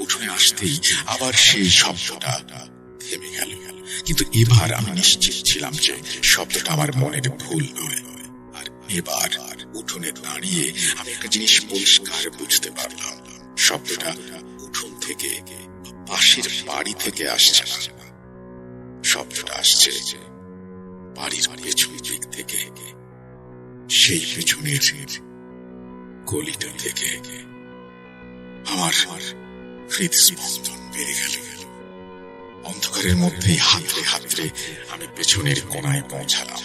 উঠোনে আসতেই আবার সেই শব্দটা থেমে গেল। কিন্তু এবার আমি নিশ্চিত ছিলাম যে শব্দটা আমার মনের ভুল নয়। আর এবার উঠোনে দাঁড়িয়ে আমি একটা জিনিস পরিষ্কার বুঝতে পারলাম, শব্দটা উঠোন থেকে, পাশের বাড়ি থেকে আসছে না। শব্দটা আসছে বাড়ির পেছন দিক থেকে, সেই পেছনের গলিটা থেকে। আমার হৃদস্পন্দন বেড়ে গেল। অন্ধকারের মধ্যেই হাতড়ে হাতড়ে আমি পেছনের কোনায় পৌঁছালাম,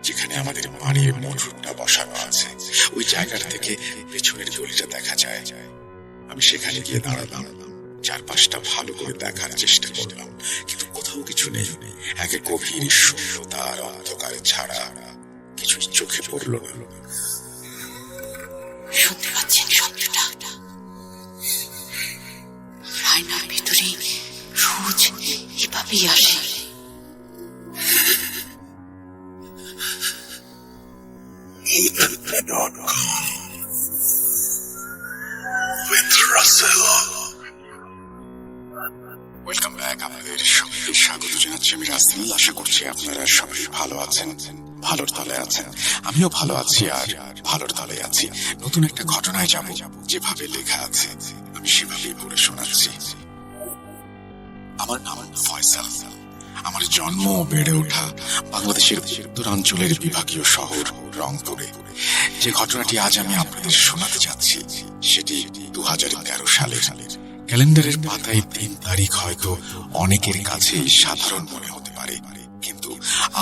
যেখানে আমাদের বাড়ির মোটরটা বসানো আছে। ওই জায়গাটা থেকে পেছনের গলিটা দেখা যায়। আমি সেখানে গিয়ে দাঁড়ালাম, চারপাশটা ভালো করে দেখার চেষ্টা করলাম, কিন্তু কোথাও কিছু নেই। এক গভীর শূন্যতা আর অন্ধকার ছাড়া কিছু চোখে পড়ল না। শুনতে পাচ্ছেন শব্দটা? আয়নার ভিতরে রোজ এভাবেই আসে। Welcome back. আপনাদের সবাইকে স্বাগত জানাচ্ছি আমি রাসেল। আশা করছি আপনারা সবাই ভালো আছেন, ভালোর তলে আছেন। আমিও ভালো আছি আর ভালোর তলে আছি। নতুন একটা ঘটনায় যাব, যেভাবে লেখা আছে আমি সেভাবেই পড়ে শোনাচ্ছি। আমার নাম ফয়সাল। আমার জন্ম ও বেড়ে ওঠা বাংলাদেশের উত্তরাঞ্চলের বিভাগীয় শহর রংপুরে। যে ঘটনাটি আজ আমি আপনাদের শোনাতে যাচ্ছি সেটি 2013 সালের। ক্যালেন্ডারের পাতায় 3 তারিখ হয়তো অনেকের কাছে সাধারণ মনে হতে পারে, কিন্তু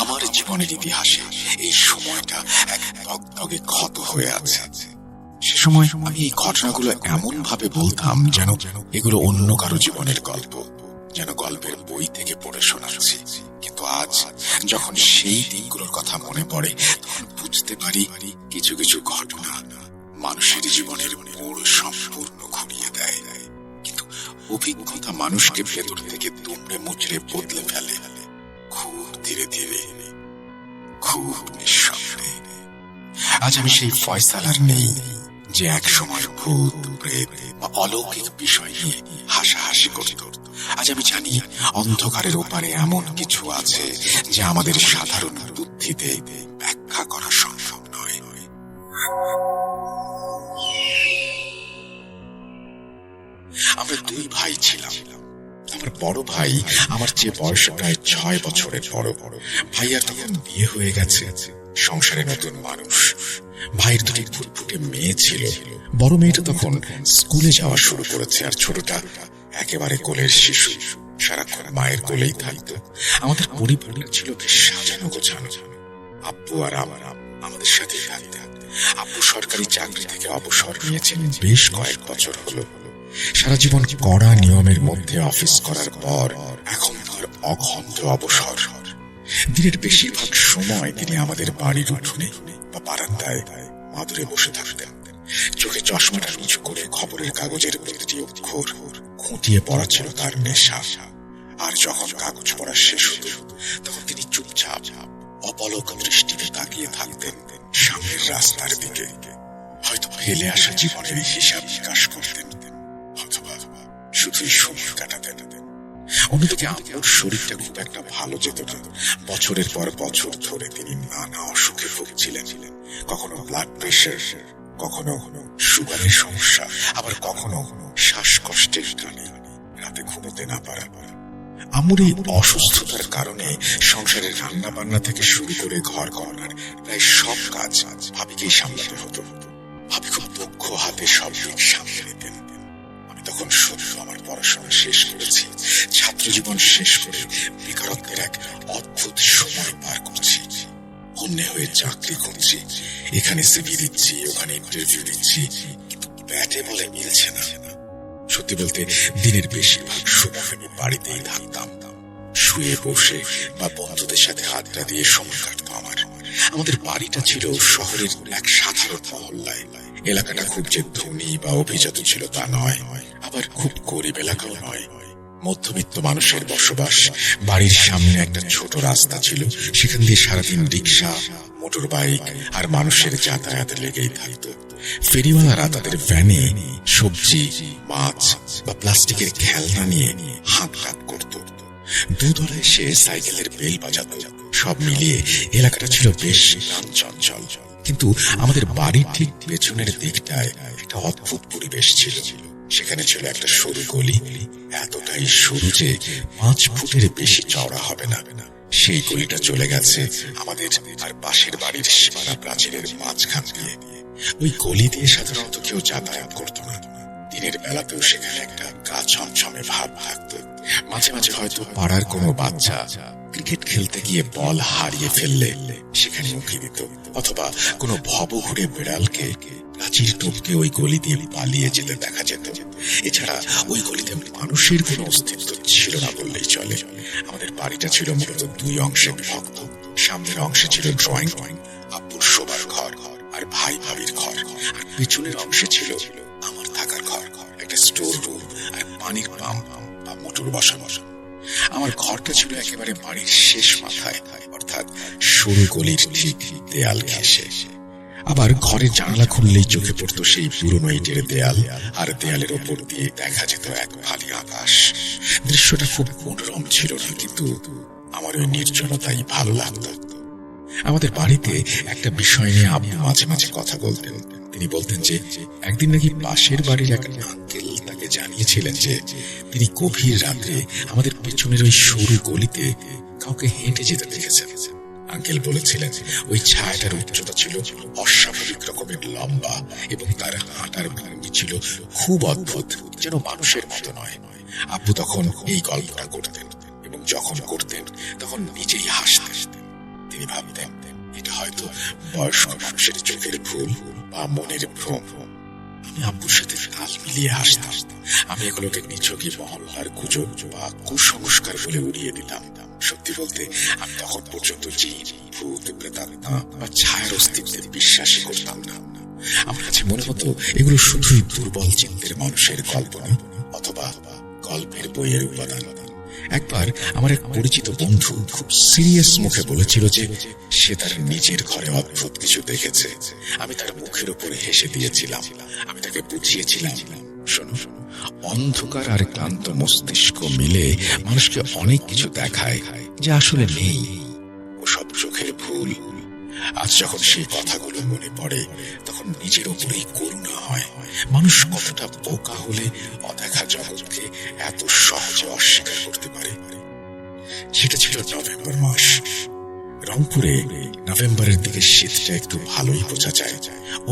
আমার জীবনের ইতিহাসে এই সময়টা এক দগদগে ক্ষত হয়ে আছে। সে সময় আমি এই ঘটনাগুলো এমন ভাবে বলতাম যেন এগুলো অন্য কারো জীবনের গল্প, যেন গল্পের বই থেকে পড়ে শোনাচ্ছি। কিন্তু আজ যখন সেই দিনগুলোর কথা মনে পড়ে, তখন বুঝতে পারি কিছু কিছু ঘটনা মানুষের জীবনের মোড় সম্পূর্ণ ঘুরিয়ে দেয়। কিন্তু অভিজ্ঞতা মানুষকে ভেতর থেকে দুমড়ে মুচড়ে বদলে ফেলে, খুব ধীরে ধীরে, খুব নিঃশব্দে। আজ আমি সেই ফয়সাল আর নেই যে এক সময় ভূত, প্রেত বা অলৌকিক বিষয় নিয়ে হাসাহাসি করত। আজ আমি জানি অন্ধকারের ওপারে এমন কিছু আছে যা আমাদের সাধারণ বুদ্ধিতে ব্যাখ্যা করা সম্ভব নয়। আমরা 2 ভাই ছিলাম। আমার বড় ভাই আমার চেয়ে বয়সে প্রায় 6 বছরের বড়। ভাইয়ার তখন বিয়ে হয়ে গেছে, সংসারে নতুন মানুষ। ভাইয়ের 2টি ফুটফুটে মেয়ে ছিল। বড় মেয়েটা তখন স্কুলে যাওয়া শুরু করেছে, আর ছোটটা একেবারে কোলের শিশু, সারাক্ষণ মায়ের কোলেই থাকতো। আমাদের পরিবার ছিল বেশ সাজানো গোছানো। আব্বু আর আমাদের সাথে থাকতেন। আব্বু সরকারি চাকরি থেকে অবসর নিয়েছেন বেশ কয়েক বছর হলো। সারা জীবন কড়া নিয়মের মধ্যে অফিস করার পর এখন তার অখণ্ড অবসর। দিনের বেশিরভাগ সময় তিনি আমাদের বাড়ির উঠোনে বা বারান্দায় মাদুরে বসে থাকতেন। চোখে চশমাটা নিচু করে খবরের কাগজের প্রতিটি অক্ষর খুঁটিয়ে পড়া ছিল তার নেশা। আর যখন কাগজ পড়া শেষ হতো, তখন তিনি চুপচাপ অপলক দৃষ্টিতে তাকিয়ে থাকতেন সামনের রাস্তার দিকে। হয়তো ফেলে আসা জীবনের হিসাব নিকাশ করতেন, অথবা শুধুই সময় কাটাতেন। অন্যদিকে আমার শরীরটা খুব একটা ভালো যেত না। বছরের পর বছর ধরে তিনি নানা অসুখে ভুগছিলেন। কখনো ব্লাড প্রেশার, কখনো সুগারের সমস্যা, আবার কখনো শ্বাসকষ্টের টানে রাতে ঘুমোতে না পারা। আমার এই অসুস্থতার কারণে সংসারের রান্না বান্না থেকে শুরু করে ঘর করার প্রায় সব কাজ ভাবিকেই সামলাতে হতো। ভাবি খুব দক্ষ হাতে সব দিক সামলে নিতেন। আমি তখন শুধু আমার পড়াশোনা শেষ করেছি, ছাত্র জীবন শেষ করে বেকারত্বের এক অদ্ভুত সময় পার করছি। অন্যে হয়ে চাকরি খুঁজছি, এখানে সিভি দিচ্ছি, ওখানে ইন্টারভিউ দিচ্ছি, কিন্তু ব্যাটে বলে মিলছে না। সত্যি বলতে দিনের বেশিরভাগ সময় আমি বাড়িতেই থাকতাম। শুয়ে বসে বা বন্ধুদের সাথে আড্ডা দিয়ে সময় কাটত আমার। আমাদের বাড়িটা ছিল শহরের এক সাধারণ মহল্লায়। এলাকাটা খুব যে ধনী বা অভিজাত ছিল তা নয়, আবার খুব গরিব এলাকাও নয়। মধ্যবিত্ত মানুষের বসবাস। বাড়ির সামনে একটা ছোট রাস্তা ছিল, সেখান দিয়ে সারাদিন রিক্সা, মোটর বাইক আর মানুষের যাতায়াত লেগেই থাকত। ফেরিওয়ালারা তাদের ভ্যানে সবজি, মাছ বা প্লাস্টিকের খেলনা নিয়ে হাঁকডাক করত। দুধওয়ালা এসে সাইকেলের বেল বাজাত। সব মিলিয়ে এলাকাটা ছিল বেশ চঞ্চল। কিন্তু আমাদের বাড়ির ঠিক পেছনের দিকটায় একটা অদ্ভুত পরিবেশ ছিল। সেখানে ছিল একটা সরু গলি, এতটাই সরু যে 5 ফুটের বেশি চওড়া হবে না। সেই গলিটা চলে গেছে আমাদের আর পাশের বাড়ির সীমানা প্রাচীরের মাঝখান দিয়ে। ওই গলি দিয়ে সাধারণত কেউ যাতায়াত করত না। দিনের বেলাতেও সেখানে একটা গা ছমছমে ভাব থাকত। মাঝে মাঝে হয়তো পাড়ার কোনো বাচ্চা ক্রিকেট খেলতে গিয়ে বল হারিয়ে ফেললে সেখানে মুখে দিত, অথবা কোনো ভবঘুরে বিড়ালকে প্রাচীর টপকে ওই গলি দিয়ে পালিয়ে যেতে দেখা যেত। এছাড়া ওই গলিতে মানুষের কোনো অস্তিত্ব ছিল না বললেই চলে। আমাদের বাড়িটা ছিল মূলত 2 অংশে বিভক্ত। সামনের অংশে ছিল ড্রয়িং রুম, আব্বুর শোবার ঘর আর ভাই ভাবির ঘর, আর পেছনের অংশে ছিল আমার থাকার ঘর, একটা স্টোর রুম আর পানির পাম্প বা মোটর বসানো। আমার ঘরটা ছিল একেবারে বাড়ির শেষ মাথায়, অর্থাৎ সরু গলির ঠিক দেয়াল ঘেঁষে। আবার ঘরের জানালা খুললেই চোখে পড়তো সেই পুরনো ইটের দেয়াল, আর দেয়ালের ওপর দিয়ে দেখা যেত এক ফালি আকাশ। দৃশ্যটা খুব মনোরম ছিল না, কিন্তু আমার ওই নির্জনতাই ভালো লাগতো। আমাদের বাড়িতে একটা বিষয় নিয়ে আব্বু মাঝে মাঝে কথা বলতেন। তিনি বলতেন যে একদিন নাকি পাশের বাড়ির এক আঙ্কেল তাকে জানিয়েছিলেন যে তিনি গভীর রাত্রে আমাদের পেছনের ওই সরু গলিতে কাউকে হেঁটে যেতে দেখেছেন। আঙ্কেল বলেছিলেন ওই ছায়াটার উচ্চতা ছিল অস্বাভাবিক রকমের লম্বা, এবং তার হাঁটার ভঙ্গি ছিল খুব অদ্ভুত, যেন মানুষের মতো নয়। আব্বু তখন এই গল্পটা করতেন, এবং যখন করতেন তখন নিজেই হাসতেন। তিনি ভাবতেন এটা হয়তো বয়স্ক মানুষের চোখের ভুল বা মনের ভ্রম। আমি আব্বুর সাথে তাল মিলিয়ে হাসতাম। আমি এগুলোকে নিছকই মহল্লার গুজব বা কুসংস্কার বলে উড়িয়ে দিতাম। সত্যি বলতে আমি তখন পর্যন্ত জিন, ভূত, প্রেতাত্মা বা ছায়ার অস্তিত্বে বিশ্বাসই করতাম না। আমার কাছে মনে হতো এগুলো শুধুই দুর্বল চিন্তের মানুষের কল্পনা, অথবা গল্পের বইয়ের উপাদান। একবার আমার এক পরিচিত বন্ধু খুব সিরিয়াস মুখে বলেছিল যে সে তার নিজের ঘরে অদ্ভুত কিছু দেখেছে। আমি তার মুখের উপরে হেসে দিয়েছিলাম। আমি তাকে বুঝিয়েছিলাম, শোনো, অন্ধকার আর ক্লান্ত মস্তিষ্ক মিলে মানুষকে অনেক কিছু দেখায় যা আসলে নেই। ও সব চোখের ভুল। আজ যখন সেই কথাগুলো মনে পড়ে তখন নিজের উপরেই করুণা হয়। মানুষ কতটা বোকা হলে অদেখা জগৎকে এত সহজে অস্বীকার করতে পারে। সেটা ছিল নভেম্বর মাস। রংপুরে নভেম্বরের দিকে শীতটা একটু ভালোই বোঝা যায়।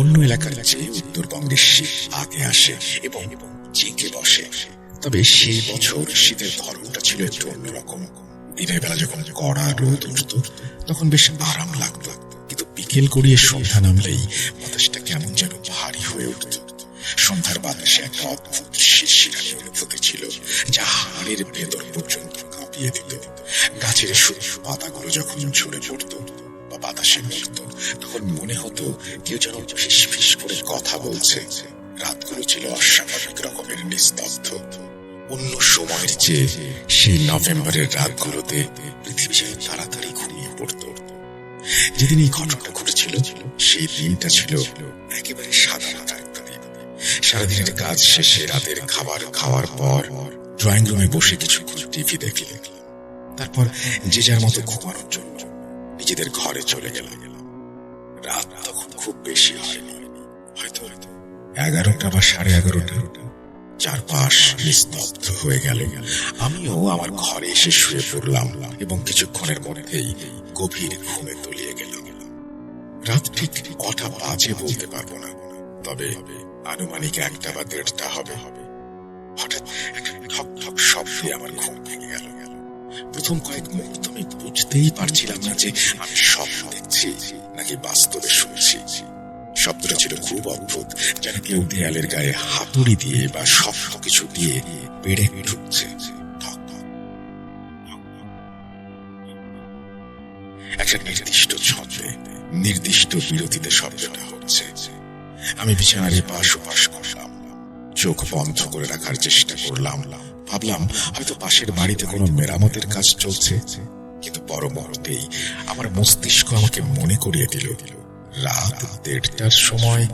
অন্য এলাকার চেয়ে উত্তরবঙ্গের শীত আগে আসে এবং জেঁকে বসে। তবে সেই বছর শীতের ধরনটা ছিল একটু অন্যরকম। দিনের বেলা যখন কড়া রোদ উঠত তখন বেশ আরাম লাগতো, কিন্তু বিকেল গড়িয়ে সন্ধ্যা নামলেই বাতাসটা কেমন যেন ভারী হয়ে উঠত। সন্ধ্যার বাতাসে একটা অদ্ভুত শিরশিরানি অনুভূতি ছিল, যা হাড়ের ভেতর পর্যন্ত কাঁপিয়ে দিত। গাছের সবুজ পাতাগুলো যখন ঝরে পড়ত বা বাতাসে নড়ত তখন মনে হতো কেউ যেন ফিস ফিস করে কথা বলছে। রাতগুলো ছিল অস্বাভাবিক রকমের নিস্তব্ধ। অন্য সময়ের চেয়ে সেই নভেম্বরের রাতগুলোতে পৃথিবী যেন তাড়াতাড়ি ঘুমিয়ে পড়ত। যেদিন এই ঘটনাটা ঘটেছিল সেই দিনটা ছিল একেবারে সাধারণ একটা দিন। সারাদিনের কাজ শেষে রাতের খাবার খাওয়ার পর ড্রয়িং রুমে বসে কিছুক্ষণ টিভি দেখলে, তারপর যে যার মতো ঘুমানোর জন্য নিজেদের ঘরে চলে গেলাম। রাত তখন খুব বেশি হয়নি, হয়তো 11টা বা 11:30। চারপাশ নিস্তব্ধ হয়ে গেল। আমিও আমার ঘরে এসে শুয়ে পড়লাম এবং কিছুক্ষণের মধ্যেই গভীর ঘুমে তলিয়ে গেলাম। রাত ঠিক কটা বাজে বলতে পারবো না, তবে আনুমানিক 1টা বা 1:30টা হবে। হঠাৎ একটা ঠক ঠক শব্দে আমার ঘুম ভেঙে গেল। প্রথম কয়েক মুহূর্ত আমি বুঝতেই পারছিলাম না যে আমি স্বপ্ন দেখছি নাকি বাস্তবে শুনছি। শব্দটা ছিল খুব অদ্ভুত, যেন কেউ দেয়ালের গায়ে হাতুড়ি দিয়ে বা শক্ত কিছু দিয়ে পেড়ে ঢুকছে। একটা নির্দিষ্ট ছন্দে, নির্দিষ্ট বিরতিতে শব্দটা হচ্ছে। আমি বিছানার এপাশ ওপাশ করলাম, চোখ বন্ধ করে রাখার চেষ্টা করলাম, ভাবলাম হয়তো পাশের বাড়িতে কোনো মেরামতের কাজ চলছে, কিন্তু পর মুহূর্তেই আমার মস্তিষ্ক আমাকে মনে করিয়ে দিল রাত 1:30টার সময়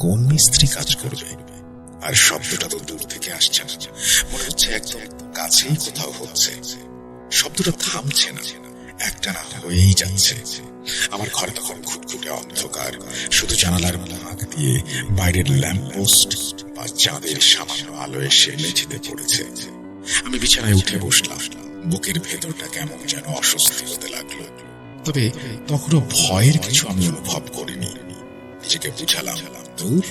কোন মিস্ত্রি কাজ করবে। আর শব্দটা তো দূর থেকে আসছে না, মনে হচ্ছে একদম কাছেই কোথাও হচ্ছে। শব্দটা থামছে না, একটানা হয়েই যাচ্ছে। আমার ঘরে তখন ঘুটঘুটে অন্ধকার, শুধু জানালার ফাঁক দিয়ে বাইরের ল্যাম্পপোস্ট বা চাঁদের সামান্য আলো এসে মেঝেতে পড়েছে। আমি বিছানায় উঠে বসলাম, বুকের ভেতরটা কেমন যেন অস্বস্তি হতে লাগলো। তবে তখনও ভয়ের কিছু আমি অনুভব করিনি। নিজেকে বুঝালাম, দূর,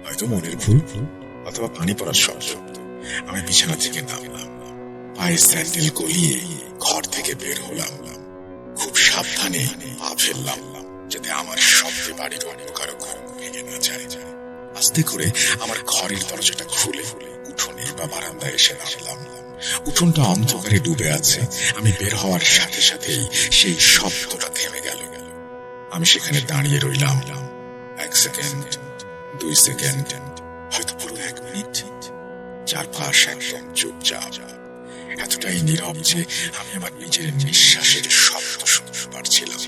হয়তো মনের ভুল অথবা পানি পড়ার শব্দ। আমি বিছানা থেকে নামলাম, পায়ে স্যান্ডেল গলিয়ে ঘর থেকে বের হলাম। খুব সাবধানে পা ফেললাম, যাতে আমার শব্দে বাড়ির অন্য কারো ঘর ভেঙে না যায়। আস্তে করে আমার ঘরের দরজাটা খুলে উঠোনে বা বারান্দায় এসে নামলাম। উঠোনটা অন্ধকারে ডুবে আছে। আমি বের হওয়ার সাথে সাথেই সেই শব্দটা থেমে গেল। আমি সেখানে দাঁড়িয়ে রইলাম। 1 সেকেন্ড, 2 সেকেন্ড, হয়তো পুরো 1 মিনিট। চারপাশ একদম চুপচাপ, এতটাই নীরব যে আমি আমার নিজের নিঃশ্বাসের শব্দ শুনতে পারছিলাম।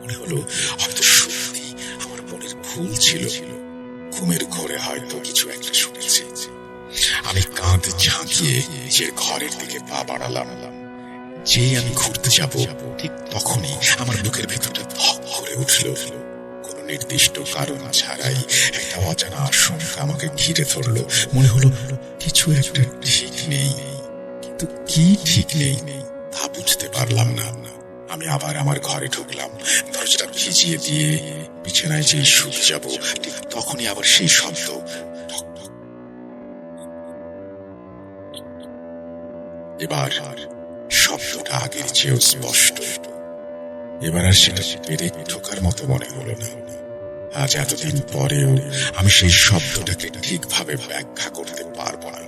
মনে হলো হয়তো সত্যি আমার মনের ভুল ছিল, ঘুমের ঘোরে হয়তো কিছু একটা শুনেছি। আমি কাঁধ ঝাঁকিয়ে যে ঘরের দিকে পা বাড়ালাম। যেই আমি ঘুরতে যাব, ঠিক তখনই আমার বুকের ভেতরটা ধক করে উঠল। কোনো নির্দিষ্ট কারণ ছাড়াই একটা অজানা আশঙ্কা আমাকে ঘিরে ধরলো। মনে হলো কিছু একটা ঠিক নেই, কিন্তু কি ঠিক নেই তা বুঝতে পারলাম না। আমি আবার আমার ঘরে ঢুকলাম, দরজাটা ভিজিয়ে দিয়ে বিছানায় যেই শুতে যাব, ঠিক তখনই আবার সেই শব্দ। এবার শব্দটা আগের চেয়েও স্পষ্ট। এবার আর সেটা পেরে ঢোকার মতো মনে হলো না। আজ এতদিন পরেও আমি সেই শব্দটাকে ঠিকভাবে ব্যাখ্যা করতে পারবো না।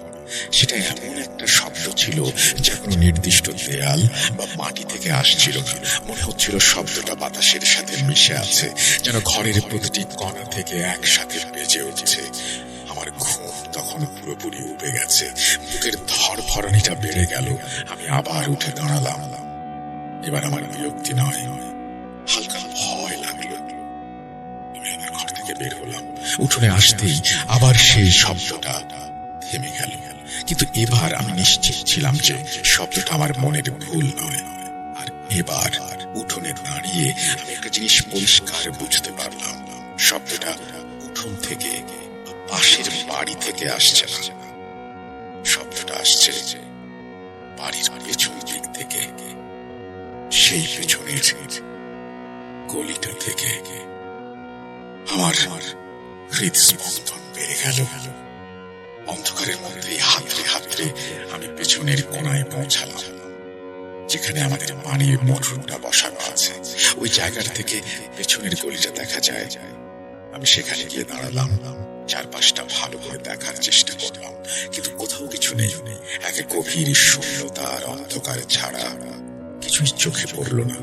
সেটা এমন একটা শব্দ ছিল যা কোনো নির্দিষ্ট দেয়াল বা মাটি থেকে আসছিল না। মনে হচ্ছিল শব্দটা বাতাসের সাথে মিশে আছে, যেন ঘরের প্রতিটি কণা থেকে একসাথে বেজে উঠছে। আমার ঘুম তখন পুরোপুরি উবে গেছে, বুকের ধড়ফড়ানিটা বেড়ে গেল। আমি আবার উঠে দাঁড়ালাম। এবার আমার বিরক্তি নয়, হালকা ভয় লাগলো। আমি আমার ঘর থেকে বের হলাম। উঠোনে আসতেই আবার সেই শব্দটা থেমে গেল। কিন্তু এবার আমি নিশ্চিত ছিলাম যে শব্দটা আমার মনের ভুল নয়। আর এবার উঠোনে দাঁড়িয়ে আমি একটা জিনিস পরিষ্কার বুঝতে পারলাম, শব্দটা উঠোন থেকে, পাশের বাড়ি থেকে আসছে না। শব্দটা আসছে বাড়ির পেছন দিক থেকে, সেই পেছনের গলিটা থেকে। আমার হৃদস্পন্দন বেড়ে গেল। অন্ধকারের মধ্যেই হাতড়ে হাতড়ে আমি পেছনের কোণায় পৌঁছালাম, যেখানে আমাদের পানির মোটরটা বসানো আছে। ওই জায়গাটা থেকে পেছনের গলিটা দেখা যায়। আমি সেখানে গিয়ে দাঁড়ালাম, চারপাশটা ভালো করে দেখার চেষ্টা করলাম, কিন্তু কোথাও কিছু নেই। এক গভীর শূন্যতা আর অন্ধকার ছাড়া কিছুই চোখে পড়ল না।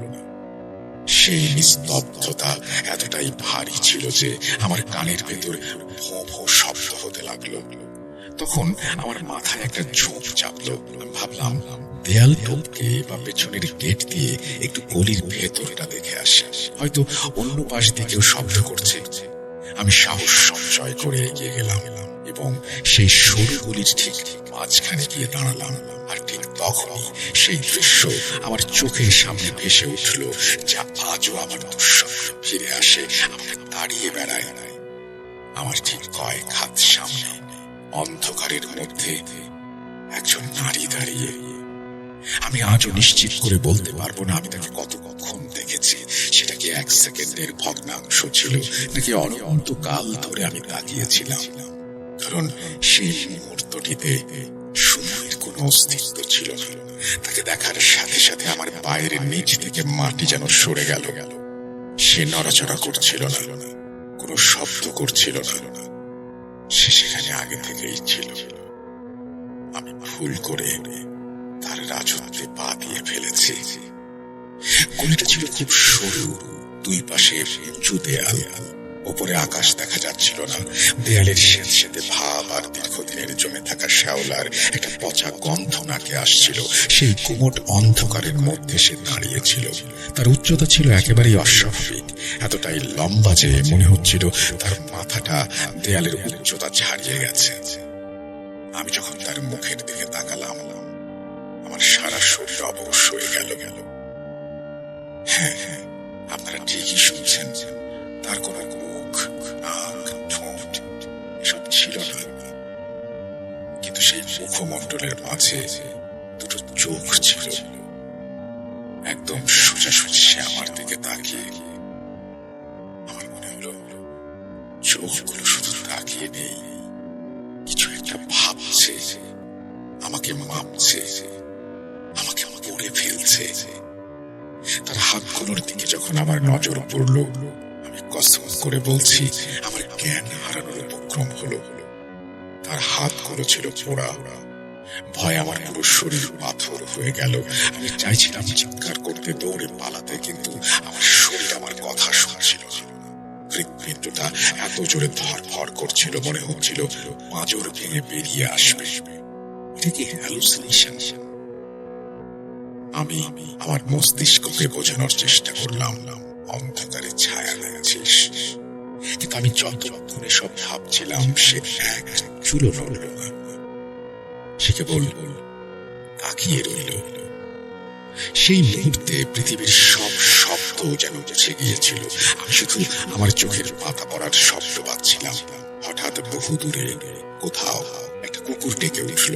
সেই নিস্তব্ধতা এতটাই ভারী ছিল যে আমার কানের ভেতর ভোঁ ভোঁ শব্দ হতে লাগলো। তখন আমার মাথায় একটা ঝোঁক চাপলো। ভাবলাম দেয়াল টপকে বা পেছনের গেট দিয়ে একটু গলির ভেতরটা দেখে আসে, হয়তো অন্য পাশ দিয়ে কেউ শব্দ করছে। আমি সাহস সঞ্চয় করে এগিয়ে গেলাম এবং সেই সরু গলির ঠিক মাঝখানে গিয়ে দাঁড়ালাম। আর ঠিক তখনই সেই দৃশ্য আমার চোখের সামনে ভেসে উঠল, যা আজও আমার দুঃস্বপ্নে ফিরে আসে, আমাকে দাঁড়িয়ে বেড়ায়। আমার ঠিক কয়েক হাত সামনে অন্ধকারের মধ্যে একজন নারী দাঁড়িয়ে। আমি আজও নিশ্চিত করে বলতে পারবো না আমি তাকে কতক্ষণ দেখেছি। সেটা কি 1 সেকেন্ডের ভগ্নাংশ ছিল, নাকি অনন্তকাল ধরে আমি তাকিয়েছিলাম। কারণ সেই মুহূর্তটিতে সময়ের কোনো অস্তিত্ব ছিল না। তাকে দেখার সাথে সাথে আমার পায়ের নিচ থেকে মাটি যেন সরে গেল। সে নড়াচড়া করছিল না, কোনো শব্দ করছিল না। সে সেখানে আগে থেকেই ছিল। আমি ভুল করে তার রাজত্বে পা দিয়ে ফেলেছি। গলিটা ছিল খুব সরু, দুই পাশে উঁচু দেয়াল, ওপরে আকাশ দেখা যাচ্ছিল না। দেয়ালের স্যাঁতস্যাঁতে ভাব আর দীর্ঘদিনের জমে থাকা শ্যাওলার একটা পচা গন্ধ নাকে আসছিল। সেই গুমট অন্ধকারের মধ্যে সে দাঁড়িয়েছিল। তার উচ্চতা ছিল একেবারেই অস্বাভাবিক, এতটাই লম্বা যে মনে হচ্ছিল তার মাথাটা দেয়ালের উচ্চতা ছাড়িয়ে গেছে। আমি যখন তার মুখের দিকে তাকালাম, আমার সারা শরীর অবশ হয়ে গেল। হ্যাঁ, আপনারা ঠিকই শুনছেন, তার কোনো মুখ, নাক, ঠোঁট এসব ছিল না, কিন্তু সেই মুখমণ্ডলের মাঝে দুটো চোখ ছিল। একদম সোজাসুজি সে আমার দিকে তাকিয়ে। আমার মনে হলো চোখগুলো শুধু তাকিয়ে নেই, কিছু একটা ভাবছে, আমাকে মাপছে, আমাকে পড়ে ফেলছে। তার হাতগুলোর দিকে যখন আমার নজর পড়ল, আমি কসম করে বলছি আমার জ্ঞান হারানোর উপক্রম হলো। তার হাতগুলো ছিল পোড়া। ভয় আমার পুরো শরীর পাথর হয়ে গেল। আমি চাইছিলাম চিৎকার করতে, দৌড়ে পালাতে, কিন্তু আমার শরীর আমার কথা শুনছিল না। হৃৎপিণ্ডটা এত জোরে ধড়ফড় করছিল, মনে হচ্ছিল পাঁজর ভেঙে বেরিয়ে আসবে। এটা কি হ্যালুসিনেশন? আমি আমার মস্তিষ্ককে বোঝানোর চেষ্টা করলাম, অন্ধকারে ছায়া দেখছিস, কিন্তু আমি যতক্ষণে সব ভাবছিলাম সে এক চুলো নড়ল না। সে কেবল তাকিয়ে রইল। সেই মুহূর্তে পৃথিবীর সব শব্দ যেন মুছে গিয়েছিল। আমি শুধু আমার চোখের পাতা পড়ার শব্দ পাচ্ছিলাম। হঠাৎ বহু দূরে কোথাও একটা কুকুর ডেকে উঠল।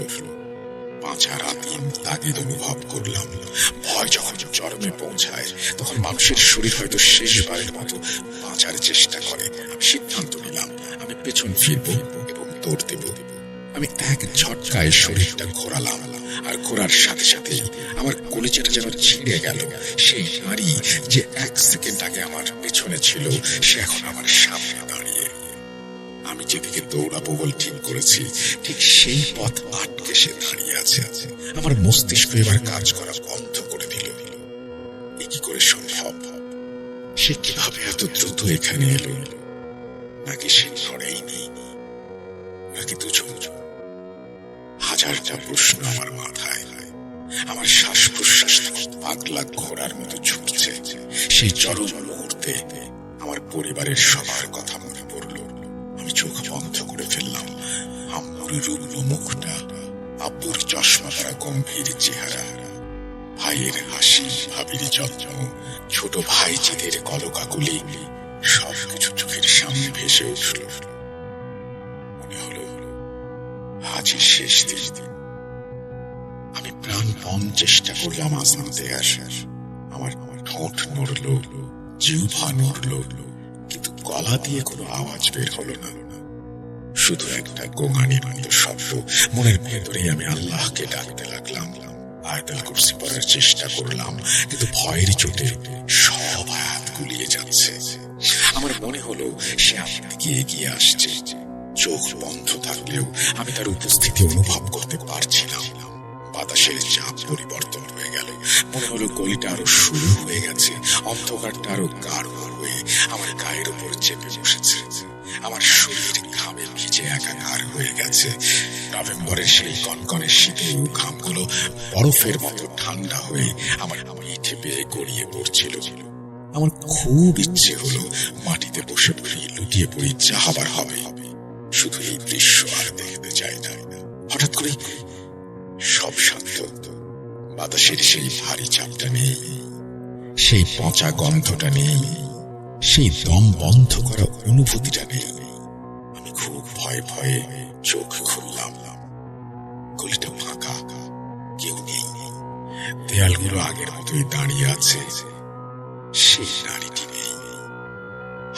পাঁচা রাতিম তাগিদ অনুভব করলাম। ভয় যখন চরমে পৌঁছায়, তখন মানুষের শরীর হয়তো শেষবারের মতো বাঁচার চেষ্টা করে। আমি সিদ্ধান্ত নিলাম আমি পেছন ফিরবো এবং দৌড় দেব। আমি এক ঝটকায় শরীরটা ঘোরালাম, আর ঘোরার সাথে সাথেই আমার কলিজাটা যেন ছিঁড়ে গেল। সেই নারী যে এক সেকেন্ড আগে আমার পেছনে ছিল, সে এখন আমার সামনে দাঁড়িয়ে। আমি যেদিকে দৌড়াবো বলে ঠিক করেছি, ঠিক সেই পথ আটকে সে দাঁড়িয়ে আছে। আমার মস্তিষ্ক এবার কাজ করা বন্ধ করে দিল। এ কি করে সম্ভব? সে কিভাবে এত দ্রুত এখানে এলো? নাকি সে নড়েই নেই? নাকি দুজন? হাজারটা প্রশ্ন আমার মাথায়। আমার শ্বাস প্রশ্বাস পাগলা ঘোড়ার মতো ছুটছে। সেই চরম মুহূর্তে আমার পরিবারের সবার কথা মনে পড়ল। আমি চোখ বন্ধ করে ফেললাম। আম্মুর রুগ্ন মুখটা, আব্বুর চশমা পরা গম্ভীর চেহারা, ভাইয়ের হাসি, ভাবির যত্ন, ছোট ভাইজিদের কলকাকুলি, সবকিছু চোখের সামনে ভেসে উঠল। মনে হলো আজই শেষ দিন। আমি প্রাণপণ চেষ্টা করলাম আসমানতে আসার। আমার ঠোঁট নড়ল, জিহ্বা নড়ল, কিন্তু গলা দিয়ে কোনো আওয়াজ বের হলো না। শুধু একটা গোঙানির মতো শব্দ। মনের ভেতরেই আমি আল্লাহকে ডাকতে লাগলাম। আয়াতুল কুরসি পড়ার চেষ্টা করলাম, কিন্তু ভয়ের চোটে সব আয়াত গুলিয়ে যাচ্ছে। আমার মনে হলো সে আমার দিকে এগিয়ে আসছে। চোখ বন্ধ থাকলেও আমি তার উপস্থিতি অনুভব করতে পারছিলাম। বাতাসের চাপ পরিবর্তন হয়ে গেল। মনে হলো গলিটা আরো শুরু হয়ে গেছে। অন্ধকারটা আরো গাঢ় হয়ে আমার গায়ের উপর চেপে বসেছে। আমার শরীর ঘামে ভিজে একাকার হয়ে গেছে। নভেম্বরের সেই কনকনে শীতেও ঘামগুলো বরফের মতো ঠান্ডা হয়ে আমার পিঠে বেয়ে গড়িয়ে পড়ছিল। আমার খুব ইচ্ছে হলো মাটিতে বসে পড়ি, লুটিয়ে পড়ি, যা হবার হবে। শুধু এই দৃশ্য আর দেখতে চাই না। হঠাৎ করে সব শান্ত। বাতাসের সেই ভারী চাপটা নেই, সেই পচা গন্ধটা নেই, সেই দম বন্ধ করা অনুভূতিটা নেই। আমি খুব ভয়ে ভয়ে চোখ খুললাম। গলিটা ফাঁকা, কেউ নেই। দেয়ালগুলো আগের মতোই দাঁড়িয়ে আছে। সেই নারীটি নেই,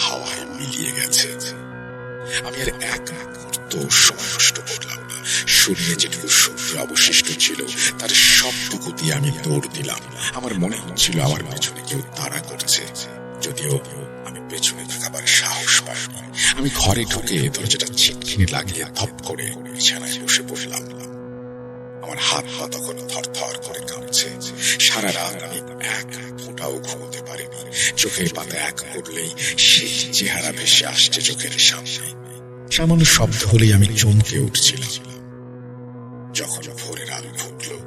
হাওয়ায় মিলিয়ে গেছে। আমি আর এক মুহূর্ত সময় নষ্ট করলাম না। শরীরে যেটুকু শক্তি অবশিষ্ট ছিল তার সবটুকু দিয়ে আমি দৌড় দিলাম। আমার মনে হচ্ছিল আমার পেছনে কেউ তাড়া করছে, যদিও আমি পেছনে তাকাবার সাহস পাইনি। আমি ঘরে ঢুকে দরজাটা ছিটকিনি লাগিয়ে ধপ করে বিছানায় বসে পড়লাম। আমার হাত পা তখন থরথর করে কাঁপছে। সারা রাত আমি এক ফোঁটাও ঘুমোতে পারিনি। চোখের পাতা এক করলেই সেই চেহারা ভেসে আসছে চোখের সামনে। সামান্য শব্দ হলেই আমি চমকে উঠছিলাম। যখন ভোরের আলো ফুটল,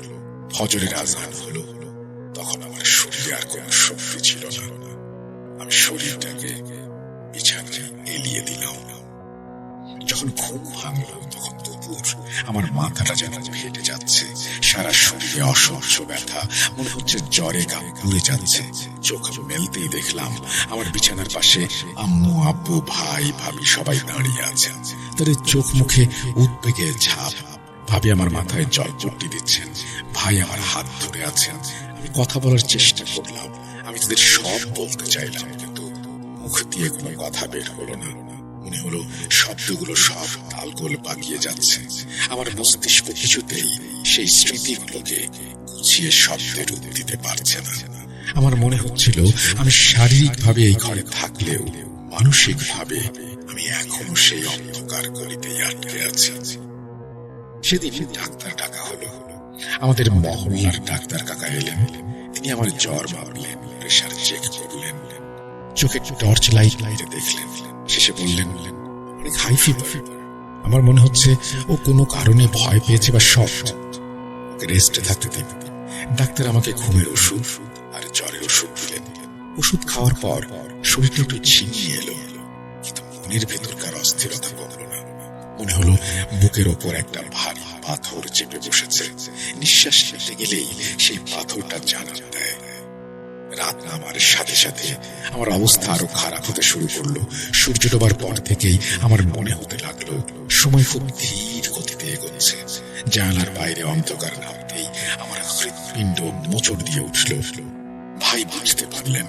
ফজরের আজান হলো, তখন আমার শরীরে আর কোনো শক্তি ছিল না। আমি শরীরটাকে বিছানায় এলিয়ে দিলাম। যখন ঘুম ভাঙলো তখন দুপুর। আমার মাথাটা যেন ফেটে যাচ্ছে, সারা শরীরে অসহ্য ব্যথা, মনে হচ্ছে জ্বরে গা পুড়ে যাচ্ছে। চোখ মেলতেই দেখলাম আমার বিছানার পাশে আম্মু, আব্বু, ভাই, ভাবি সবাই দাঁড়িয়ে আছে। তাদের চোখ মুখে উদ্বেগের ছাপ। ভাবি আমার মাথায় জল পট্টি দিচ্ছেন, ভাই আমার হাত ধরে আছেন। আমি কথা বলার চেষ্টা করলাম, আমি তাদের সব বলতে চাইলাম, কিন্তু মুখ দিয়ে কোনো কথা বের হলো না। মনে হলো শব্দগুলো সব তালগোল পাকিয়ে যাচ্ছে। আমার মস্তিষ্ক কিছুতেই সেই স্মৃতিগুলোকে গুছিয়ে শব্দের রূপ দিতে পারছে না। আমার মনে হচ্ছিল আমি শারীরিকভাবে এই ঘরে থাকলেও মানসিকভাবে আমি এখনো সেই অন্ধকার গলিতেই আটকে আছি। সেদিন ডাক্তার ডাকা হলো। আমাদের মহল্লার ডাক্তার কাকা এলেন। তিনি আমার জ্বর মাপলেন, প্রেশার চেক করলেন, চোখে টর্চ লাইট দেখলেন। শেষে বললেন অনেক হাই ফিভার। আমার মনে হচ্ছে ও কোনো কারণে ভয় পেয়েছে বা শক। ওকে রেস্টে থাকতে দিন। ডাক্তার আমাকে ঘুমের ওষুধ আর জ্বরের ওষুধ দিলেন। ওষুধ খাওয়ার পর শরীরটা একটু ঝিমিয়ে এলো, কিন্তু মনের ভেতরকার অস্থিরতা কমলো না। মনে হলো বুকের ওপর একটা ভারী পাথর চেপে বসেছে। নিঃশ্বাস নিতে গেলেই সেই পাথরটা জানান দেয়। রাত নামার সাথে সাথে আমার অবস্থা আরো খারাপ হতে শুরু করলো। সূর্য ডোবার পর থেকেই আমার মনে হতে লাগলো সময় খুব ধীর গতিতে এগোচ্ছে। জানালার বাইরে অন্ধকার নামতেই আমার হৃৎপিণ্ড মোচড় দিয়ে উঠল। ভাই বুঝতে পারলেন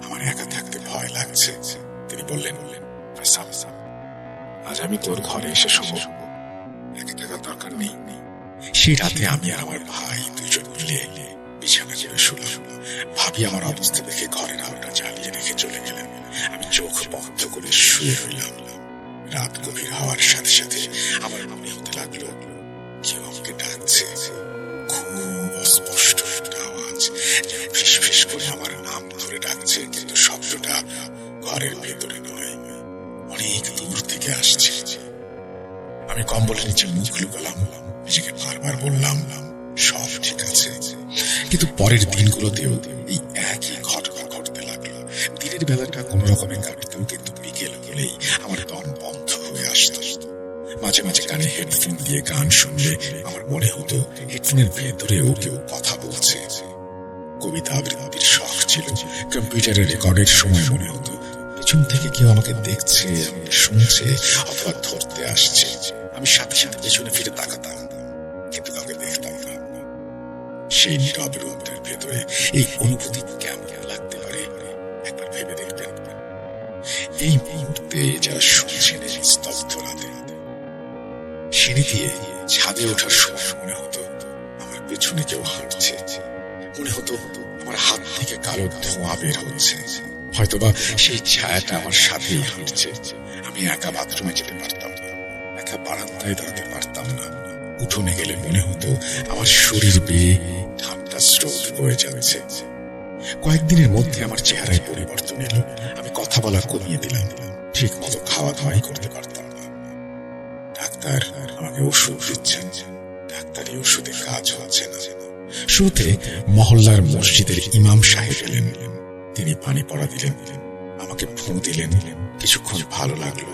আমার একা থাকতে ভয় লাগছে। তিনি বললেন, আজ আমি তোর ঘরে এসে শোবো, একা থাকার দরকার নেই। সেই রাতে আমি আর আমার ভাই দুজন মিলে বিছানা করে শুলাম। ভাবি আমার অবস্থা দেখে ঘরের আলোটা জ্বালিয়ে রেখে চলে গেলেন। আমি চোখ বন্ধ করে শুয়ে রইলাম। রাত গভীর হওয়ার সাথে সাথে আমার মনে হতে লাগলো কেউ আমাকে ডাকছে। খুব অস্পষ্ট একটা আওয়াজ, যেন ফিস ফিস করে আমার নাম ধরে ডাকছে, কিন্তু শব্দটা ঘরের ভেতরে নয়, অনেক দূর থেকে আসছে। আমি কম্বলের নিচে মুখ লুকালাম, নিজেকে বারবার বললাম সব ঠিক আছে। কিন্তু পরের দিনগুলোতেও এই একই ঘটনা ঘটতে লাগলো। দিনের বেলাটা কোন রকমে কাটত, কিন্তু বিকেল হলেই আমার দম বন্ধ হয়ে আসতো। মাঝে মাঝে কানে হেডফোন দিয়ে গান শুনলে আমার মনে হতো হেডফোনের ভেতরেও কেউ কথা বলছে। কবিতা আবৃত্তির শখ ছিল। কম্পিউটারে রেকর্ডের সময় মনে হতো পেছন থেকে কেউ আমাকে দেখছে, আমাকে শুনছে অথবা ধরতে আসছে। আমি সাথে সাথে পেছনে ফিরে তাকাতাম, কিন্তু কাউকে দেখতাম না। সেই নীরব রুমটার ভেতরে এই অনুভূতি কেমন লাগতে পারে একবার ভেবে দেখবেন। এই মুহূর্তে যারা শুনছেন এই স্তব্ধ রাতে, সিঁড়ি দিয়ে ছাদে ওঠার সময় মনে হতো আমার পেছনে কেউ হাঁটছে। মনে হতো আমার হাত থেকে কালো ধোঁয়া বের হচ্ছে। হয়তোবা সেই ছায়াটা আমার সাথেই হাঁটছে। আমি একা বাথরুমে যেতে পারতাম না, একা বারান্দায় দাঁড়াতে পারতাম না। উঠোনে গেলে মনে হতো আমার শরীর বেয়ে ঠান্ডা স্রোত বয়ে যাচ্ছে। কয়েকদিনের মধ্যে আমার চেহারায় পরিবর্তন এলো। আমি কথা বলা কমিয়ে দিলাম, ঠিক মতো খাওয়া দাওয়াই করতে পারতাম না। ডাক্তার আমাকে ওষুধ দিচ্ছেন, ডাক্তারি ওষুধে কাজ হচ্ছে না। শুরুতে মহল্লার মসজিদের ইমাম সাহেব এলেন। তিনি পানি পড়া দিলেন, আমাকে ফু দিলেন। কিছুক্ষণ ভালো লাগলো,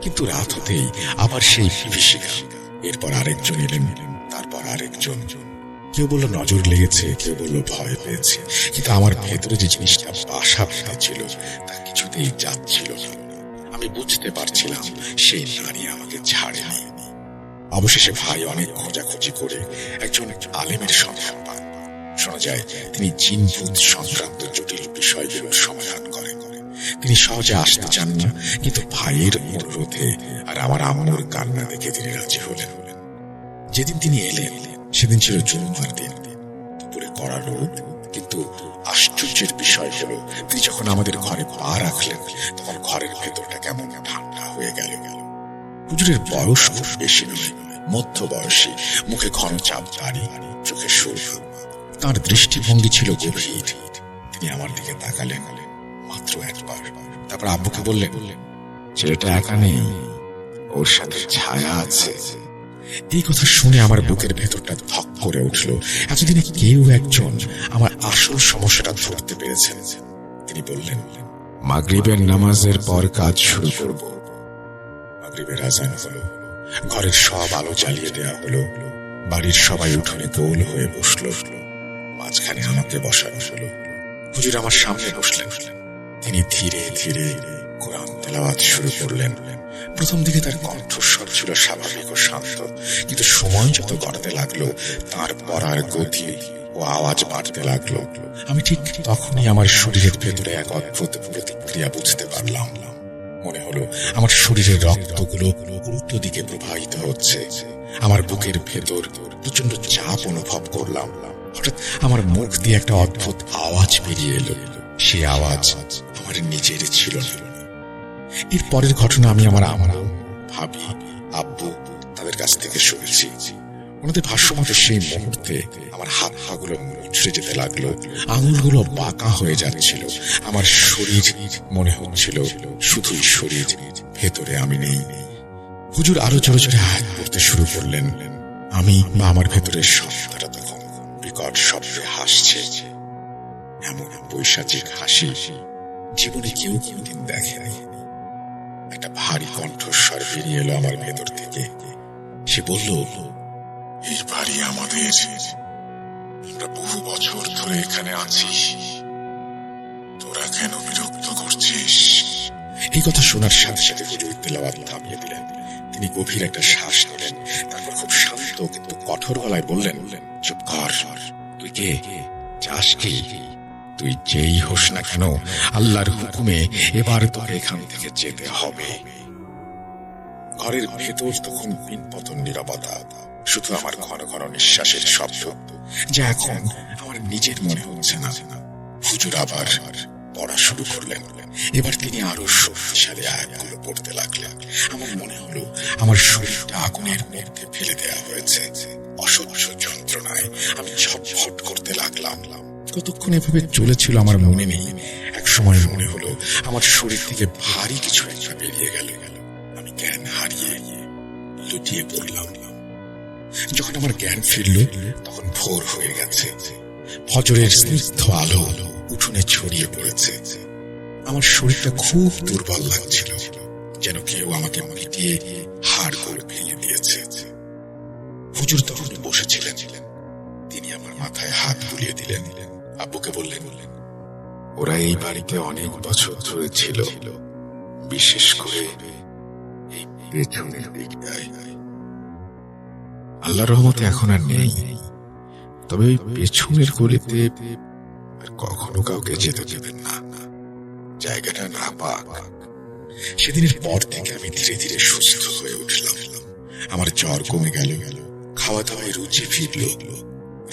কিন্তু রাত হতেই আবার সেই বিভীষিকা। এরপর আরেকজন এলেন, তারপর আরেকজন। কেউ বলল নজর লেগেছে, কেউ বলল ভয় পেয়েছে, কিন্তু আমার ভেতরে যে জিনিসটা বাসা বেঁধেছিল তা কিছুতেই যাচ্ছিল না। আমি বুঝতে পারছিলাম সেই নারী আমাকে ছাড়েনি। অবশেষে ভাই অনেক খোঁজাখুঁজি করে একজন আলেমের সন্ধান পান। শোনা যায় তিনি জিন ভূত সংক্রান্ত জটিল বিষয়গুলোর সমাধান করেন। তিনি সহজে আসতে চান না, কিন্তু ভাইয়ের অনুরোধে আর আমার আম্মুর কান্না দেখে তিনি রাজি হলেন। যেদিন তিনি এলেন সেদিন ছিল জুম্মার দিন। দুপুরে কড়া রোদ, কিন্তু আশ্চর্যের বিষয় হলো তিনি যখন আমাদের ঘরে পা রাখলেন তখন ঘরের ভেতরটা কেমন ঠান্ডা হয়ে গেল। হুজুরের বয়স খুব বেশি নয়, মধ্য বয়সী, মুখে ঘন চাপ দাড়ি, চোখে সুরমা। তাঁর দৃষ্টিভঙ্গি ছিল গভীর। তিনি আমার দিকে তাকালেন মাত্র একবার, তারপর আব্বুকে বললেন, ছেলেটা একা নেই, ওর সাথে ছায়া আছে। এই কথা শুনে আমার বুকের ভেতরটা ধক করে উঠল। এতদিনে কেউ একজন আমার আসল সমস্যাটা ধরতে পেরেছেন। তিনি বললেন, মাগরিবের নামাজের পর কাজ শুরু করব। মাগরিবের আজান হলো, ঘরের সব আলো জ্বালিয়ে দেওয়া হলো, বাড়ির সবাই উঠোনে গোল হয়ে বসল, মাঝখানে আমাকে বসানো হলো। হুজুর আমার সামনে বসলেন। তিনি ধীরে ধীরে কোরআন তেলাওয়াত শুরু করলেন। প্রথম দিকে তার কণ্ঠস্বর ছিল স্বাভাবিক ও শান্ত, কিন্তু সময় যত গড়াতে লাগলো তার পড়ার গতি ও আওয়াজ বাড়তে লাগলো। আমি ঠিক তখনই আমার শরীরের ভেতরে এক অদ্ভুত প্রতিক্রিয়া বুঝতে পারলাম। মনে হলো আমার শরীরের রক্তগুলো উল্টো দিকে প্রবাহিত হচ্ছে। আমার বুকের ভেতর প্রচন্ড চাপ অনুভব করলাম। হঠাৎ আমার মুখ দিয়ে একটা অদ্ভুত আওয়াজ বেরিয়ে এলো। সেই আওয়াজ আমার নিজের ছিল না। এর পরের ঘটনা আমি আমার ভাবি, আব্বু তাদের কাছ থেকে শুনেছি। ওনাদের ভাষ্যমতে সেই মুহূর্তে আমার হাত পাগুলো মুচড়ে যেতে লাগলো, আঙুলগুলো বাঁকা হয়ে যাচ্ছিল। আমার শরীর মনে হচ্ছিল শুধুই শরীর, ভেতরে আমি নেই। হুজুর আরো জোরে জোরে হাত পড়তে শুরু করলেন। আমি বা আমার ভেতরের সত্তাটা তখন বিকট শব্দে হাসছে। এমন বৈশাচিক হাসি জীবনে কেউ কোনদিন দেখেনি। একটা ভারী কণ্ঠস্বর বেরিয়ে এলো আমার ভেতর থেকে। সে বলল, এই বাড়ি আমাদের, আমরা বহু বছর ধরে এখানে আছি, তোরা কেন বিরক্ত করছিস? এই কথা শোনার সাথে সাথে হুজুর তেলাওয়াত থামিয়ে দিলেন। তিনি গভীর একটা শ্বাস নিলেন, তারপর খুব শান্ত কিন্তু কঠোর গলায় বললেন, চুপ কর, তুই কে, চাস কি? তুই যেই হোস না কেন, আল্লাহর হুকুমে এবার তোকে এখান থেকে যেতে হবে। ঘরের ভেতর তখন পিনপতন নীরবতা, শুধু আমার ঘন ঘন নিঃশ্বাসের শব্দ, যা এখন আমার নিজের মনে হচ্ছে না। হুজুর আবার পড়া শুরু করলেন। এবার তিনি আরো শক্তিশালী আয়াতগুলো পড়তে লাগলেন। আমার মনে হলো আমার শরীরটা আগুনের মধ্যে ফেলে দেওয়া হয়েছে। অসহ্য যন্ত্রণায় আমি ছটফট করতে লাগলাম। কতক্ষণ এভাবে চলেছিল আমার মনে নেই। এক সময় মনে হলো আমার শরীর থেকে ভারী কিছু একটা বেরিয়ে গেল। আমি জ্ঞান হারিয়ে লুটিয়ে পড়লাম। যখন আমার জ্ঞান ফিরল তখন ভোর হয়ে গেছে। ফজরের স্নিগ্ধ আলো উঠোনে ছড়িয়ে পড়েছে। আমার শরীরটা খুব দুর্বল লাগছিল, যেন কেউ আমাকে মিটিয়ে হাড় করে ভেঙে দিয়েছে। হুজুর তখন বসেছিলেন। তিনি আমার মাথায় হাত বুলিয়ে দিলেন। আব্বুকে বললেন, ওরা এই বাড়িতে অনেক বছর ধরে ছিল, বিশেষ করে এই পেছনের দিকটায়। আল্লাহর রহমতে এখন আর নেই, তবে ওই পেছনের গলিতে আর কখনো কাউকে যেতে দেবেন না, জায়গাটা না পাক। সেদিনের পর থেকে আমি ধীরে ধীরে সুস্থ হয়ে উঠলাম। আমার জ্বর কমে গেল, খাওয়া দাওয়ায় রুচি ফিরল,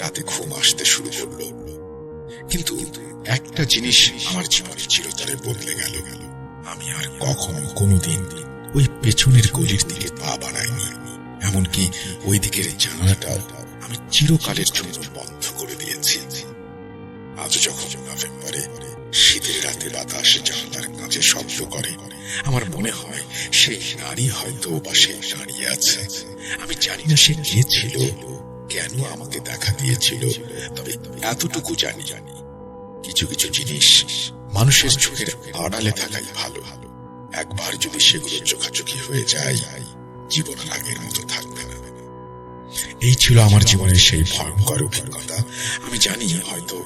রাতে ঘুম আসতে শুরু করলো। কিন্তু একটা জিনিস আমার জীবনে চিরতরে বদলে গেল। আমি আর কখনো কোনোদিন ওই পেছনের গলির দিকে পা বাড়াইনি। এমনকি ওই দিকের জানালাটাও আমি চিরকালের জন্য বন্ধ করে দিয়েছি। আজ যখন নভেম্বরে শীতের রাতে বাতাস জানালার কাছে শব্দ করে, আমার মনে হয় সেই নারী হয়তো পাশে দাঁড়িয়ে আছে। আমি জানি না সে কে ছিল, কেন আমাকে দেখা দিয়েছিল, তবে এতটুকু জানি কিছু কিছু জিনিস মানুষের চোখের আড়ালে থাকাই ভালো। একবার যদি সেগুলো চোখাচোখি হয়ে যায়, জীবন আগের মতো থাকবে না। এই ছিল আমার জীবনের সেই ভয়ঙ্কর অভিজ্ঞতা। আমি জানি হয়তো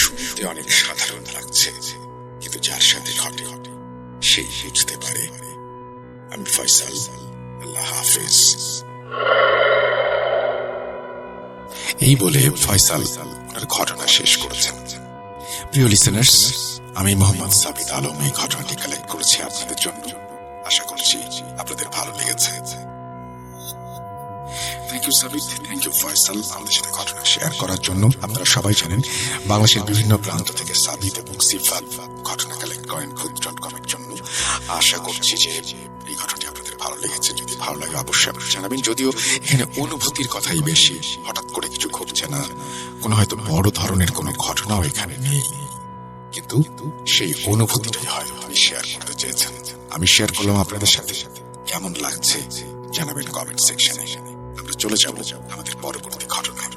শুনতে অনেক সাধারণ লাগছে, কিন্তু যার সাথে ঘটে সেই বুঝতে পারে। আমি ফয়সাল, আল্লাহ হাফেজ। এই বলে ফয়সাল ওনার ঘটনা শেষ করেছেন। প্রিয় লিসেনার্স, আমি মোহাম্মদ সাবিত আলম এই ঘটনাটি কালেক্ট করেছি আপনাদের জন্য। আশা করছি আপনাদের ভালো লেগেছে। Thank you Sabit, thank you Faisal আমাদের সাথে ঘটনা শেয়ার করার জন্য। আপনারা সবাই জানেন বাংলাদেশের বিভিন্ন প্রান্ত থেকে সাবিত এবং সিফাত ঘটনা কালেক্ট করেন খুদ.com এর জন্য। আশা করছি যে এই ঘটনাটি আপনাদের ভালো লেগেছে। যদি ভালো লাগে অবশ্যই আপনারা জানাবেন। যদিও এখানে অনুভূতির কথাই বেশি, হঠাৎ করে কিছু ঘটছে না, কোনো হয়তো বড় ধরনের কোনো ঘটনাও এখানে নেই, কিন্তু সেই অনুভূতিটাই হয়তো আপনি শেয়ার করতে চেয়েছেন। আমি শেয়ার করলাম আপনাদের সাথে। কেমন লাগছে জানাবেন কমেন্ট সেকশনে। আমরা চলে যাব আমাদের পরবর্তী ঘটনায়।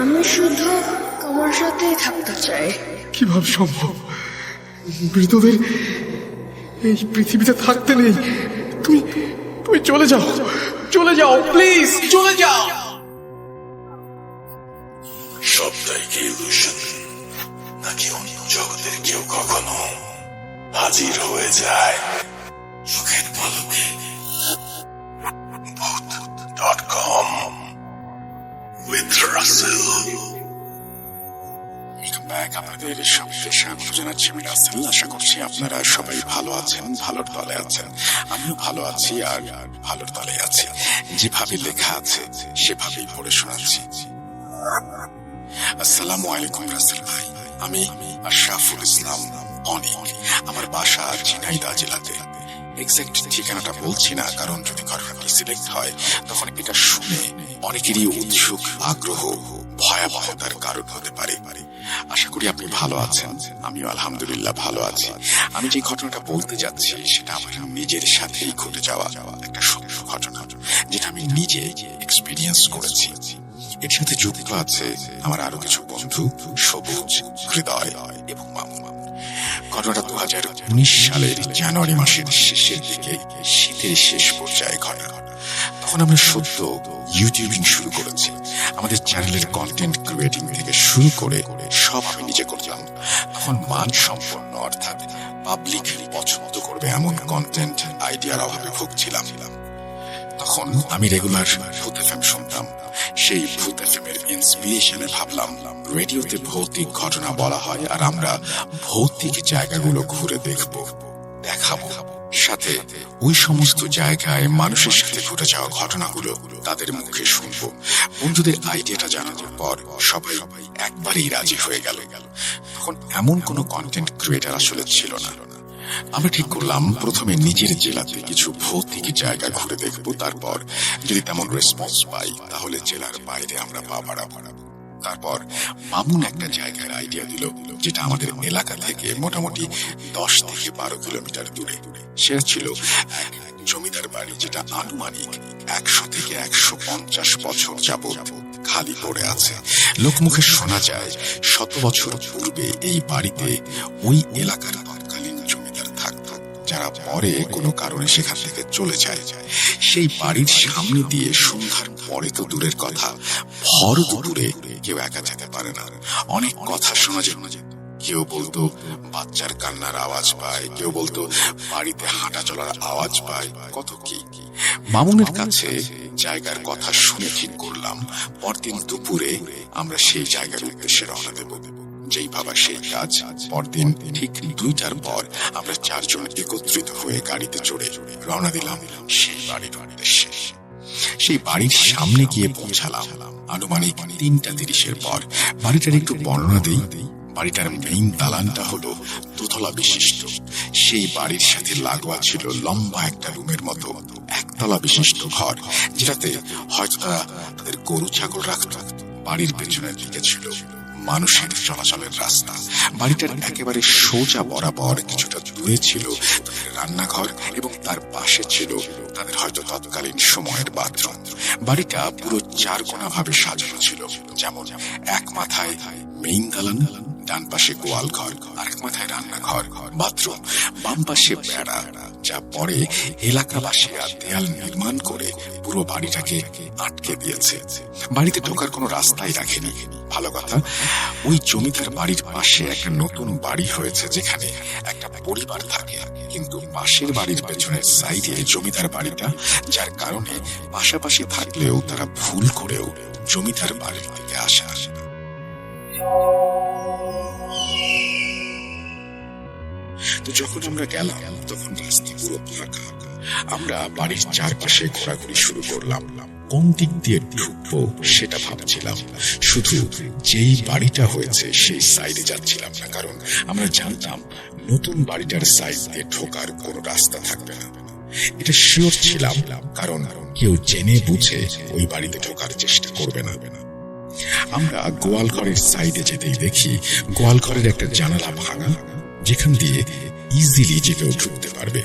আমি শুধু তোমার সাথেই থাকতে চাই। কিভাবে সম্ভব? মৃতদের এই পৃথিবীতে থাকতে নেই। তুমি তুমি চলে যাও, চলে যাও, প্লিজ চলে যাও। সবটাই কি ইলুশন, নাকি অন্য জগতের কেউ কখনো হাজির হয়ে যায় চোখের পলকে? ভূত.com with Russell। আপনাদের সবাইকে স্বাগত জানাচ্ছি। আমি রাসেল। আশা করছি আপনারা সবাই ভালো আছেন, ভালোর তলে আছেন। আমিও ভালো আছি আর ভালোর তলে আছি। যেভাবে লেখা আছে সেভাবেই পড়ে শোনাচ্ছি। আসসালামু আলাইকুম রাসেল ভাই, আমি আশরাফুল ইসলাম অনিক। আমার বাসা ঝিনাইদহ জেলাতে। এক্সাক্ট ঠিকানাটা বলছি না, কারণ যদি ঘটনাটি সিলেক্ট হয় তখন এটা শুনে অনেকেরই উৎসুক আগ্রহ ভয়াবহতার কারণ হতে পারে। আশা করি আপনি ভালো আছেন, আমিও আলহামদুলিল্লাহ ভালো আছি। আমি যে ঘটনাটা বলতে যাচ্ছি সেটা আমার নিজের সাথেই ঘটে যাওয়া একটা সত্য ঘটনা, যেটা আমি নিজে এক্সপিরিয়েন্স করেছি। এর সাথে যুক্ত আছে আমার আরো কিছু বন্ধু সবুজ, হৃদয় এবং মামুন। ঘটনাটা 2019 সালের জানুয়ারি মাসের শেষের দিকে, শীতের শেষ পর্যায়ে ঘটে। তখন আমরা সদ্য ইউটিউবিং শুরু করেছি। আমাদের চ্যানেলের কন্টেন্ট ক্রিয়েটিং থেকে শুরু করে সব আমি নিজে করলাম। তখন মান সম্পন্ন, অর্থাৎ পাবলিক পছন্দ করবে এমন কন্টেন্ট আইডিয়ার অভাবে ভুগছিলাম। তখন আমি রেগুলার ভূত এফএম শুনতাম। সেই ভূত এফএম এর ইন্সপিরেশনে ভাবলাম, রেডিওতে ভৌতিক ঘটনা বলা হয় আর আমরা ভৌতিক জায়গাগুলো ঘুরে দেখাবো। সাথে ওই সমস্ত জায়গায় মানুষের সাথে ঘটে যাওয়া ঘটনাগুলো তাদের মুখে শুনবো। বন্ধুদের আইডিয়াটা জানানোর পর সবাই একবারেই রাজি হয়ে গেল। তখন এমন কোনো কন্টেন্ট ক্রিয়েটার আসলে ছিল না। আমরা ঠিক করলাম প্রথমে নিজের জেলাতে কিছু ভৌতিক জায়গা ঘুরে দেখবো, তারপর যদি তেমন রেসপন্স পাই তাহলে জেলার বাইরে আমরা পা বাড়াবো। তারপর মামুন একটা জায়গার আইডিয়া দিল, যেটা আমাদের এলাকা থেকে মোটামুটি 10 থেকে 12 কিলোমিটার দূরে। সেটা ছিল এক জমিদার বাড়ি, যেটা আনুমানিক 100 থেকে 150 বছর যাবত খালি পড়ে আছে। লোকমুখে শোনা যায় 100 বছর পূর্বে এই বাড়িতে ওই এলাকার তৎকালীন জমিদার থাকত, যারা পরে কোনো কারণে সেখান থেকে চলে যায়। সেই বাড়ির সামনে দিয়ে সন্ধ্যার পরে তো দূরের কথা, ভর দুপুরে কেউ একা যেতে পারে না। অনেক কথা শোনা যেত। কেউ বলতো বাচ্চার কান্নার আওয়াজ পায়, কেউ বলতো বাড়িতে হাঁটা চলার আওয়াজ পায়, কত কি। মামুনের কাছে জায়গার কথা শুনে ঠিক করলাম পরদিন দুপুরে আমরা সেই জায়গার উদ্দেশ্যে রওনা দেব। যেই ভাবা সেই কাজ। পরদিন ঠিক 2টার পর আমরা 4 জন একত্রিত হয়ে গাড়িতে চড়ে রওনা দিলাম সেই বাড়ির উদ্দেশ্যে। সেই বাড়ির সামনে গিয়ে পৌঁছালাম আনুমানিক 3:30 পর। বাড়িটার একটু বর্ণনা দেই। বাড়িটার মেইন দালানটা হলো দোতলা বিশিষ্ট। সেই বাড়ির সাথে লাগোয়া ছিল লম্বা একটা রুমের মতো একতলা বিশিষ্ট ঘর, যেটাতে হয়তো তাদের গরু ছাগল রাখত। বাড়ির পেছনের দিকে ছিল মানুষের চলাচলের রাস্তা। বাড়িটার একেবারে সোজা বরাবর কিছুটা দূরে ছিল তাদের রান্নাঘর এবং তার পাশে ছিল তাদের হয়তো তৎকালীন সময়ের বাথরুম। বাড়িটা পুরো 4 কোণা ভাবে সাজানো ছিল, যেমন এক মাথায় মেইন দালান, ডান পাশে গোয়াল ঘর, আরেক মাথায় রান্নাঘর, বাথরুম, বাম পাশে বেড়া, যা পরে এলাকাবাসীরা দেয়াল নির্মাণ করে পুরো বাড়িটাকে আটকে দিয়েছে। বাড়িতে ঢোকার কোনো রাস্তাই রাখেনি। ভালো কথা, ওই জমিদার বাড়ির পাশে একটা নতুন বাড়ি হয়েছে, যেখানে একটা পরিবার থাকে, কিন্তু পাশের বাড়ির পেছনের সাইডে জমিদার বাড়িটা, যার কারণে পাশাপাশি থাকলেও তারা ভুল করেও জমিদার বাড়ির দিকে আসে। তো যখন আমরা গেলাম তখন রাস্তা পুরো ফাঁকা। আমরা বাড়ির চারপাশে ঘোরাঘুরি শুরু করলাম। কোন দিক দিয়ে ঢুকবো সেটা ভাবছিলাম। শুধু যেই বাড়িটা হয়েছে সেই সাইডে যাচ্ছিলাম না, কারণ আমরা জানতাম নতুন বাড়িটার সাইড দিয়ে ঢোকার কোনো রাস্তা থাকবে না। এটা শিওর ছিলাম, কারণ কেউ জেনে বুঝে ওই বাড়িতে ঢোকার চেষ্টা করবে না। আমরা গোয়াল ঘরের সাইডে যেতেই দেখি গোয়াল ঘরের একটা জানালা ভাঙা, যেখান দিয়ে ইজিলি যে কেউ ঢুকতে পারবে।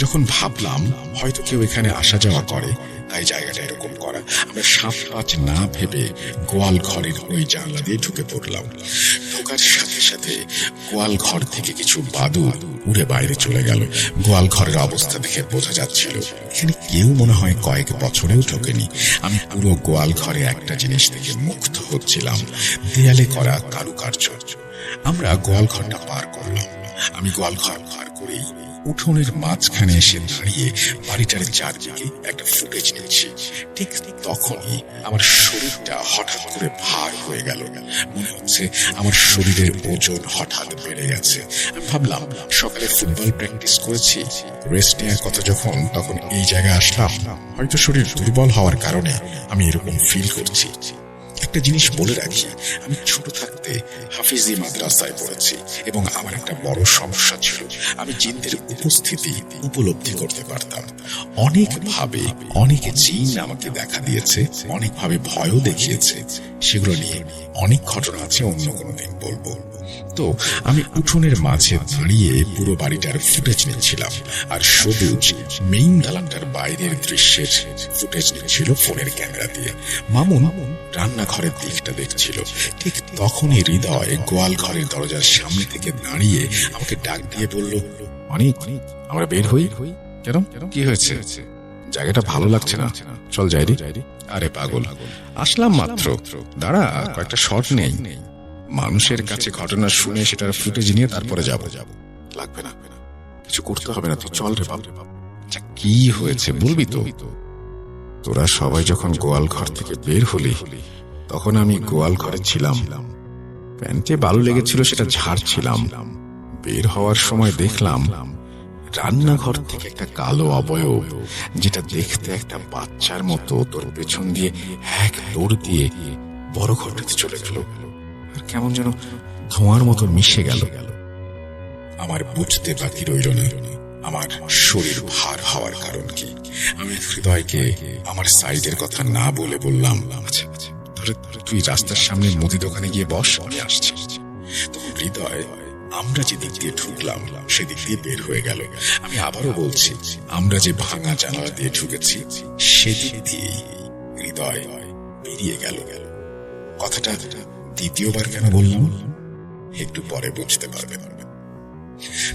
যখন ভাবলাম হয়তো কেউ এখানে আসা যাওয়া করে, তাই জায়গাটা এরকম করা, আমরা সাপ পাঁচ না ভেবে গোয়াল ঘরের ওই জানলা দিয়ে ঢুকে পড়লাম। ঢোকার সাথে সাথে গোয়াল ঘর থেকে কিছু বাদুড় উড়ে বাইরে চলে গেল। গোয়াল ঘরের অবস্থা দেখে বোঝা যাচ্ছিল এখানে কেউ মনে হয় কয়েক বছরেও ঢোকেনি। আমি পুরো গোয়াল ঘরে একটা জিনিস থেকে মুগ্ধ হচ্ছিলাম, দেয়ালে করা কারুকার্য। আমরা গোয়াল ঘরটা পার করলাম। আমি গোয়াল ঘর পার করেই উঠোনের মাঝখানে এসে দাঁড়িয়ে বাড়িটার চারদিকে একটা ফুটেজ নিচ্ছি। ঠিক তখনই আমার শরীরটা হঠাৎ করে ভার হয়ে গেল। মনে হচ্ছে আমার শরীরের ওজন হঠাৎ বেড়ে গেছে। আমি ভাবলাম সকালে ফুটবল প্র্যাকটিস করেছি, রেস্ট নেওয়ার কথা যখন, তখন এই জায়গায় আসলাম। হয়তো শরীর দুর্বল হওয়ার কারণে আমি এরকম ফিল করছি। একটা জিনিস বলে রাখি, আমি ছোট থাকতে হাফিজি মাদ্রাসায় পড়েছি এবং আমার একটা বড় সমস্যা ছিল, আমি জিনদের উপস্থিতি উপলব্ধি করতে পারতাম। অনেকভাবে অনেক জিন আমাকে দেখা দিয়েছে, অনেকভাবে ভয়ও দেখিয়েছে। সেগুলো নিয়ে অনেক ঘটনা আছে, অন্য কোনো দিন বলবো। তো আমি উঠোনের মাঝে দাঁড়িয়ে পুরো বাড়িটার ফুটেজ নিচ্ছিলাম, আর সবুজ মেইন দালানটার বাইরের দৃশ্যের ফুটেজ নিচ্ছিল ফোনের ক্যামেরা দিয়ে। মামুন রান্নাঘরের দিকটা দেখছিল। ঠিক তখনই হৃদয় গোয়াল ঘরের দরজার সামনে থেকে দাঁড়িয়ে আমাকে ডাক দিয়ে বলল, অনেক আমরা বের হই। কেন, কি হয়েছে? জায়গাটা ভালো লাগছে না, চল যাই রে। আরে পাগল, আসলাম মাত্র, দাঁড়া কয়েকটা শট নেই। মানুষের কাছে ঘটনা শুনে সেটার ফুটেজ নিয়ে তারপরে যাব। লাগবে না, কিছু করতে হবে না, তুই চল রে বাপ। আচ্ছা কি হয়েছে বলবি তো? তোরা সবাই যখন গোয়াল ঘর থেকে বের হলি, তখন আমি গোয়াল ঘরে ছিলাম, প্যান্টে বালু লেগেছিল, সেটা ঝাড়ছিলাম। বের হওয়ার সময় দেখলাম রান্নাঘর থেকে একটা কালো অবয়ব, যেটা দেখতে একটা বাচ্চার মতো, তোর পেছন দিয়ে এক দৌড় দিয়ে বড় ঘরটাতে চলে গেল, আর কেমন যেন ধোঁয়ার মতো মিশে গেল। আমার বুঝতে বাকি রইল না আমার শরীর ভার হওয়ার কারণ কি। আমি হৃদয়কে আমার সাইডের কথা না বলে বললাম, আচ্ছা তুই রাস্তার সামনে মুদি দোকানে গিয়ে বস, আমি আসছি। তখন হৃদয় আমরা যে দিক দিয়ে ঢুকলাম সেদিক দিয়ে বের হয়ে গেল। আমি আবারও বলছি, আমরা যে ভাঙা জানালা দিয়ে ঢুকেছি সেদিক দিয়ে হৃদয় বেরিয়ে গেল। কথাটা দ্বিতীয়বার কেন বললাম একটু পরে বুঝতে পারবে।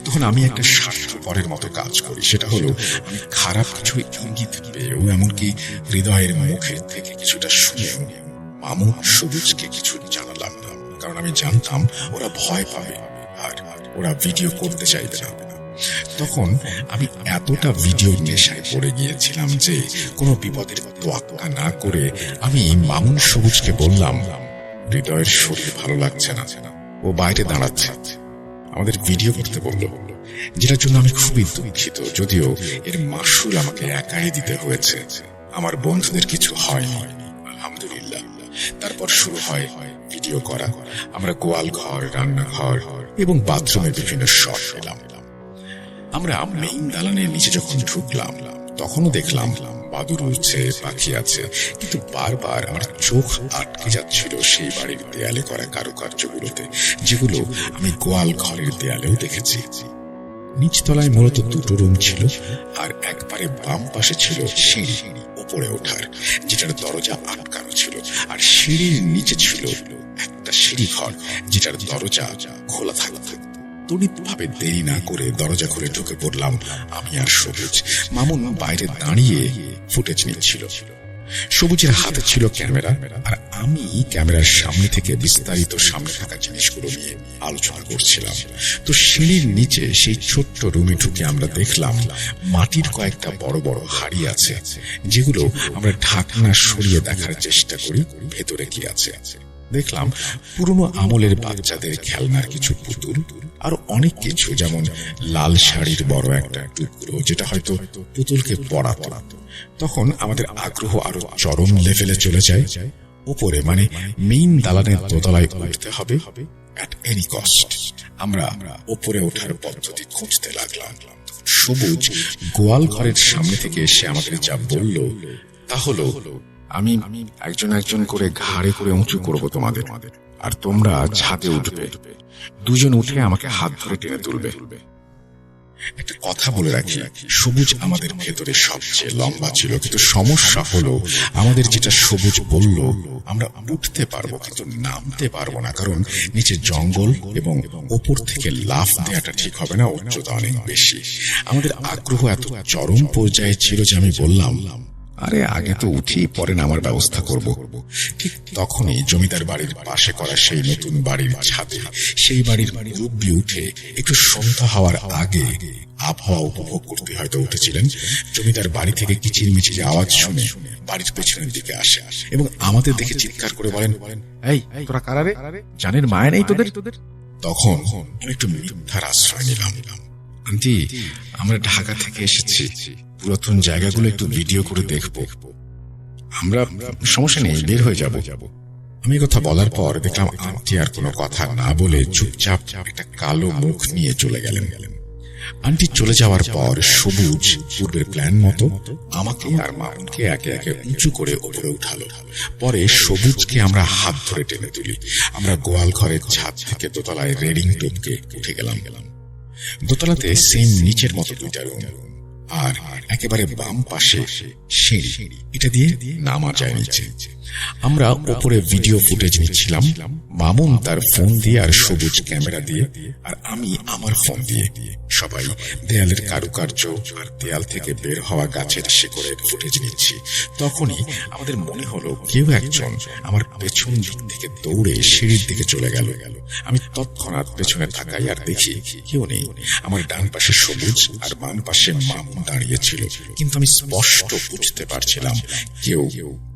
তখন আমি একটা স্বার্থপরের মতো কাজ করি, সেটা হলো আমি খারাপ কিছু ইঙ্গিত পেয়েও, এমনকি হৃদয়ের মুখের থেকে কিছুটা শুনেও মামুন সবুজকে কিছু জানালাম না, কারণ আমি জানতাম ওরা ভয় পাবে আর ওরা ভিডিও করতে চাইবে না। তখন আমি এতটা ভিডিও নেশায় পড়ে গিয়েছিলাম যে কোনো বিপদের তোয়াক্কা না করে আমি মামুন সবুজকে বললাম, হৃদয়ের শরীর ভালো লাগছে না, ও বাইরে দাঁড়াচ্ছে, আমাদের ভিডিও করতে বলল, যেটার জন্য আমি খুবই দুঃখিত, যদিও এর মাসুল আমাকে একাই দিতে হয়েছে। আমার বন্ধুদের কিছু হয়নি, আলহামদুলিল্লাহ। তারপর শুরু হয় ভিডিও করা। আমরা গোয়াল ঘর, রান্নাঘর এবং বাথরুমের বিভিন্ন শট পেলাম। আমরা মেইন দালানের নিচে যখন ঢুকলাম, তখনও দেখলাম বাদুড় উঠছে, পাখি আছে, কিন্তু বারবার আমার চোখ আটকে যাচ্ছিল সেই বাড়ির দেয়ালে করা কারুকার্যগুলোতে, যেগুলো আমি গোয়াল ঘরের দেয়ালেও দেখেছি। নিচতলায় মূলত দুটো রুম ছিল, আর একবারে বাম পাশে ছিল সিঁড়ি উপরে ওঠার, যেটার দরজা আটকানো ছিল, আর সিঁড়ির নিচে ছিল একটা সিঁড়ি ঘর, যেটার দরজা খোলা থাকতো। তড়িৎভাবে দেরি না করে দরজা খুলে ঢুকে পড়লাম আমি আর সবুজ। মামুন বাইরে দাঁড়িয়ে ফুটেজ নিচ্ছিল। সবুজের হাতে ছিল ক্যামেরা, আর আমি ক্যামেরার সামনে থেকে বিস্তারিত সামনে থাকা জিনিসগুলো নিয়ে আলোচনা করছিলাম। তো সিঁড়ির নিচে সেই ছোট্ট রুমে ঢুকে আমরা দেখলাম মাটির কয়েকটা বড় বড় হাড়ি আছে, যেগুলো আমরা ঢাকনা সরিয়ে দেখার চেষ্টা করি ভেতরে কি আছে। দেখলাম পুরনো আমলের বাচ্চাদের খেলনার কিছু পুতুল, আর অনেক কিছু, যেমন লাল শাড়ির বড় একটা টুকরো, যেটা হয়তো পুতুলকে পরাতো। তখন আমাদের আগ্রহ আরো চরম লেভেলে চলে যায়। উপরে মানে মেইন দালানের দোতলায় উঠতে হবে অ্যাট এনি কস্ট। আমরা ওপরে ওঠার পদ্ধতি খুঁজতে লাগলাম। সবুজ গোয়াল ঘরের সামনে থেকে এসে আমাদের যা বলল তা হলো, আমি একজন একজন করে ঘাড়ে করে উঁচু করব তোমাদের, আর তোমরা ছাদে উঠবে। দুজন উঠে আমাকে হাত ধরে টেনে তুলবে। একটা কথা বলে রাখি, সবুজ আমাদের ভেতরে সবচেয়ে লম্বা ছিল, কিন্তু সমস্যা হলো আমাদের যেটা সবুজ বলল, আমরা উঠতে পারবো কিন্তু নামতে পারবো না, কারণ নিচে জঙ্গল এবং ওপর থেকে লাফ দেওয়াটা ঠিক হবে না, উচ্চতা অনেক বেশি। আমাদের আগ্রহ এত চরম পর্যায়ে ছিল যে আমি বললাম, আরে আগে তো উঠি, পরে নামার ব্যবস্থা করব। ঠিক তখনই জমিদার বাড়ির পাশে করা সেই নতুন বাড়ির ছাদে সেই বাড়ির মুরব্বি উঠে একটু সন্ধ্যা হওয়ার আগে আবহাওয়া উপভোগ করতে হয়তো উঠেছিলেন। জমিদার বাড়ি থেকে কিচিরমিচির আওয়াজ শুনে বাড়ির পেছনের দিকে আসে এবং আমাদের দেখে চিৎকার করে বলেন, এই তোরা কারা রে? জানের মায়া নেই তোদের? তখন আমি একটু মিথ্যার আশ্রয় নিলাম। আন্টি, আমরা ঢাকা থেকে এসেছি, পুরাতন জায়গাগুলো একটু ভিডিও করে দেখবো, আমরা সমস্যা নেই, বের হয়ে যাব। আমি কথা বলার পর দেখলাম আন্টি আর কোনো কথা না বলে চুপচাপ একটা কালো মুখ নিয়ে চলে গেলেন। আন্টি চলে যাওয়ার পর সবুজ পূর্বের প্ল্যান মতো আমাকে আর মামুনকে একে একে উঁচু করে উপরে উঠালো। পরে সবুজকে আমরা হাত ধরে টেনে তুলি। আমরা গোয়াল ঘরের ছাদ থেকে দোতলায় রেলিং টপকে উঠে গেলাম। দোতলাতে সেম নিচের মতো দুইটা রুম, আর একেবারে বাম পাশে সিঁড়ি, এটা দিয়ে নামা যায় নিচে। আমরা ওপরে ভিডিও ফুটেজ নিচ্ছিলাম, মামুন তার ফোন দিয়ে আর সবুজ ক্যামেরা দিয়ে, আর আমি আমার ফোন দিয়ে। সবাই দেয়ালের কারুকার্য আর দেয়াল থেকে বের হওয়া গাছের শিকড়ের ফুটেজ নিচ্ছি। তখনই আমাদের মনে হলো কেউ একজন আমার পেছন দিক থেকে দৌড়ে সিঁড়ির দিকে চলে গেল। আমি তৎক্ষণাৎ পেছনে তাকাই আর দেখি কেউ নেই। আমার ডান পাশে সবুজ আর বাম পাশে মামুন দাঁড়িয়েছিল, কিন্তু আমি স্পষ্ট বুঝতে পারছিলাম কেউ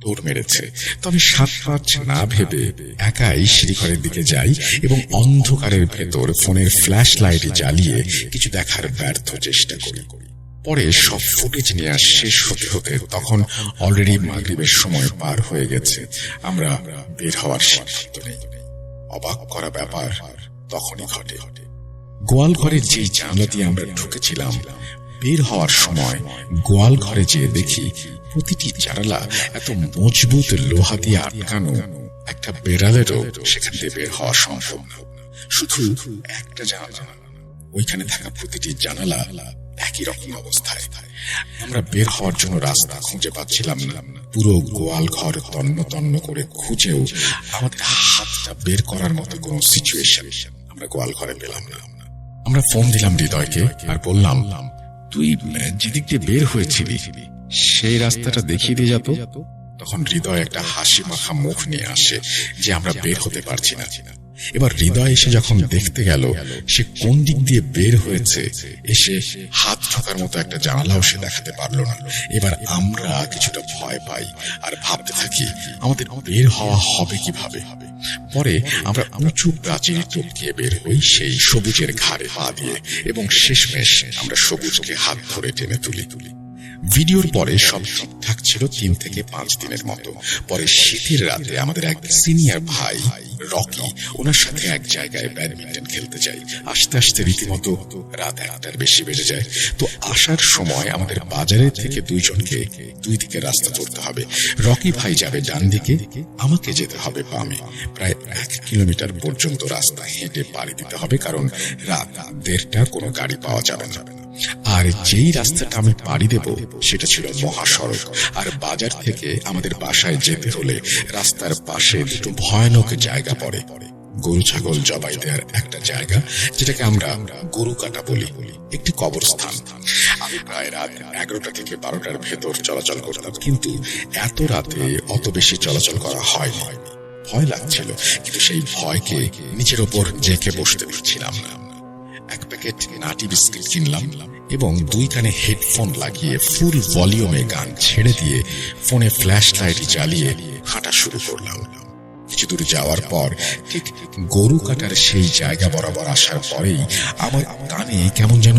দৌড় মেরেছে। তো আমি সাত পাঁচ না ভেবে একাই সিঁড়িঘরের দিকে যাই এবং অন্ধকারের ভেতর ফোনের ফ্ল্যাশ লাইট জ্বালিয়ে কিছু দেখার ব্যর্থ চেষ্টা করি। পরে সব ফুটেজ নেওয়া শেষ হতে হতে তখন অলরেডি মাগরিবের সময় পার হয়ে গেছে। আমরা বের হওয়ার সিদ্ধান্ত নেই। অবাক করা ব্যাপার তখনই ঘটে। গোয়াল ঘরের যেই জানলা দিয়ে আমরা ঢুকেছিলাম, বের হওয়ার সময় গোয়াল ঘরে যেয়ে দেখি প্রতিটি জানালা এত মজবুত লোহা দিয়ে আটকানো, একটা বেড়ালেরও সেখান থেকে বের হওয়া সম্ভব না। শুধু একটা জানালা, ওইখানে থাকা প্রতিটি জানালা একই রকম অবস্থায়। আমরা বের হওয়ার জন্য রাস্তা খুঁজে পাচ্ছিলাম না। পুরো গোয়াল ঘর তন্ন তন্ন করে খুঁজেও আমাদের হাতটা বের করার মতো কোনো সিচুয়েশন আমরা গোয়াল ঘরে পেলাম না। আমরা ফোন দিলাম হৃদয়কে আর বললাম, তুই যেদিক দিয়ে বের হয়েছিলি সেই রাস্তাটা দেখিয়ে দিয়ে যেত। তখন হৃদয় একটা হাসি মাখা মুখ নিয়ে আসে যে আমরা বের হতে পারছি না। এবার হৃদয় এসে যখন দেখতে গেল সে কোন দিক দিয়ে বের হয়েছে, এসে হাত ঢোকার মতো একটা জানালাও সে দেখাতে পারলো না। এবার আমরা কিছুটা ভয় পাই আর ভাবতে থাকি আমাদের বের হওয়া হবে কিভাবে। পরে আমরা উঁচু প্রাচীর টপকে বের হই সেই সবুজের ঘাড়ে পা দিয়ে, এবং শেষমেশ আমরা সবুজকে হাত ধরে টেনে তুলি। ভিডিওর পরে সব ঠিকঠাক ছিল 3 থেকে 5 দিনের মতো। পরে শীতের রাতে আমাদের এক সিনিয়র ভাই রকি, ওনার সাথে এক জায়গায় ব্যাডমিন্টন খেলতে যাই। আস্তে আস্তে রীতিমতো রাত 1টার বেশি বেজে যায়। তো আসার সময় আমাদের বাজারের থেকে দুইজনকে দুই দিকে রাস্তা ধরতে হবে। রকি ভাই যাবে ডান দিকে, আমাকে যেতে হবে বামে। প্রায় 1 কিলোমিটার পর্যন্ত রাস্তা হেঁটে পাড়ি দিতে হবে, কারণ রাত 1:30টা কোনো গাড়ি পাওয়া যাবে না। আর যেই রাস্তাটা আমি পাড়ি দেব সেটা ছিল মহাসড়ক। আর বাজার থেকে আমাদের বাসায় যেতে হলে রাস্তার পাশে দুটো ভয়ানক জায়গা পড়ে। গরু ছাগল জবাই দেওয়ার একটা জায়গা, যেটাকে আমরা গরু কাটা বলি, একটি কবরস্থান। আমি প্রায় রাত 11টা থেকে 12টার ভেতর চলাচল করতাম, কিন্তু এত রাতে অত বেশি চলাচল করা হয়নি। ভয় লাগছিল, কিন্তু সেই ভয়কে নিচের ওপর জেঁকে বসতে পারছিলাম না। 1 প্যাকেট নাটি বিস্কিট কিনলাম এবং 2 কানে হেডফোন লাগিয়ে ফুল ভলিউমে গান ছেড়ে দিয়ে ফোনে ফ্ল্যাশ লাইট জ্বালিয়ে হাঁটা শুরু করলাম। কিছু দূর যাওয়ার পর ঠিক গরু কাটার সেই জায়গা বরাবর আসার পরেই আমার কানে কেমন যেন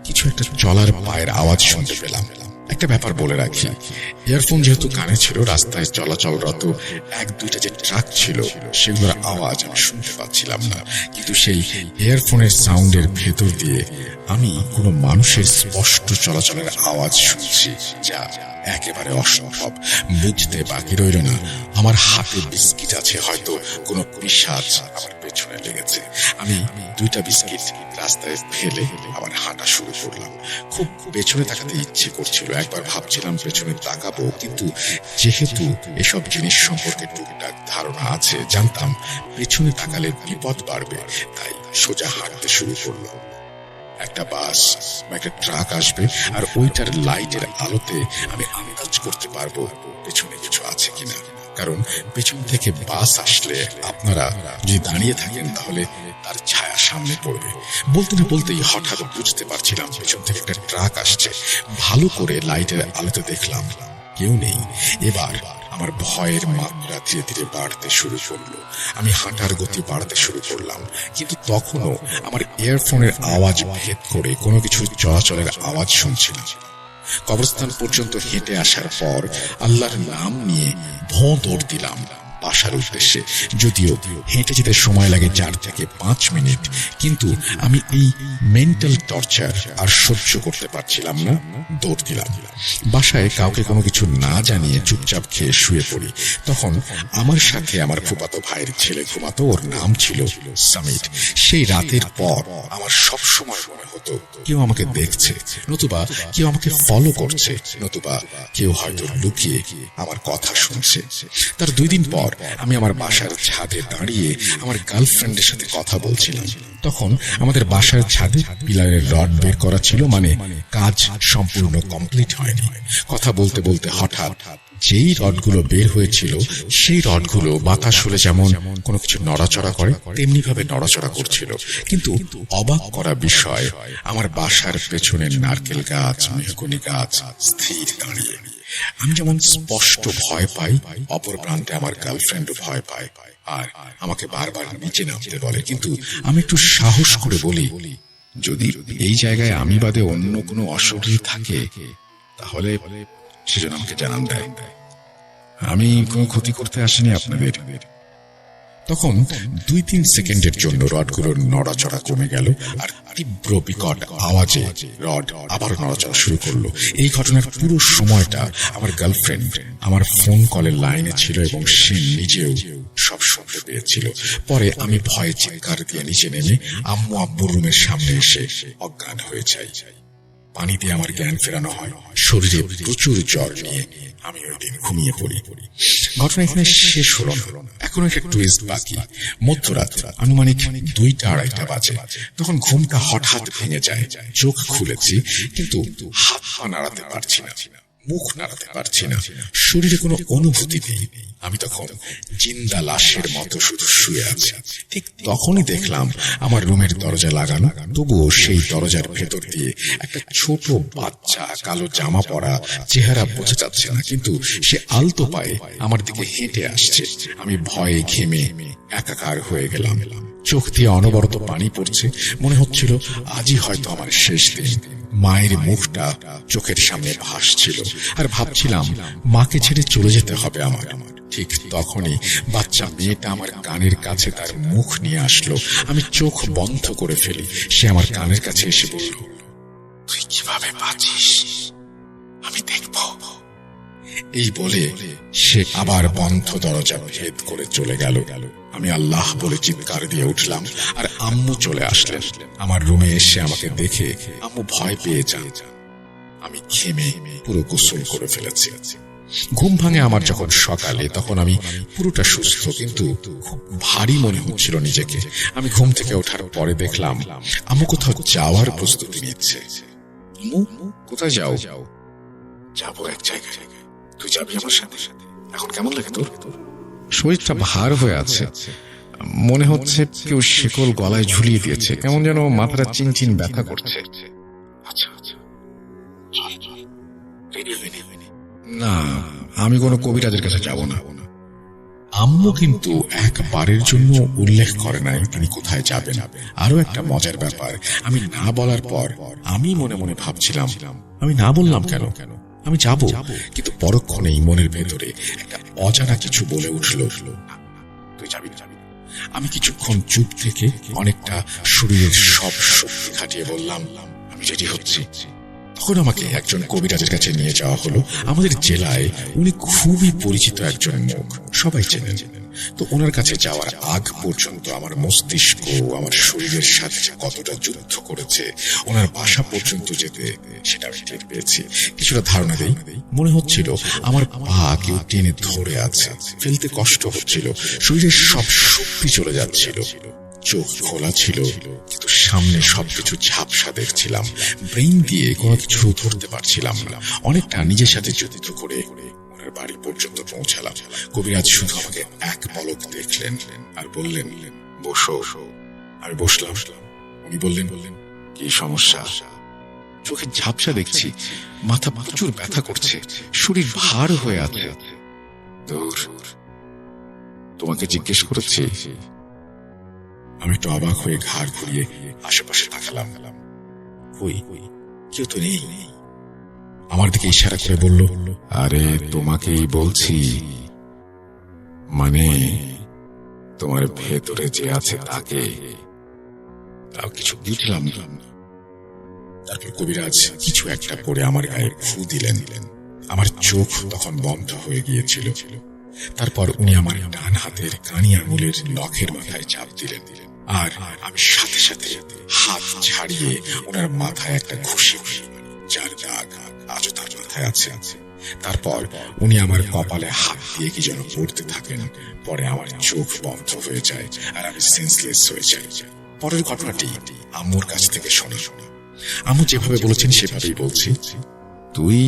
কিছু একটা চলার পায়ের আওয়াজ শুনতে পেলাম। একটা ব্যাপার বলে রাখি, ইয়ারফোন যেহেতু কানে ছিল, রাস্তায় চলাচলরত এক দুইটা যে ট্রাক ছিল সেগুলোর আওয়াজ আমি শুনতে পাচ্ছিলাম না, কিন্তু সেই ইয়ারফোনের সাউন্ডের ভেতর দিয়ে আমি কোনো মানুষের স্পষ্ট চলাচলের আওয়াজ শুনছি, যা একেবারে অসম্ভব। বুঝতে বাকি রইল না আমার হাতে বিস্কিট আছে, হয়তো কোনো পিশাচ আমার পেছনে লেগেছে। আমি দুইটা বিস্কিট রাস্তায় ফেলে আবার হাঁটা শুরু করলাম। খুব পেছনে তাকাতে ইচ্ছে করছিল, একবার ভাবছিলাম পেছনে তাকাবো, কিন্তু যেহেতু এসব জিনিস সম্পর্কে টুকটাক ধারণা আছে, জানতাম পেছনে তাকালে বিপদ বাড়বে, তাই সোজা হাঁটতে শুরু করলাম। একটা বাস বা একটা ট্রাক আসবে আর ওইটার লাইটের আলোতে আমি আন্দাজ করতে পারবো পেছনে কিছু আছে কিনা, কারণ পেছন থেকে বাস আসলে আপনারা যদি দাঁড়িয়ে থাকেন তাহলে তার ছায়া সামনে পড়বে। বলতে না বলতেই হঠাৎ বুঝতে পারছিলাম পেছন থেকে একটা ট্রাক আসছে। ভালো করে লাইটের আলোতে দেখলাম কেউ নেই। এবার আমার ভয়ের মাত্রা ধীরে ধীরে বাড়তে শুরু করলো। আমি হাঁটার গতি বাড়াতে শুরু করলাম, কিন্তু তখনও আমার ইয়ারফোনের আওয়াজ ভেদ করে কোনো কিছু চলাচলের আওয়াজ শুনছিলাম। কবরস্থান পর্যন্ত হেঁটে আসার পর আল্লাহর নাম নিয়ে ভোঁ দৌড় দিলাম বাসার উদ্দেশ্যে। যদিও হেঁটে যেতে সময় লাগে 4 থেকে 5 মিনিট, কিন্তু আমি এই মেন্টাল টর্চার আর সহ্য করতে পারছিলাম না। দৌড় দিলাম। বাসায় কাউকে কোনো কিছু না জানিয়ে চুপচাপ খেয়ে শুয়ে পড়ি। তখন আমার সাথে আমার ফুফাতো ভাইয়ের ছেলে ঘুমাতো, ওর নাম ছিল সামিট। সেই রাতের পর আমার সব সময় মনে হতো কেউ আমাকে দেখছে, নতুবা কেউ আমাকে ফলো করছে, নতুবা কেউ হয়তো লুকিয়ে আমার কথা শুনছে। তার 2 দিন পর আমি আমার বাসার ছাদে দাঁড়িয়ে আমার গার্লফ্রেন্ডের সাথে কথা বলছিলাম। তখন আমাদের বাসার ছাদে পিলারের রড বের করা ছিল, মানে কাজ সম্পূর্ণ কমপ্লিট হয়নি। কথা বলতে বলতে হঠাৎ যেই রডগুলো বের হয়েছিল সেই রডগুলো বাতাস হলে যেমন কোনো কিছু নড়াচড়া করে তেমনি ভাবে নড়াচড়া করছিল। কিন্তু অবাক করা বিষয়, আমার বাসার পেছনে নারকেল গাছ, মেহগনি গাছ স্থির দাঁড়িয়ে। আমি যেমন স্পষ্ট ভয় পাই, অপর প্রান্তে আমার গার্লফ্রেন্ডও ভয় পায় আর আমাকে বারবার নিচে নামতে বলে, কিন্তু আমি একটু সাহস করে বলি, যদি এই জায়গায় আমি বাদে অন্য কোনো অশরীর থাকে তাহলে সেজন্য আমাকে জানান দেয়, আমি কোনো ক্ষতি করতে আসিনি আপনাদের। তখন 2-3 সেকেন্ডের জন্য রডগুলোর নড়াচড়া কমে গেল আর তীব্র বিকট আওয়াজে রড আবার নড়াচড়া শুরু করলো। এই ঘটনার পুরো সময়টা আমার গার্লফ্রেন্ড আমার ফোন কলের লাইনে ছিল এবং সে নিজেও সব শুনতে পেয়েছিল। পরে আমি ভয়ে চিৎকার দিয়ে নিচে নেমে আব্বুর রুমের সামনে এসে অজ্ঞান হয়ে যাই। পানি দিয়ে আমার জ্ঞান ফেরানো হয়। শরীরে প্রচুর জ্বর নিয়ে আমি ওই দিন ঘুমিয়ে পড়ি। ঘটনা এখানে শেষ হলো না, এখনো একটা টুইস্ট বাকি। মধ্যরাত আনুমানিক 2টা-2:30 বাজে। তখন ঘুমটা হঠাৎ ভেঙে যায়। চোখ খুলেছি, কিন্তু হাত পা নাড়াতে পারছি না, মুখ নাড়াতে পারছি না, শরীরে কোনো অনুভূতি নেই। আমি তখন জিন্দা লাশের মতো শুধু শুয়ে আছি। ঠিক তখনই দেখলাম আমার রুমের দরজা লাগানো, তবুও সেই দরজার ভেতর দিয়ে একটা ছোট বাচ্চা, কালো জামা পরা, চেহারা বোঝা যাচ্ছে না, কিন্তু সে আলতো পায়ে আমার দিকে হেঁটে আসছে। আমি ভয়ে ঘেমে একাকার হয়ে গেলাম। চোখ দিয়ে অনবরত পানি পড়ছে, মনে হচ্ছিল আজই হয়তো আমার শেষ দিন। মায়ের মুখটা চোখের সামনে ভাসছিল আর ভাবছিলাম মাকে ছেড়ে চলে যেতে হবে আমার। ঠিক তখনই বাচ্চা মেয়েটা আমার কানের কাছে তার মুখ নিয়ে আসলো। আমি চোখ বন্ধ করে ফেলি। সে আমার কানের কাছে এসে বলল, তুই কিভাবে বাঁচিস আমি দেখব। এই বলে সে আবার বন্ধ দরজা ভেদ করে চলে গেল। আমি আল্লাহ বলে চিৎকার দিয়ে উঠলাম আর আম্মু চলে আসলেন। আমার রুমে এসে আমাকে দেখে আম্মু ভয় পেয়ে যান। আমি ঘেমে পুরো গোসল করে ফেলেছি। ঘুম ভাঙে আমার যখন সকালে, তখন আমি পুরোটা সুস্থ, কিন্তু খুব ভারী মনে হচ্ছিল নিজেকে। আমি ঘুম থেকে ওঠার পরে দেখলাম আম্মু কোথাও যাওয়ার প্রস্তুতি নিচ্ছে। আম্মু, কোথায় যাও? যাবো এক জায়গায়, তুই যাবি আমার সাথে। এখন কেমন লাগে তোর? শরীরটা ভার হয়ে আছে, মনে হচ্ছে কেউ শিকল গলায় ঝুলিয়ে দিয়েছে, কেমন যেন মাথাটা চিনচিন ব্যথা করছে। আচ্ছা আচ্ছা, চল চল, রেডি হয়ে নে। না, আমি কোনো কবিরাজের কাছে যাব না। আম্মু কিন্তু একবারের জন্য উল্লেখ করে নাই তিনি কোথায় যাবেন। আরো একটা মজার ব্যাপার, আমি না বলার পর আমি মনে মনে ভাবছিলাম আমি না বললাম কেন। আমি যাব, কিন্তু পরক্ষণেই মনের ভেতরে একটা অজানা কিছু বলে উঠল, তুই যাবি না। আমি কিছুক্ষণ চুপ থেকে অনেকটা শরীরের সব শক্তি খাটিয়ে বললাম, আমি রেডি হচ্ছি। তখন আমাকে একজন কবিরাজের কাছে নিয়ে যাওয়া হলো। আমাদের জেলায় উনি খুবই পরিচিত একজন মুখ, সবাই চেনেন। তো ওনার কাছে যাওয়ার আগ পর্যন্ত আমার মস্তিষ্ক আমার শরীরের সাথে যে কতটা যুদ্ধ করেছে, ওনার বাসা পর্যন্ত যেতে সেটা আমি টের পেয়েছি। কিছুটা ধারণা দেই, মনে হচ্ছিল আমার পা কেউ টেনে ধরে আছে, ফেলতে কষ্ট হচ্ছিল, শরীরের সব শক্তি চলে যাচ্ছিল। চোখ খোলা ছিল, কিন্তু সামনে সবকিছু ঝাপসা দেখছিলাম। ব্রেইন দিয়ে কোনো কিছু ধরতে পারছিলাম না। অনেকটা নিজের সাথে যুদ্ধ করে ওনার বাড়ি পর্যন্ত পৌঁছালাম। কবিরাজ শুধু আমাকে এক পলক দেখলেন আর বললেন, বসো। আমি বসলাম। উনি বললেন, কি সমস্যা? চোখে ঝাপসা দেখছি, মাথা প্রচুর ব্যথা করছে, শরীর ভার হয়ে আছে। দূর, তোমাকে জিজ্ঞেস করেছি। আমি একটু অবাক হয়ে ঘাড় ঘুরিয়ে আশেপাশে তাকালাম। কই, কেউ তো নেই। আমার দিকে ইশারা করে বলল, আরে তোমাকেই বলছি, মানে তোমার ভেতরে যে আছে তাকে। তাও কিছু বুঝলাম না। তারপর কবিরাজ কিছু একটা করে আমার গায়ে ফু দিলেন। আমার চোখ তখন বন্ধ হয়ে গিয়েছিল। তারপর উনি আমার ডান হাতের কানি আঙুলের নখের মাথায় চাপ দিলেন, আর আমি সাথে সাথে হাত ছাড়িয়ে ওনার মাথায় একটা ঘুষি, যার দাগ আজও তার মাথায় আছে। তারপর উনি আমার কপালে হাত দিয়ে কি যেন পড়তে থাকেন। পরে আমার চোখ বন্ধ হয়ে যায় আর আমি সেন্সলেস হয়ে যাই। পরের ঘটনাটি আম্মুর কাছ থেকে শোনা। আম্মু যেভাবে বলেছেন সেভাবেই বলছি। তুই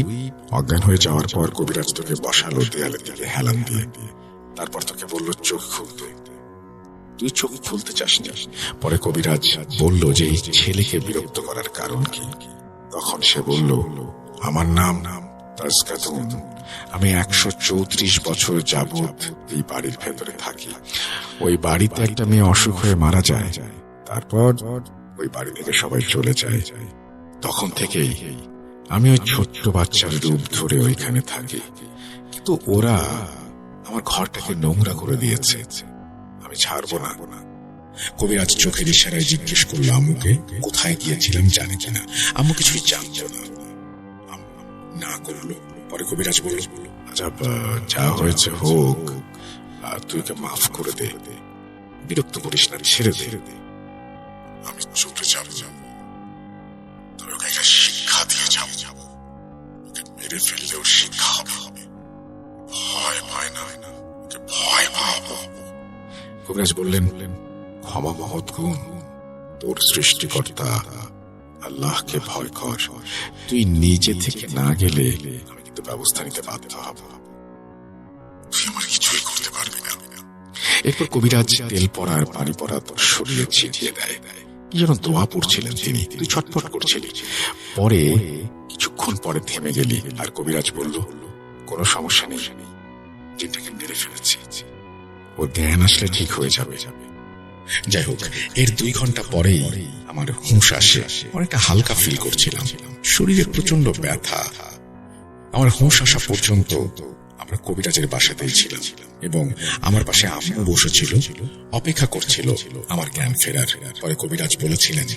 অজ্ঞান হয়ে যাওয়ার পর কবিরাজ তোকে বসালো দেয়ালের দিকে হেলান দিয়ে। তারপর তোকে বলল চোখ খুলতে। তুই চোখ খুলতে চাসনি। পরে কবিরাজ বলল যে এই ছেলেকে বিরক্ত করার কারণ কি। তখন সে বলল, আমার নাম তাজকাতুন। আমি 134 বছর যাবৎ এই বাড়ির ভেতরে থাকি। ওই বাড়িতে একটা মেয়ে অসুখ হয়ে মারা যায়, তারপর ওই বাড়ি থেকে সবাই চলে যায়। তখন থেকেই আমি ওই ছোট্ট বাচ্চার রূপ ধরে ওইখানে থাকি। কিন্তু ওরা আমার ঘরটাকে নোংরা করে দিয়েছে, আমি ছাড়বো না। কবিরাজ চোখের ইশারায় জিজ্ঞেস করলো আম্মুকে কোথায় গিয়েছিলাম জানে কিনা। আম্মু কিছুই জানতো না করলো। পরে কবিরাজ বলল, আচ্ছা যা হয়েছে হোক, তুই ওকে মাফ করে দে, বিরক্ত করিস না, ছেড়ে দে। আমি চলে যাবো, তবে ওকে একটা শিক্ষা দিয়ে যাবো। ওকে মেরে ফেললেও শিক্ষা হবে। ভয় পায় না, ওকে ভয় পাবো। কবিরাজ বললেন, ক্ষমা মহৎ গুণ, তোর সৃষ্টিকর্তা আল্লাহকে ভয় কর। তুই নিজে থেকে না গেলে আমি কিন্তু ব্যবস্থা নিতে বাধ্য হব। তুই আমার কিছুই করতে পারবি না। এরপর কবিরাজ তেল পড়া আর পানি পড়া তোর শরীরে ছিটিয়ে দেয়। কি যেন দোয়া পড়ছিলেন তিনি, তুই ছটফট করছিলি। পরে কিছুক্ষণ পরে থেমে গেলি আর কবিরাজ বলল, কোনো সমস্যা নেই, জিনটাকে মেরে ফেলেছি, ওর জ্ঞান আসলে ঠিক হয়ে যাবে। যাই হোক, এর 2 ঘন্টা পরেই আমার হুঁশ আসে। অনেকটা হালকা ফিল করছিলাম, শরীরে প্রচন্ড ব্যথা। আমার হুঁশ আসা পর্যন্ত আমরা কবিরাজের বাসাতেই ছিলাম এবং আমার পাশে আম্মু বসেছিল, অপেক্ষা করছিল আমার জ্ঞান ফেরার। পরে কবিরাজ বলেছিলেন,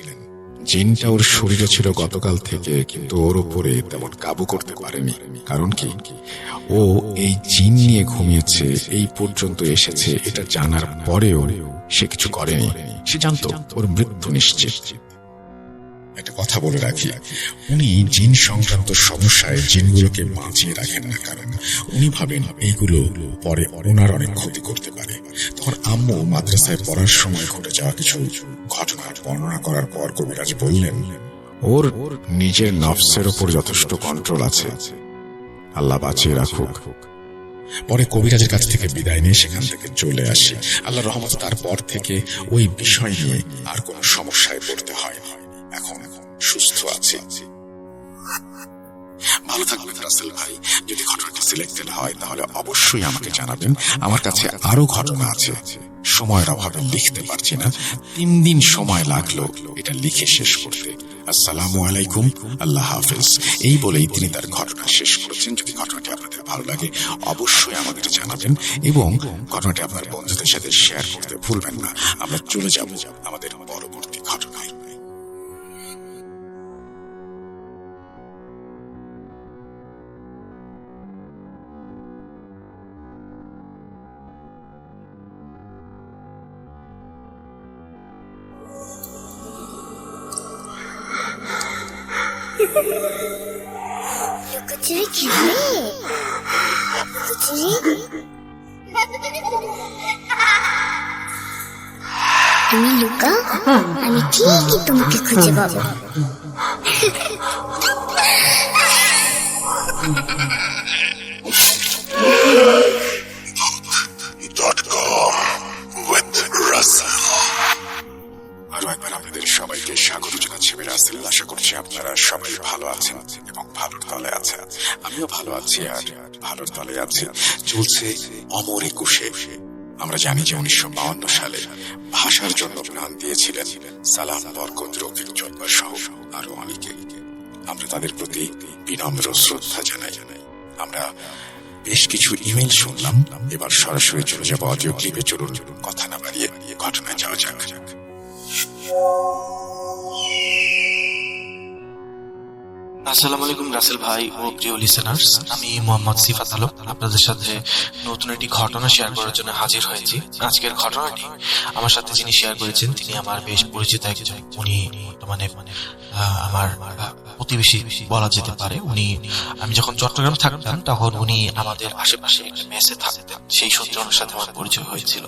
জিনটা ওর শরীরে ছিল গতকাল থেকে, কিন্তু ওর উপরে তেমন কাবু করতে পারেনি। কারণ কি, ও এই জিন নিয়ে ঘুমিয়েছে, এই পর্যন্ত এসেছে, এটা জানার পরেও সে কিছু করেনি। সে জানতো ওর মৃত্যু নিশ্চিত। একটা কথা বলে রাখি, উনি জিন সংক্রান্ত সমস্যায় জিনগুলোকে বাঁচিয়ে রাখেন না, কারণ উনি ভাবেন এইগুলো পরে ওনার অনেক ক্ষতি করতে পারে। তখন আম্মু মাদ্রাসায় পড়ার সময় ঘটে যাওয়া কিছু ঘটনার বর্ণনা করার পর কবিরাজ বললেন, ওর নিজের নফসের ওপর যথেষ্ট কন্ট্রোল আছে, আল্লাহ বাঁচিয়ে রাখুক। পরে কবিরাজের কাছ থেকে বিদায় নিয়ে সেখান থেকে চলে আসি। আল্লাহর রহমত তারপর থেকে ওই বিষয় নিয়ে আর কোনো সমস্যায় পড়তে হয়নি। এখন সুস্থ আছি। ভালো থাকবেন রাসেল ভাই। যদি ঘটনাটি সিলেক্টেড হয় তাহলে অবশ্যই আমাকে জানাবেন। আমার কাছে আরো ঘটনা আছে, সময়ের অভাবে লিখতে পারছি না। 3 দিন সময় লাগলো এটা লিখে শেষ করতে। আসসালামু আলাইকুম, আল্লাহ হাফেজ, এই বলেই তিনি তার ঘটনা শেষ করেছেন। যদি ঘটনাটি আপনাদের ভালো লাগে অবশ্যই আমাদের জানাবেন এবং ঘটনাটি আপনার বন্ধুদের সাথে শেয়ার করতে ভুলবেন না। আমরা চলে যাব আমাদের পরবর্তী ঘটনায়। লুকোচুরি খেলবে? লুকোচুরি? তুমি লুকাও, আমি ঠিকই তোমাকে খুঁজে পাবো। আরো একবার আপনাদের সবাইকে স্বাগত জানাচ্ছি আমি রাসেল। আশা করছি আপনারা সবাই ভালো আছেন এবং ভালোর তলে আছেন। আমিও ভালো আছি আর ভালোর তলে আছি। চলছে অমর একুশে। আমরা জানি যে 1952 সালে ভাষার জন্য প্রাণ দিয়েছিলেন সালাম, বরকত, রফিক, জব্বার সহ আরো অনেকে। আমরা তাদের প্রতি বিনম্র শ্রদ্ধা জানাই। আমরা বেশ কিছু ইমেল শুনলাম, এবার সরাসরি চলে যাবো অডিও ক্লিপে। চলুন কথা না বাড়িয়ে ঘটনায় যাওয়া যাক। আসসালামু আলাইকুম রাসেল ভাই ও প্রিয় লিসেনার্স, আমি মোহাম্মদ সিফাত আলম আপনাদের সাথে নতুন একটি ঘটনা শেয়ার করার জন্য হাজির হয়েছি। আজকের ঘটনাটি আমার সাথে যিনি শেয়ার করেছেন তিনি আমার বেশ পরিচিত একজন। উনি বর্তমানে আমার প্রতিবেশী বলা যেতে পারে। আমি যখন চট্টগ্রাম থাকতাম তখন উনি আমাদের আশেপাশে একটা মেসে থাকতেন। সেই সূত্রে ওনার সাথে আমার পরিচয় হয়েছিল।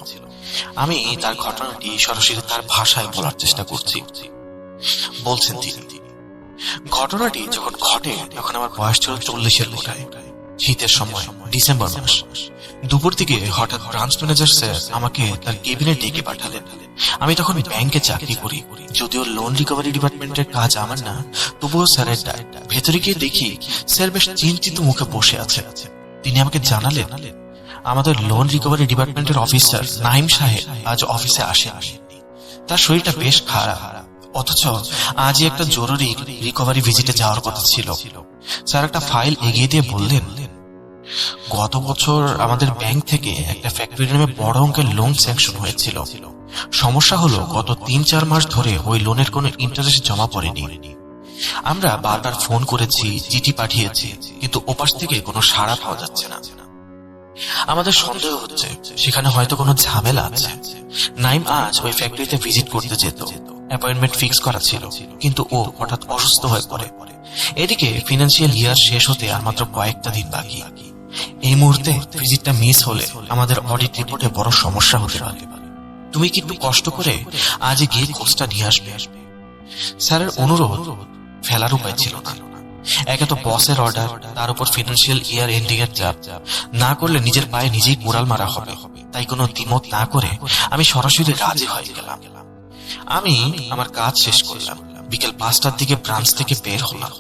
আমি তার ঘটনাটি সরাসরি তার ভাষায় বলার চেষ্টা করছি। বলছেন তিনি, ঘটনাটি যখন ঘটে তখন আমার বয়স ছিল 40-এর কোঠায়। শীতের সময়, ডিসেম্বর মাস। দুপুর থেকে হঠাৎ ব্রাঞ্চ ম্যানেজার স্যার আমাকে তার কেবিনে ডেকে পাঠালেন। আমি তখন ব্যাংকে চাকরি করি, যদিও লোন রিকভারি ডিপার্টমেন্টের কাজ আমার না, তবুও স্যারের ডাক। ভেতরে গিয়ে দেখি স্যার বেশ চিন্তিত মুখে বসে আছে। তিনি আমাকে জানালেন আমাদের লোন রিকভারি ডিপার্টমেন্টের অফিসার নাইম সাহেব আজ অফিসে আসেননি। তার শরীরটা বেশ খারাপ, অথচ আজই একটা জরুরি রিকভারি ভিজিটে যাওয়ার কথা ছিল। স্যার একটা ফাইল এগিয়ে দিয়ে বললেন, গত বছর আমাদের ব্যাংক থেকে একটা ফ্যাক্টরি নামে বড় অঙ্কের লোন স্যাংশন হয়েছিল। সমস্যা হলো গত 3-4 মাস ধরে ওই লোনের কোনো ইন্টারেস্ট জমা পড়েনি। আমরা বারবার ফোন করেছি, চিঠি পাঠিয়েছি, কিন্তু ওপাশ থেকে কোনো সাড়া পাওয়া যাচ্ছে না। আমাদের সন্দেহ হচ্ছে সেখানে হয়তো কোনো ঝামেলা আছে। নাইম আজ ওই ফ্যাক্টরিতে ভিজিট করতে যেত, অ্যাপয়েন্টমেন্ট ফিক্স করা ছিল, কিন্তু ও হঠাৎ অসুস্থ হয়ে পড়ে। এদিকে ফিনান্সিয়াল ইয়ার শেষ হতে আর মাত্র কয়েকটা দিন বাকি। এই মুহূর্তে ভিজিটটা মিস হলে আমাদের অডিট রিপোর্টে বড় সমস্যা হতে পারে। তুমি কি একটু কষ্ট করে আজ গিয়ে খোঁজটা নিয়ে আসবে? স্যারের অনুরোধ ফেলার উপায় ছিল না। একে তো বসের অর্ডার, তার উপর ফিনান্সিয়াল ইয়ার এন্ডিং এর চাপ, না করলে নিজের পায়ে নিজেই কুড়াল মারা হবে। তাই কোনো দ্বিমত না করে আমি সরাসরি রাজি হয়ে গেলাম। আমি আমার কাজ শেষ করলাম, বিকেল 5টার দিকে ব্রাঞ্চ থেকে বের হলাম।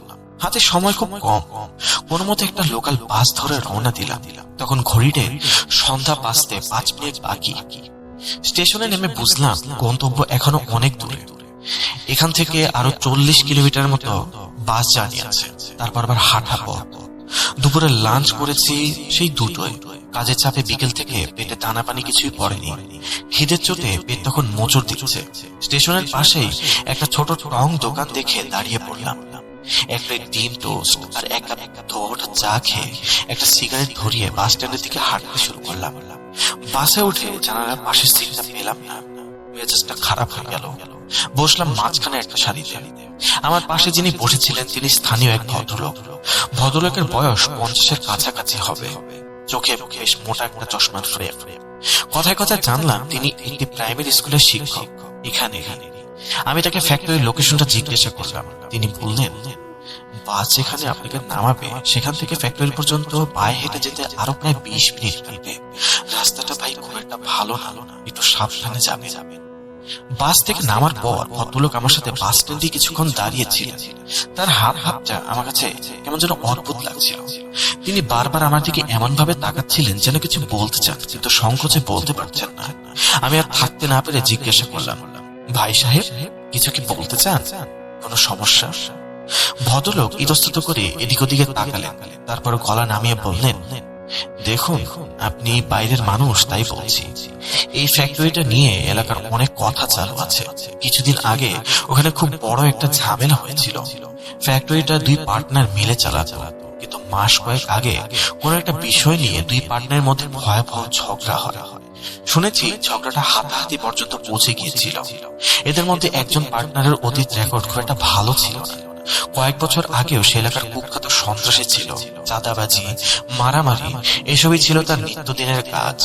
হাতে সময় খুব কম, কোনো মতে একটা লোকাল বাস ধরে রওনা দিলাম। তখন ঘড়িতে সন্ধ্যা 5 মিনিট বাকি। স্টেশনে নেমে বুঝলাম গন্তব্য এখনো অনেক দূরে। এখান থেকে আরো 40 কিলোমিটার মতো বাস জার্নি আছে, তারপর আবার হাঁটা পথ। দুপুরে লাঞ্চ করেছি সেই 2টোয়। কাজের চাপে বিকেল থেকে পেটে দানা পানি কিছুই পড়েনি। খিদের চোটে পেট তখন মোচড় দিচ্ছে। স্টেশনের পাশেই একটা ছোট টং দোকান দেখে দাঁড়িয়ে পড়লাম। এক প্লেট ডিম টোস্ট আর এক কাপ ধোয়া চা খেয়ে একটা সিগারেট ধরিয়ে বাস স্ট্যান্ডের দিকে হাঁটতে শুরু করলাম। বাসে উঠে জানালার পাশের সিটটা পেলাম না, মেজাজটা খারাপ হয়ে গেল। বসলাম মাঝখানে একটা সারিতে। আমার পাশে যিনি বসেছিলেন তিনি স্থানীয় এক ভদ্রলোক। ভদ্রলোকের বয়স 50-এর কাছাকাছি হবে। চোখে বেশ মোটা একটা চশমার ফ্রেম। কথায় কথায় জানলাম তিনি একটি প্রাইমারি স্কুলের শিক্ষক। এখানে আমি তাকে ফ্যাক্টরির লোকেশনটা জিজ্ঞাসা করলাম। তিনি বললেন, বাস যেখানে আপনাকে নামাবে সেখান থেকে ফ্যাক্টরি পর্যন্ত পায়ে হেঁটে যেতে আরো প্রায় 20 মিনিট লাগবে। রাস্তাটা ভাই খুব একটা ভালো না, একটু সাবধানে যাবে। বাস থেকে নামার পর ভদ্রলোক আমার সাথে বাস স্ট্যান্ডে কিছুক্ষণ দাঁড়িয়েছিলেন। তার হাবভাবটা আমার কাছে কেমন যেন অদ্ভুত লাগছিল। তিনি বারবার আমার দিকে এমন ভাবে তাকাচ্ছিলেন যেন কিছু বলতে চান, কিন্তু সংকোচে বলতে পারছেন না। আমি আর থাকতে না পেরে জিজ্ঞাসা করলাম, ভাই সাহেব, কিছু কি বলতে চান? কোনো সমস্যা? ভদ্রলোক ইতস্তত করে এদিক ওদিকে তাকালেন, তারপর গলা নামিয়ে বললেন, দেখুন, আপনি বাইরের মানুষ, তাই বলছি। এই ফ্যাক্টরিটা নিয়ে এলাকার অনেক কথা চালু আছে। কিছুদিন আগে ওখানে খুব বড় একটা ঝামেলা হয়েছিল। ফ্যাক্টরিটা 2 পার্টনার মিলে চালাতো, কিন্তু মাস কয়েক আগে কোন একটা বিষয় নিয়ে 2 পার্টনারের মধ্যে ভয়াবহ ঝগড়া হয়। শুনেছি ঝগড়াটা হাতাহাতি পর্যন্ত পৌঁছে গিয়েছিল। এদের মধ্যে একজন পার্টনারের অতীত রেকর্ড খুব একটা ভালো ছিল না। কয়েক বছর আগেও সে এলাকার কুখ্যাত সন্ত্রাসী ছিল। চাঁদাবাজি, মারামারি এসবই ছিল তার নিত্যদিনের কাজ।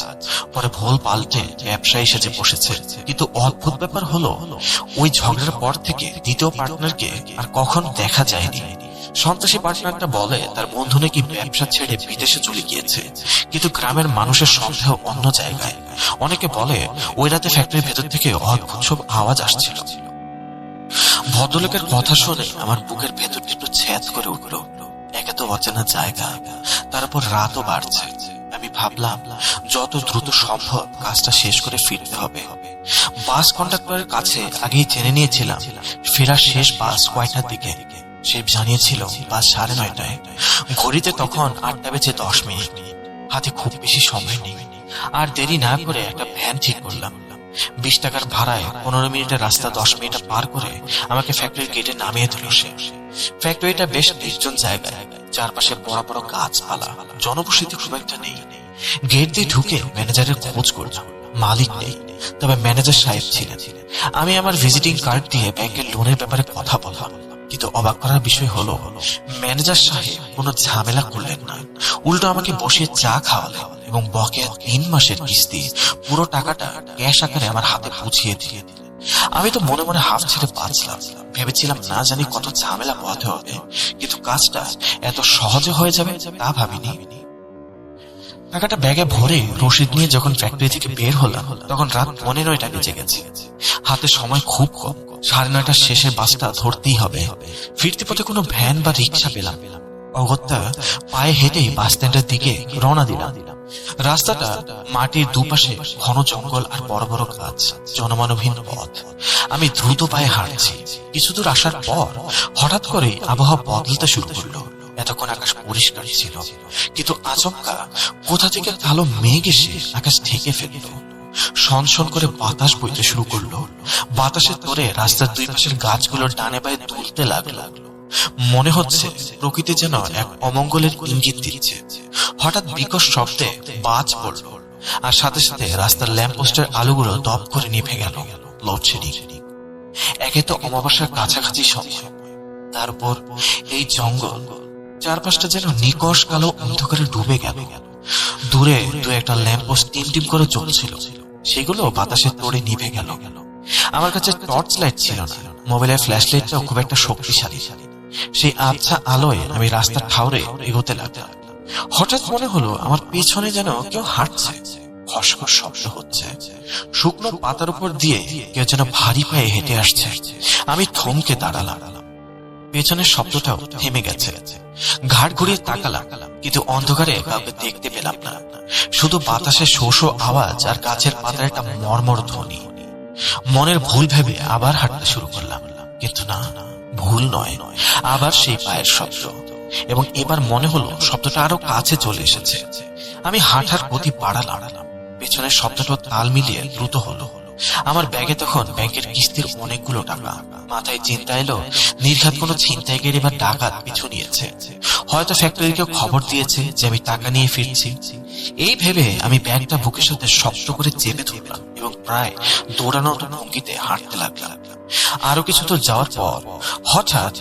পরে ভুল পাল্টে ব্যবসায়ী সেজে বসেছে। কিন্তু অদ্ভুত ব্যাপার হলো, ওই ঝগড়ার পর থেকে দ্বিতীয় পার্টনারকে আর কখনো দেখা যায়নি। সন্ত্রাসী পার্টনারটা বলে তার বন্ধু নাকি ব্যবসা ছেড়ে বিদেশে চলে গিয়েছে, কিন্তু গ্রামের মানুষের সন্দেহ অন্য জায়গায়। অনেকে বলে ওই রাতে ফ্যাক্টরির ভেতর থেকে অদ্ভুত সব আওয়াজ আসছিল। ভদ্রলোকের কথা শুনে আমার বুকের ভেতরটা একটু ছেদ করে উঠল। একে তো অচেনা জায়গা, তারপর রাতও বাড়ছে। আমি ভাবলাম যত দ্রুত সম্ভব কাজটা শেষ করে ফিরতে হবে। বাস কন্ডাক্টরের কাছে আগেই জেনে নিয়েছিলাম ফেরার শেষ বাস কয়টার দিকে। সে জানিয়েছিল বাস 9:30টায়। ঘড়িতে তখন 8:10 হাতে খুব বেশি সময় নেই। আর দেরি না করে একটা ভ্যান ঠিক করলাম। 20 টাকার ভাড়ায় 15 মিনিটের রাস্তা 10 মিনিটে পার করে আমাকে ফ্যাক্টরির গেটে নামিয়ে দিল সে। ফ্যাক্টরিটা বেশ নির্জন জায়গায়, চারপাশে বড় বড় গাছপালা, জনবসতি খুব একটা নেই। গেট দিয়ে ঢুকে ম্যানেজারের খোঁজ করলাম। মালিক নেই, তবে ম্যানেজার সাহেব ছিলেন। আমি আমার ভিজিটিং কার্ড দিয়ে ব্যাংকের লোনের ব্যাপারে কথা বললাম, কিন্তু অবাক করার বিষয় হলো ম্যানেজার সাহেব কোনো ঝামেলা করলেন না। উল্টো আমাকে বসিয়ে চা খাওয়ালেন এবং বকেয়া 3 মাসের কিস্তি পুরো টাকাটা ক্যাশ আকারে আমার হাতে বুঝিয়ে দিলেন। আমি তো মনে মনে হাফ ছেড়ে বাঁচলাম। ভেবেছিলাম না জানি কত ঝামেলা পোহাতে হবে, কিন্তু কাজটা এত সহজে হয়ে যাবে তা ভাবিনি। টাকাটা ব্যাগে ভরে রসিদ নিয়ে যখন ফ্যাক্টরি থেকে বের হলাম, তখন রাত 15টা বেজে গেছে। হাতে সময় খুব কম। 9:30টার শেষের বাসটা ধরতেই হবে। ফিরতে পথে কোনো ভ্যান বা রিক্সা পেলাম। অগত্যা পায়ে হেঁটেই বাস স্ট্যান্ডের দিকে রওনা দিলাম। রাস্তাটা মাটির দুপাশে ঘন জঙ্গল আর বড় বড় গাছ, জনমানবহীন পথ। আমি দ্রুত পায়ে হাঁটছি। কিছু দূর আসার পর হঠাৎ করে আবহাওয়া বদলাতে শুরু করলো। এতক্ষণ আকাশ পরিষ্কার ছিল, কিন্তু আচমকা কোথা থেকে কালো মেঘ এসে আকাশ ঢেকে ফেলল। সনসন করে বাতাস বইতে শুরু করলো। বাতাসের তোড়ে রাস্তার 2 পাশের গাছগুলোর ডানে বায়ে দুলতে লাগলো। মনে হচ্ছে প্রকৃতি যেন এক অমঙ্গলের ইঙ্গিত দিচ্ছে। হঠাৎ বিকট শব্দে বাজ পড়ল, আর সাথে সাথে রাস্তার ল্যাম্পপোস্টের আলোগুলো দপ করে নিভে গেল। লোডশেডিং। একে তো অমাবস্যার কাছাকাছি সময়, তারপর এই জঙ্গল, চারপাশটা যেন নিকষ কালো অন্ধকারে ডুবে গেল। দূরে 2-একটা ল্যাম্পপোস্ট টিম করে চলছিল, সেগুলো বাতাসের তোড়ে নিভে গেল। আমার কাছে টর্চ লাইট ছিল না, মোবাইলের ফ্ল্যাশ লাইটটাও খুব একটা শক্তিশালী। সেই আবছা আলোয় আমি রাস্তার ঠাউরে এগোতে লাগলাম। হঠাৎ মনে হলো আমার পেছনে যেন কেউ হাঁটছে। খসখস শব্দ হচ্ছে। শুকনো পাতার উপর দিয়ে কেউ যেন ভারী পায়ে হেঁটে আসছে। আমি থমকে দাঁড়ালাম। পেছনের শব্দটাও থেমে গেছে। ঘাট ঘুরিয়ে তাকালাম, কিন্তু অন্ধকারে কাউকে দেখতে পেলাম না। শুধু বাতাসে শো শো আওয়াজ আর গাছের পাতার একটা মর্মর ধ্বনি। মনের ভুল ভেবে আবার হাঁটতে শুরু করলাম, কিন্তু না, ভুল নয়, আবার সেই পায়ের শব্দ। এবং এবার মনে হলো শব্দটা আরো কাছে চলে এসেছে। আমি হাঁটার গতি বাড়ালাম। পেছনের শব্দটা তাল মিলিয়ে দ্রুত হলো। আমার ব্যাগে তখন ব্যাংকের কিস্তির অনেকগুলো টাকা। মাথায় চিন্তা এলো নির্ঘাত কোনো ছিনতাইকারী বা ডাকাত পিছু নিয়েছে। হয়তো ফ্যাক্টরি কেউ খবর দিয়েছে যে আমি টাকা নিয়ে ফিরছি। এই ভেবে আমি ব্যাগটা বুকের সাথে শক্ত করে চেপে ধরলাম এবং প্রায় দৌড়ানোর ভঙ্গিতে হাঁটতে লাগলাম। আরো কিছু দূর যাওয়ার পর হঠাৎ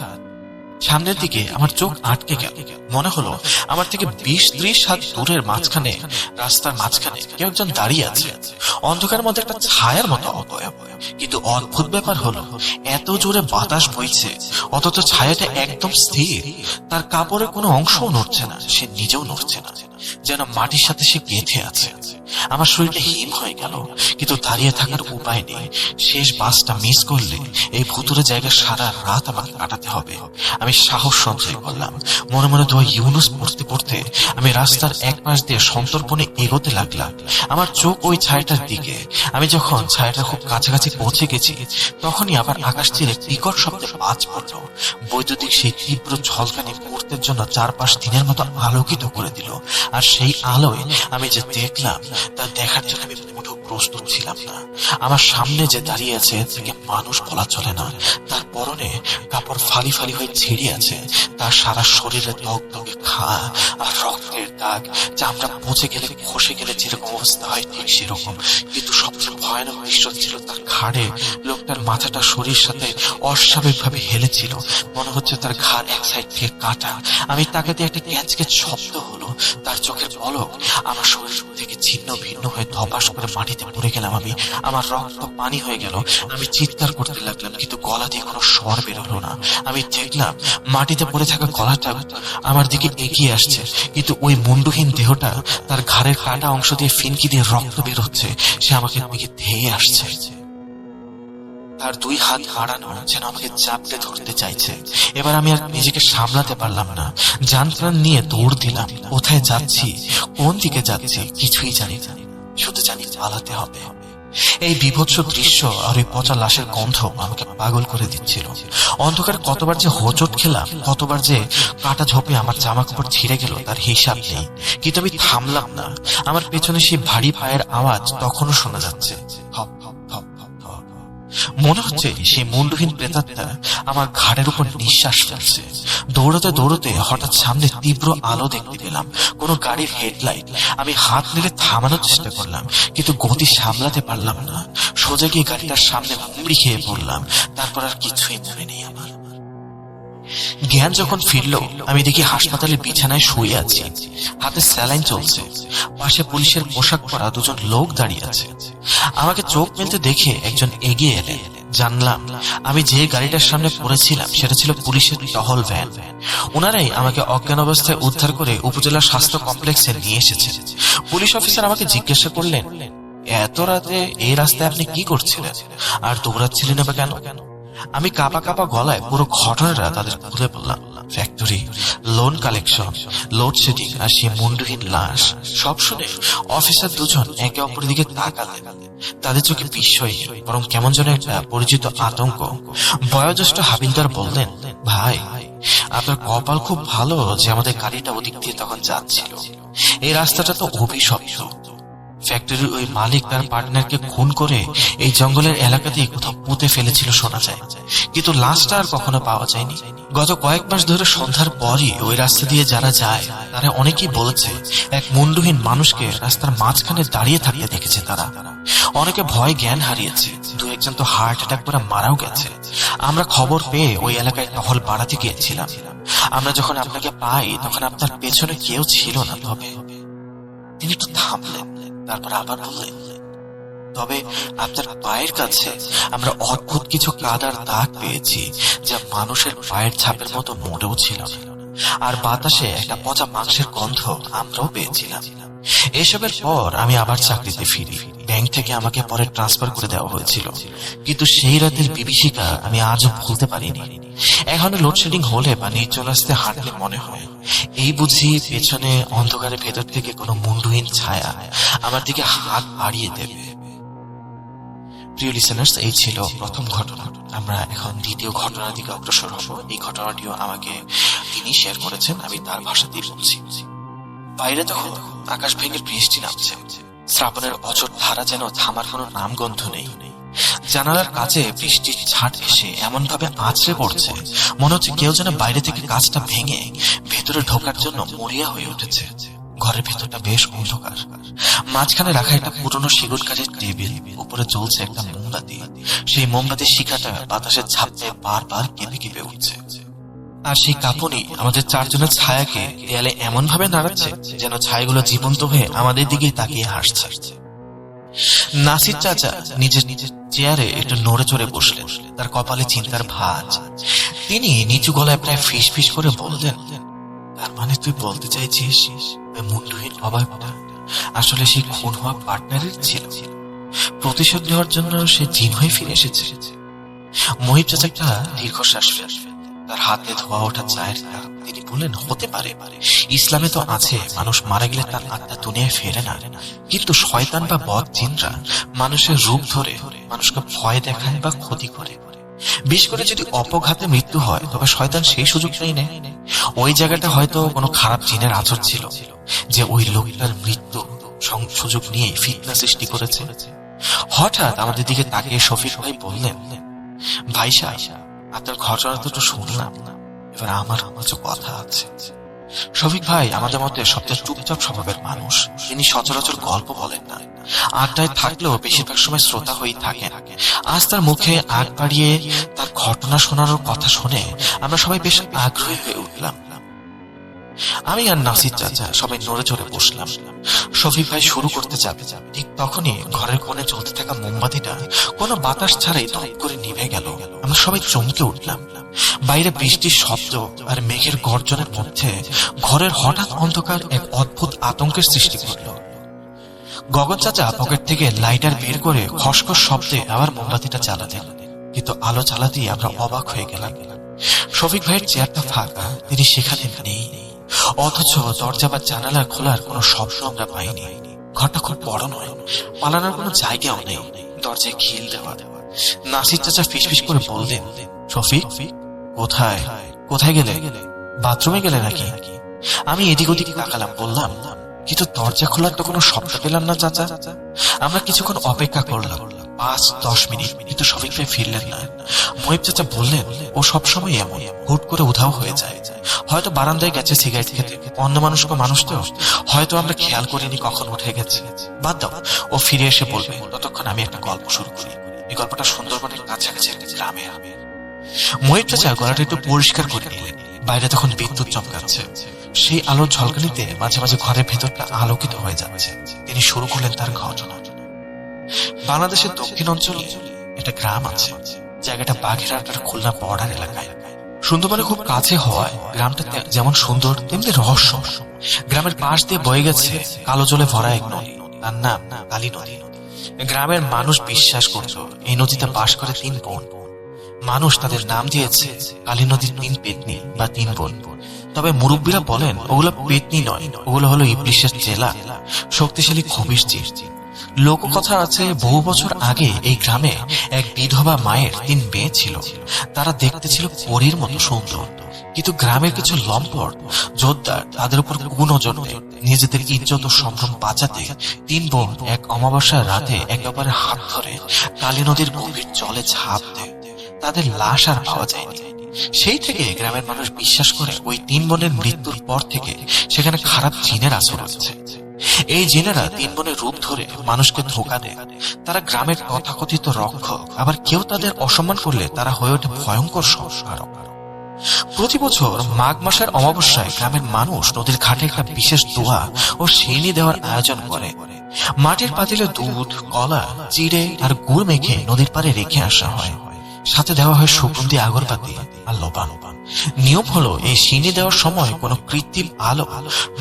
সামনের দিকে আমার চোখ আটকে গেল। মনে হলো আমার থেকে 20-30 হাত দূরের মাঝখানে, রাস্তার মাঝখানে কেউ একজন দাঁড়িয়ে আছে, অন্ধকারের মধ্যে একটা ছায়ার মতো অবয়ব। কিন্তু অদ্ভুত ব্যাপার হলো, এত জোরে বাতাস বইছে অথচ ছায়াটা একদম স্থির, তার কাপড়ের কোনো অংশও নড়ছে না, সে নিজেও নড়ছে না, যেন মাটির সাথে সে গেঁথে আছে। আমার শরীরটা হিম হয়ে গেল, কিন্তু দাঁড়িয়ে থাকার উপায় নেই। শেষ বাসটা মিস করলে এই ভুতুরে জায়গা সারা রাত আমাকে কাটাতে হবে। আমি সাহস সঞ্চয় করলাম, মনে মনে দোয়া ইউনুস পড়তে পড়তে আমি রাস্তার এক পাশ দিয়ে সন্তর্পণে এগোতে লাগলাম। আমার চোখ ওই ছায়াটার দিকে। আমি যখন ছায়াটার খুব কাছাকাছি পৌঁছে গেছি, তখনই আবার আকাশ থেকে বিকট শব্দে বাজ পড়ল। বৈদ্যুতিক সেই তীব্র ঝলকানি মুহূর্তের জন্য চারপাশ দিনের মতো আলোকিত করে দিল। আর সেই আলোয় আমি যে দেখলাম তা দেখার জন্য আমি মোটেও প্রস্তুত ছিলাম না। আমার সামনে যে দাঁড়িয়ে আছে তাকে মানুষ বলা চলে না। তার পরনে কাপড় ফালি ফালি হয়ে ছিঁড়ে আছে, তার সারা শরীরে দগদগে ঘা আর রক্তের দাগ, চামড়া পচে গেলে খসে গেলে যেরকম অবস্থা হয় ঠিক সেরকম। কিন্তু সবচেয়ে ভয়ানক দৃশ্য ছিল তার ঘাড়ে। লোকটার মাথাটা শরীরের সাথে অস্বাভাবিক ভাবে হেলেছিল, মনে হচ্ছে তার ঘাড় এক সাইড থেকে কাটা। আমি তাকাতে একটা ক্যাচক্যাচ শব্দ হলো, তার চোখের পলক আমার শরীর থেকে ছিন্ন ভিন্ন হয়ে ধপাস করে মাটিতে পড়ে গেলাম। আমার রক্ত পানি হয়ে গেল। আমি চিৎকার করতে লাগলাম, কিন্তু গলা দিয়ে কোনো স্বর বেরোলো না। আমি দেখলাম মাটিতে পড়ে থাকা গলাটা আমার দিকে এগিয়ে আসছে, কিন্তু ওই মুন্ডহীন দেহটা তার ঘাড়ের কাটা অংশ দিয়ে ফিনকি দিয়ে রক্ত বের হচ্ছে। সে আমাকে দিকে ধেয়ে আসছে, তার দুই হাত হারানো যেন আমাকে চাপড়ে ধরতে চাইছে। এবার আমি আর নিজেকে সামলাতে পারলাম না, জান প্রাণ নিয়ে দৌড় দিলাম। কোথায় যাচ্ছি, কোন দিকে যাচ্ছি কিছুই জানি না, শুধু জানি পালাতে হবে। এই বিভৎস দৃশ্য আর ওই পচা লাশের গন্ধ আমাকে পাগল করে দিচ্ছিল। অন্ধকার কতবার যে হোঁচট খেলাম, কতবার যে কাটা ঝোপে আমার জামা কাপড় ছিঁড়ে গেল তার হিসাব নেই, কিন্তু আমি থামলাম না। আমার পেছনে সেই ভারী পায়ের আওয়াজ তখনও শোনা যাচ্ছে। Hop hop hop hop hop. মনে হচ্ছে সেই মুন্ডহীন প্রেতাত্মা আমার ঘাড়ের উপর নিঃশ্বাস ফেলছে। দৌড়াতে দৌড়াতে হঠাৎ সামনে তীব্র আলো দেখতে পেলাম, কোনো গাড়ির হেডলাইট। আমি হাত নেড়ে থামানোর চেষ্টা করলাম, কিন্তু গতি সামলাতে পারলাম না। সোজা গিয়ে গাড়িটার সামনে হুমড়ি খেয়ে পড়লাম। তারপর আর কিছুই মনে নেই আমার। জ্ঞান যখন ফিরল, আমি দেখি হাসপাতালে বিছানায় শুয়ে আছি, হাতে স্যালাইন চলছে। পাশে পুলিশের পোশাক পরা দুজন লোক দাঁড়িয়ে আছে। আমাকে চোখ মেলতে দেখে একজন এগিয়ে এলেন। জানলাম আমি যে গাড়িটার সামনে পড়েছিলাম সেটা ছিল পুলিশের টহল ভ্যান। ওনারাই আমাকে অজ্ঞান অবস্থায় উদ্ধার করে উপজেলা স্বাস্থ্য কমপ্লেক্সে নিয়ে এসেছে। পুলিশ অফিসার আমাকে জিজ্ঞাসা করলেন, এত রাতে এই রাস্তায় আপনি কি করছিলেন আর দৌড়াচ্ছিলেন বা কেন? আমি কাঁপা কাঁপা গলায় পুরো ঘটনাটা তাদের খুলে বললাম। ফ্যাক্টরি, লোন কালেকশন, লোডশেডিং আর সেই মুন্ডহীন লাশ সব শুনে অফিসার দুজন একে অপরের দিকে তাকালেন। তাদের চোখে বিস্ময় বরং কেমন যেন একটা পরিচিত আতঙ্ক। বয়োজ্যেষ্ঠ হাবিলদার বললেন, ভাই আপনার কপাল খুব ভালো যে আমাদের গাড়িটা ওদিক দিয়ে তখন যাচ্ছিল। এই রাস্তাটা তো অভিশপ্ত। ফ্যাক্টরির ওই মালিক তার পার্টনারকে খুন করে এই জঙ্গলের এলাকাতেই কোথাও পুঁতে ফেলেছিল শোনা যায়, কিন্তু লাশটা আর কখনো পাওয়া যায়নি। গত কয়েক মাস ধরে সন্ধ্যার পরই ওই রাস্তা দিয়ে যারা যায় তারা অনেকেই বলেছে এক মুন্ডহীন মানুষকে রাস্তার মাঝখানে দাঁড়িয়ে থাকতে দেখেছে তারা। অনেকে ভয় জ্ঞান হারিয়েছে, দু একজন তো হার্ট অ্যাটাক করে মারাও গেছে। আমরা খবর পেয়ে ওই এলাকায় টহল বাড়াতে গিয়েছিলাম। আমরা যখন আপনাকে পাই তখন আপনার পেছনে কেউ ছিল না। তবে তিনি তো থামলেন, তারপর আবার বললেন, তবে আপনার পায়ের কাছে আমরা অদ্ভুত কিছু কাদার দাগ পেয়েছি যা মানুষের পায়ের ছাপের মতো মোটেও ছিল না। আর বাতাসে একটা পচা মাংসের গন্ধ আমরাও পেয়েছিলাম। এসবের পর আমি আবার চাকরিতে ফিরি। ব্যাংক থেকে আমাকে পরে ট্রান্সফার করে দেওয়া হয়েছিল, কিন্তু সেই রাতের বিভীষিকা আমি আজও ভুলতে পারিনি। এখনো লোডশেডিং হলে বা নির্জন রাস্তায় হাঁটলে মনে হয় এই বুঝি পেছনে অন্ধকারের ভেতর থেকে কোনো মুন্ডহীন ছায়া আমার দিকে হাত বাড়িয়ে দেবে। প্রিয় লিসেনার্স, এই ছিল প্রথম ঘটনা। আমরা এখন দ্বিতীয় ঘটনার দিকে অগ্রসর হব। এই ঘটনাটিও আমাকে তিনি শেয়ার করেছেন, আমি তার ভাষাতেই বলছি। বাইরে তখন আকাশ ভেঙে বৃষ্টি নামছে। শ্রাবণের অচট ধারা যেন থামার কোনো নামগন্ধ নেই। জানালার কাছে বৃষ্টির ছাট এসে এমন ভাবে আছড়ে পড়ছে, মনে হচ্ছে কেউ যেন বাইরে থেকে কাঁচটা ভেঙে ভেতরে ঢোকার জন্য মরিয়া হয়ে উঠেছে। ঘরের ভেতরটা বেশ অন্ধকার। মাঝখানে রাখা একটা পুরনো সেগুন কাঠের টেবিল, উপরে জ্বলছে একটা মোমবাতি। সেই মোমবাতির শিখাটা বাতাসের ঝাপটায় বারবার কেঁপে কেঁপে উঠছে। আর সেই কাঁপুনি আমাদের চারজনের ছায়াকে দেয়ালে এমন ভাবে নাড়াচ্ছে যেন ছায়াগুলো জীবন্ত হয়ে আমাদের দিকেই তাকিয়ে হাসছে। নাসির চাচা নিজের চেয়ারে একটু নড়ে চড়ে বসলেন, তার কপালে চিন্তার ভাঁজ। তিনি নিচু গলায় প্রায় ফিস ফিস করে বললেন, তার মানে তুই বলতে চাইছিস ওই মুন্ডহীন অবাকটা আসলে সেই খুন হওয়া পার্টনারের ছিল? প্রতিশোধ নেওয়ার জন্য সে জিন হয়ে ফিরে এসেছে। মহিব চাচা একটা দীর্ঘশ্বাস ফেললেন, তার হাতে ধোয়া ওঠা চায়ের কাপ। তিনি বললেন, হতে পারে, ইসলামে তো আছে মানুষ মারা গেলে তার আত্মা দুনিয়ায় ফেরে না, কিন্তু শয়তান বা বদ জিনরা মানুষের রূপ ধরে মানুষকে ভয় দেখায় বা ক্ষতি করে। বিশেষ করে যদি অপঘাতে মৃত্যু হয় তবে শয়তান সেই সুযোগটাই নেয়। ওই জায়গাটা হয়তো কোনো খারাপ জিনের আচর ছিল যে ওই লোকটার মৃত্যু সুযোগ নিয়ে ফিতনা সৃষ্টি করেছে। হঠাৎ আমাদের দিকে তাকিয়ে শফিক ভাই বললেন, ভাই সাহেব, আপনার ঘটনা তো শুনলাম, এবার আমার কিছু কথা আছে। শফিক ভাই আমাদের মধ্যে সবচেয়ে চুপচাপ স্বভাবের মানুষ। তিনি সচরাচর গল্প বলেন না, আড্ডায় থাকলেও বেশিরভাগ সময় শ্রোতা হয়েই থাকেন। আজ তার মুখে আগ বাড়িয়ে তার ঘটনা শোনানোর কথা শুনে আমরা সবাই বেশ আগ্রহী হয়ে উঠলাম। আমি আর নাসির চাচা সবাই নড়ে চড়ে বসলাম। শফিক ভাই শুরু করতে যাবে, ঠিক তখনই ঘরের কোণে জ্বলতে থাকা মোমবাতিটা কোনো বাতাস ছাড়াই দপ করে নিভে গেল। আমরা সবাই চমকে উঠলাম। বাইরে বৃষ্টির শব্দ আর মেঘের গর্জনের মধ্যে ঘরের হঠাৎ অন্ধকার এক অদ্ভুত আতঙ্কের সৃষ্টি করল। গগন চাচা পকেট থেকে লাইটার বের করে খসখস শব্দে আবার মোমবাতিটা জ্বালালেন, কিন্তু আলো জ্বালাতেই আমরা অবাক হয়ে গেলাম। শফিক ভাইয়ের চেয়ারটা ফাঁকা, তিনি সেখানে নেই, অথচ দরজা বা জানালা খোলার কোনো শব্দ আমরা পাইনি। ঘরটা খুব বড় নয়, পালানোর কোনো জায়গাও নেই, দরজায় খিল দেওয়া। নাসির চাচা ফিসফিস করে বললেন, শফিক, কোথায় কোথায় গেলে? বাথরুমে গেলে নাকি? আমি এদিক ওদিক তাকালাম, বললাম, কিন্তু দরজা খোলার তো কোনো শব্দ পেলাম না চাচা। আমরা কিছুক্ষণ অপেক্ষা করলাম, 5-10 মিনিট, কিন্তু শফিক ভাই ফিরলেন না। মহিব চাচা বললেন, ও সবসময় এমন, হুট করে উধাও হয়ে যায়। হয়তো বারান্দায় গেছে সিগারেট খেতে, অন্য মানুষ তো হয়তো আমরা খেয়াল করিনি কখন উঠে গেছে। বাদ দাও, ও ফিরে এসে বলবে। ততক্ষণ আমি একটা গল্প শুরু করি। এই গল্পটা সুন্দরবনের কাছাকাছি একটা গ্রামে। মহিব চাচা গলাটা একটু পরিষ্কার করে নিলেন। বাইরে তখন বিদ্যুৎ চমকাচ্ছে, সেই আলোর ঝলকানিতে মাঝে মাঝে ঘরের ভেতরটা আলোকিত হয়ে যাচ্ছে। তিনি শুরু করলেন তার ঘটনা। বাংলাদেশের দক্ষিণ অঞ্চলে একটা গ্রাম আছে, জায়গাটা বাঘেরহাটের খুলনা বর্ডার এলাকায়। সুন্দরবনে খুব কাছে হওয়ায় গ্রামটা যেমন সুন্দর তেমনি রহস্য। গ্রামের পাশ দিয়ে বয়ে গেছে কালো জলে ভরা এক নদী, তার নাম কালী নদী। গ্রামের মানুষ বিশ্বাস করত এই নদীতে বাস করে 3 বোন। মানুষ তাদের নাম দিয়েছে কালী নদীর 3 পেতনি বা 3 বোন। তবে মুরব্বীরা বলেন ওগুলো পেতনি নয়, ওগুলো হলো ইবলিশের চেলা, শক্তিশালী খবিশ জিন। লোককথা আছে বহু বছর আগে এই গ্রামে এক বিধবা মায়ের 3 মেয়ে ছিল। তারা দেখতে ছিল পরীর মতো সুন্দর, কিন্তু গ্রামের কিছু লম্পট যোদ্ধার তাদের উপর কুনজর দেয়। নিজেদের ইজ্জত ও সম্ভ্রম বাঁচাতে 3 বোন এক অমাবস্যার রাতে একে অপরের হাত ধরে কালী নদীর গভীর জলে ঝাঁপ দেয়। তাদের লাশ আর পাওয়া যায়নি। সেই থেকে গ্রামের মানুষ বিশ্বাস করে ওই 3 বোনের মৃত্যুর পর থেকে সেখানে খারাপ জিনের আসর হচ্ছে। এই জিনেরা 3 বোনের রূপ ধরে মানুষকে ধোঁকা দেয়। তারা গ্রামের তথাকথিত রক্ষক, আবার কেউ তাদের অসম্মান করলে তারা হয়ে ওঠে ভয়ঙ্কর সংস্কারক। প্রতি বছর মাঘ মাসের অমাবস্যায় গ্রামের মানুষ নদীর ঘাটে একটা বিশেষ দোয়া ও সিন্নি দেওয়ার আয়োজন করে। মাটির পাতিলে দুধ, কলা, চিড়ে আর গুড় মেখে নদীর পাড়ে রেখে আসা হয়। সাথে দেওয়া হয় সুগন্ধি আগরবাতি আর লবণ। নিয়ম হলো এই সিন্নি দেওয়ার সময় কোনো কৃত্রিম আলো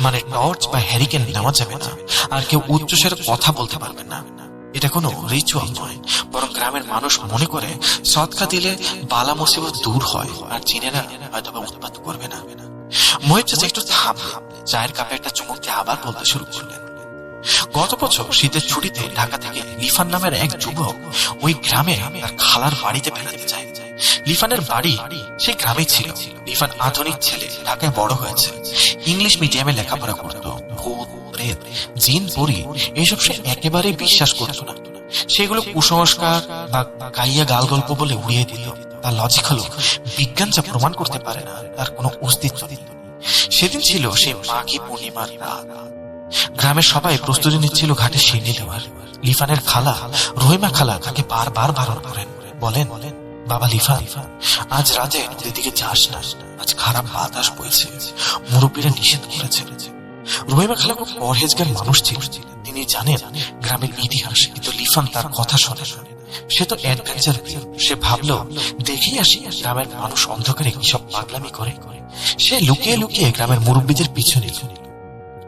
মানে টর্চ বা হ্যারিকেন নেওয়া যাবে না, আর কেউ উচ্চস্বরে কথা বলতে পারবে না। এটা কোনো রিচুয়াল নয়, বরং গ্রামের মানুষ মনে করে সদকা দিলে বালা মুসিবত দূর হয় আর জিনেরা হয়তো উৎপাত করবে না। মহিব চাচা একটু থামলেন, চায়ের কাপে একটা চুমুক দিয়ে আবার বলতে শুরু করলেন। গত বছর শীতের ছুটিতে ঢাকা থেকে লিফান নামের এক যুবক ওই গ্রামে তার খালার বাড়িতে বেড়াতে যায়। লিফানের বাড়ি সেই গ্রামে ছিল। লিফান আধুনিক ছেলে, ঢাকায় বড় হয়েছে, ইংলিশ মিডিয়ামে লেখাপড়া করত। ভূত, প্রেত, জিন, পরী এসব সে একেবারেই বিশ্বাস করত না। সেগুলো কুসংস্কার বা গাইয়া গাল গল্প বলে উড়িয়ে দিত। তার লজিক হলো বিজ্ঞান যা প্রমাণ করতে পারে না তার কোনো অস্তিত্ব নেই। সেদিন ছিল সেই মাঘী পূর্ণিমার রাত। গ্রামের সবাই প্রস্তুতি নিচ্ছিল ঘাটে সিন্নি দেওয়ার। লিফানের খালা রহিমা খালা তাকে বারবার বারণ করেন, বলেন বাবা লিফান, আজ রাতে নদীর দিকে যাস না, আজ খারাপ বাতাস বইছে, মুরব্বীরা নিষেধ করেছে। রহিমা খালা খুব পরহেজগার মানুষ ছিল, তিনি জানেন গ্রামের ইতিহাস, কিন্তু লিফান তার কথা শোনে না। সে তো অ্যাডভেঞ্চার, সে ভাবলো দেখেই আসি গ্রামের মানুষ অন্ধকারে কিসব পাগলামি করে। সে লুকিয়ে লুকিয়ে গ্রামের মুরব্বীদের পিছু নিল।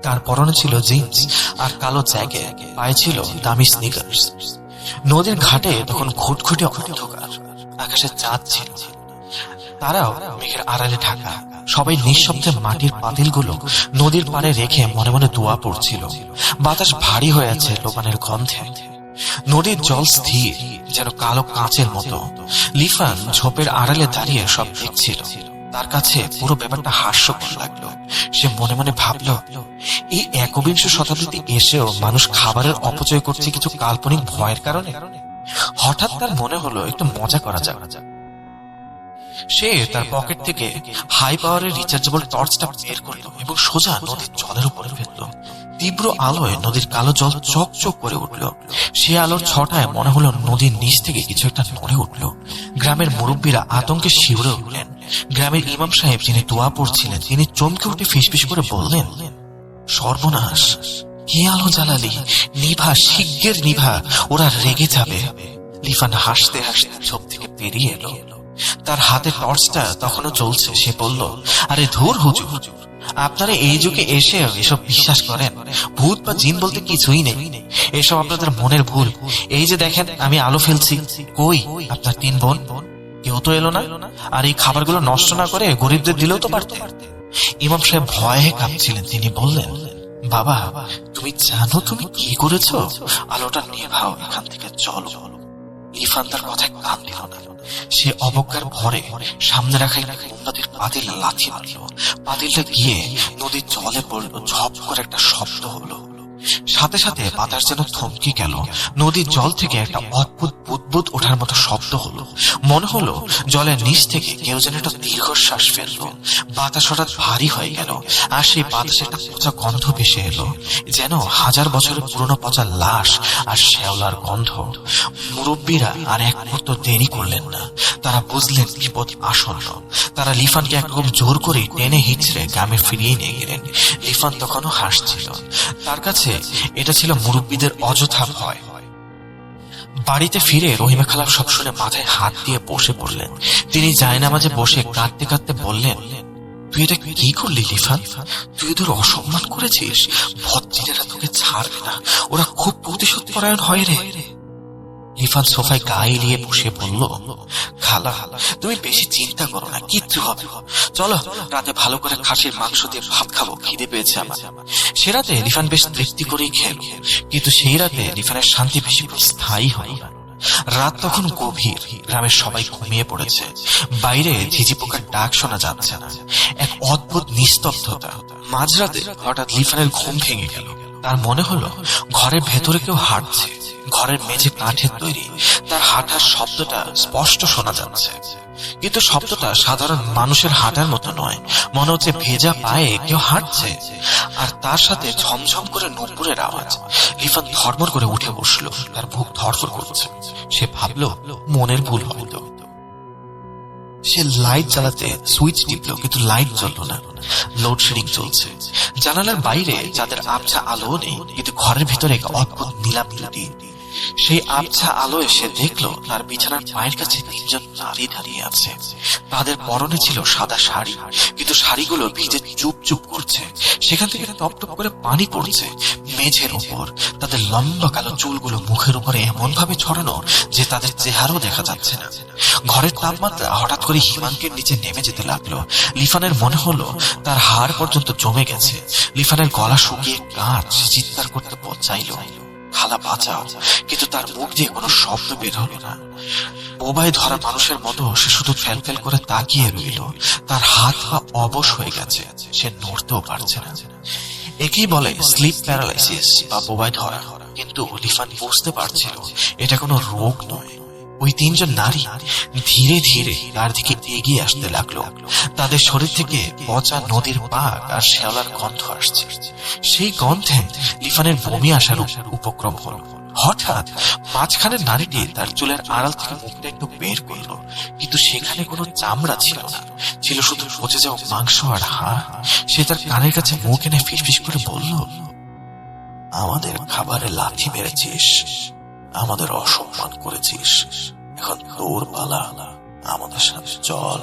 তার পরনে ছিল জিন্স আর কালো জ্যাকেট, পায়ে ছিল দামি স্নিকার্স। নদীর ঘাটে তখন ঘুটঘুটে অন্ধকার, আকাশে চাঁদ ছিল, তারাও মেঘের আড়ালে ঢাকা। সবাই নিঃশব্দে মাটির পাতিলগুলো নদীর পাড়ে রেখে মনে মনে দোয়া পড়ছিল। বাতাস ভারী হয়ে আছে লোবানের গন্ধে। নদীর জল স্থির, যেন কালো কাঁচের মতো। লিফান ঝোপের আড়ালে দাঁড়িয়ে সব দেখছিল। তার কাছে পুরো ব্যাপারটা হাস্যকর লাগলো। সে মনে মনে ভাবল, এই একবিংশ শতাব্দীতে এসেও মানুষ খাবারের অপচয় করছে কিছু কাল্পনিক ভয়ের কারণে। হঠাৎ তার মনে হলো একটু মজা করা যাক। সে তার পকেট থেকে হাই পাওয়ারের রিচার্জেবল টর্চটা বের করলো এবং সোজা নদীর জলের উপরে ফেললো। তীব্র আলোয় নদীর কালো জল চকচক করে উঠল। সে আলোর ছটায় মনে হলো নদীর নিচ থেকে কিছু একটা নড়ে উঠল। গ্রামের মুরব্বীরা আতঙ্কে শিউরে উঠলেন। গ্রামের ইমাম সাহেব যিনি দোয়া পড়ছিলেন, তিনি চমকে উঠে ফিসফিস করে বললেন, সর্বনাশ, কি আলো জ্বালালি, নিভা, শিগগির নিভা, ওরা রেগে যাবে। লিফান হাসতে হাসতে ঝোপ থেকে বেরিয়ে এলো। তার হাতে টর্চটা তখনও জ্বলছে। সে বলল, আরে ধুর হুজুর, আপনারা এই যুগে এসে এসব বিশ্বাস করেন? ভূত বা জিন বলতে কিছুই নেই, এসব আপনাদের মনের ভুল। এই যে দেখেন আমি আলো ফেলছি, কই আপনার 3 বোন? কেউ তো এলো না। আর এই খাবারগুলো নষ্ট না করে গরিবদের দিলেও তো পারতে। ইমাম সাহেব ভয়ে কাঁপছিলেন। তিনি বললেন, বাবা, তুমি জানো তুমি কি করেছো? আলোটা নেভাও, এখান থেকে চলো। লিফান তার কথায় কান দিল না। সে অবজ্ঞার ভরে সামনে রাখা মোমবাতির পাতিল লাথি মারল। পাতিলটা গিয়ে নদীর জলে পড়লো। ঝপ করে একটা শব্দ হলো। সাথে সাথে বাতাস যেন থমকে গেল। নদীর জল থেকে একটা অদ্ভুত বুদবুদ ওঠার মতো শব্দ হলো। মনে হলো জলের নিচ থেকে কেউ যেন একটা দীর্ঘশ্বাস ফেললো। বাতাস হঠাৎ ভারী হয়ে গেল, আর সেই বাতাসে একটা পচা গন্ধ ভেসে এলো, যেন 1000 বছরের পুরনো পচা লাশ আর শ্যাওলার গন্ধ। মুরব্বীরা আর এক মুহূর্ত দেরি করলেন না। তারা বুঝলেন বিপদ আসন্ন। তারা লিফানকে একরকম জোর করে টেনে হিঁচড়ে গ্রামে ফিরিয়ে নিয়ে গেলেন। লিফান তখনও হাসছিল। তার কাছে এটা ছিল মুরব্বীদের অযথা ভয়। বাড়িতে ফিরে রহিমা খালা সব শুনে মাথায় হাত দিয়ে বসে পড়লেন। তিনি জায়নামাজে বসে কাঁদতে কাঁদতে বললেন, তুই এটা কি করলি লিফান? তুই ওদের অসম্মান করেছিস। ভদ্রীরা তোকে ছাড়বে না, ওরা খুব প্রতিশোধ পরায়ণ হয় রে। লিফান সোফায় গায়ে নিয়ে বসে বলল, খালা, তুমি বেশি চিন্তা করো না, কিচ্ছু হবে। চলো রাতে ভালো করে খাসির মাংস দিয়ে ভাত খাবো, খিদে পেয়েছে আমার। সে রাতে লিফান বেশ তৃপ্তি করেই খেল, কিন্তু সেই রাতে লিফানের শান্তি বেশি স্থায়ী হয় না। রাত তখন গভীর, গ্রামের সবাই ঘুমিয়ে পড়েছে। বাইরে ঝিঝি পোকার ডাক শোনা যাচ্ছে না। এক অদ্ভুত নিস্তব্ধতা। মাঝরাতে হঠাৎ লিফানের ঘুম ভেঙে গেল। তার মনে হলো ঘরের ভেতরে কেউ হাঁটছে। ঘরের মেঝে কাঠের তৈরি। তার হাঁটার শব্দটা স্পষ্ট শোনা যাচ্ছে, কিন্তু শব্দটা সাধারণ মানুষের হাঁটার মতো নয়। মনে হচ্ছে ভেজা পায়ে কেউ হাঁটছে, আর তার সাথে ঝমঝম করে নুপুরের আওয়াজ। লিফান ধর্মর করে উঠে বসলো। তার বুক ধড়ফড় করছে। সে ভাবলো মনের ভুল হয়তো। সে লাইট জ্বালাতে সুইচ টিপলো, কিন্তু লাইট জ্বললো না। লোডশেডিং চলছে। জানালার বাইরে যাদের আবছা আলো নেই, কিন্তু ঘরের ভিতরে এক অদ্ভুত নীলাপ। সেই আবছা আলো এসে দেখলো তার বিছানার পায়ের কাছে 3 জন নারী দাঁড়িয়ে আছে। তাদের পরনে ছিল সাদা শাড়ি, কিন্তু শাড়িগুলো ভিজে চুপ চুপ করছে। সেখান থেকে টপ টপ করে পানি পড়ছে মেঝের উপর। তাদের লম্বা কালো চুলগুলো মুখের উপরে এমন ভাবে ছড়ানো যে তাদের চেহারাও দেখা যাচ্ছে না। ঘরের তাপমাত্রা হঠাৎ করে হিমাঙ্কের নিচে নেমে যেতে লাগলো। লিফানের মনে হলো তার হাড় পর্যন্ত জমে গেছে। লিফানের গলা শুকিয়ে কাঁচ। চিৎকার করতে চাইলো, খালা বাঁচাও, কিন্তু তার মুখ দিয়ে কোনো শব্দ বের হলো না। বোবায় ধরা মানুষের মতো সে শুধু ফেল ফেল করে তাকিয়ে রইল। তার হাত পা অবশ হয়ে গেছে, সে নড়তেও পারছে না। একেই বলে স্লিপ প্যারালাইসিস বা বোবায় ধরা, কিন্তু লিফান বুঝতে পারছিল এটা কোনো রোগ নয়, ওই তিনজন নারী ধীরে ধীরে তার দিকে এগিয়ে আসতে লাগলো। তাদের শরীর থেকে পচা নদীর পাক আর শ্যাওলার গন্ধ আসছে। সেই গন্ধে লিফানের বমি আসার উপক্রম হলো। হঠাৎ মাঝখানের নারীটি তার চুলের আড়াল থেকে মুখটা একটু বের করলো, কিন্তু সেখানে কোনো চামড়া ছিল না, ছিল শুধু পচে যাওয়া মাংস আর হাড়। সে তার কানের কাছে মুখ এনে ফিসফিস করে বলল, আমাদের খাবারে লাথি মেরেছিস, আমাদের অসম্মান করেছিস, এখন তোর পালা, আমাদের সাথে চল।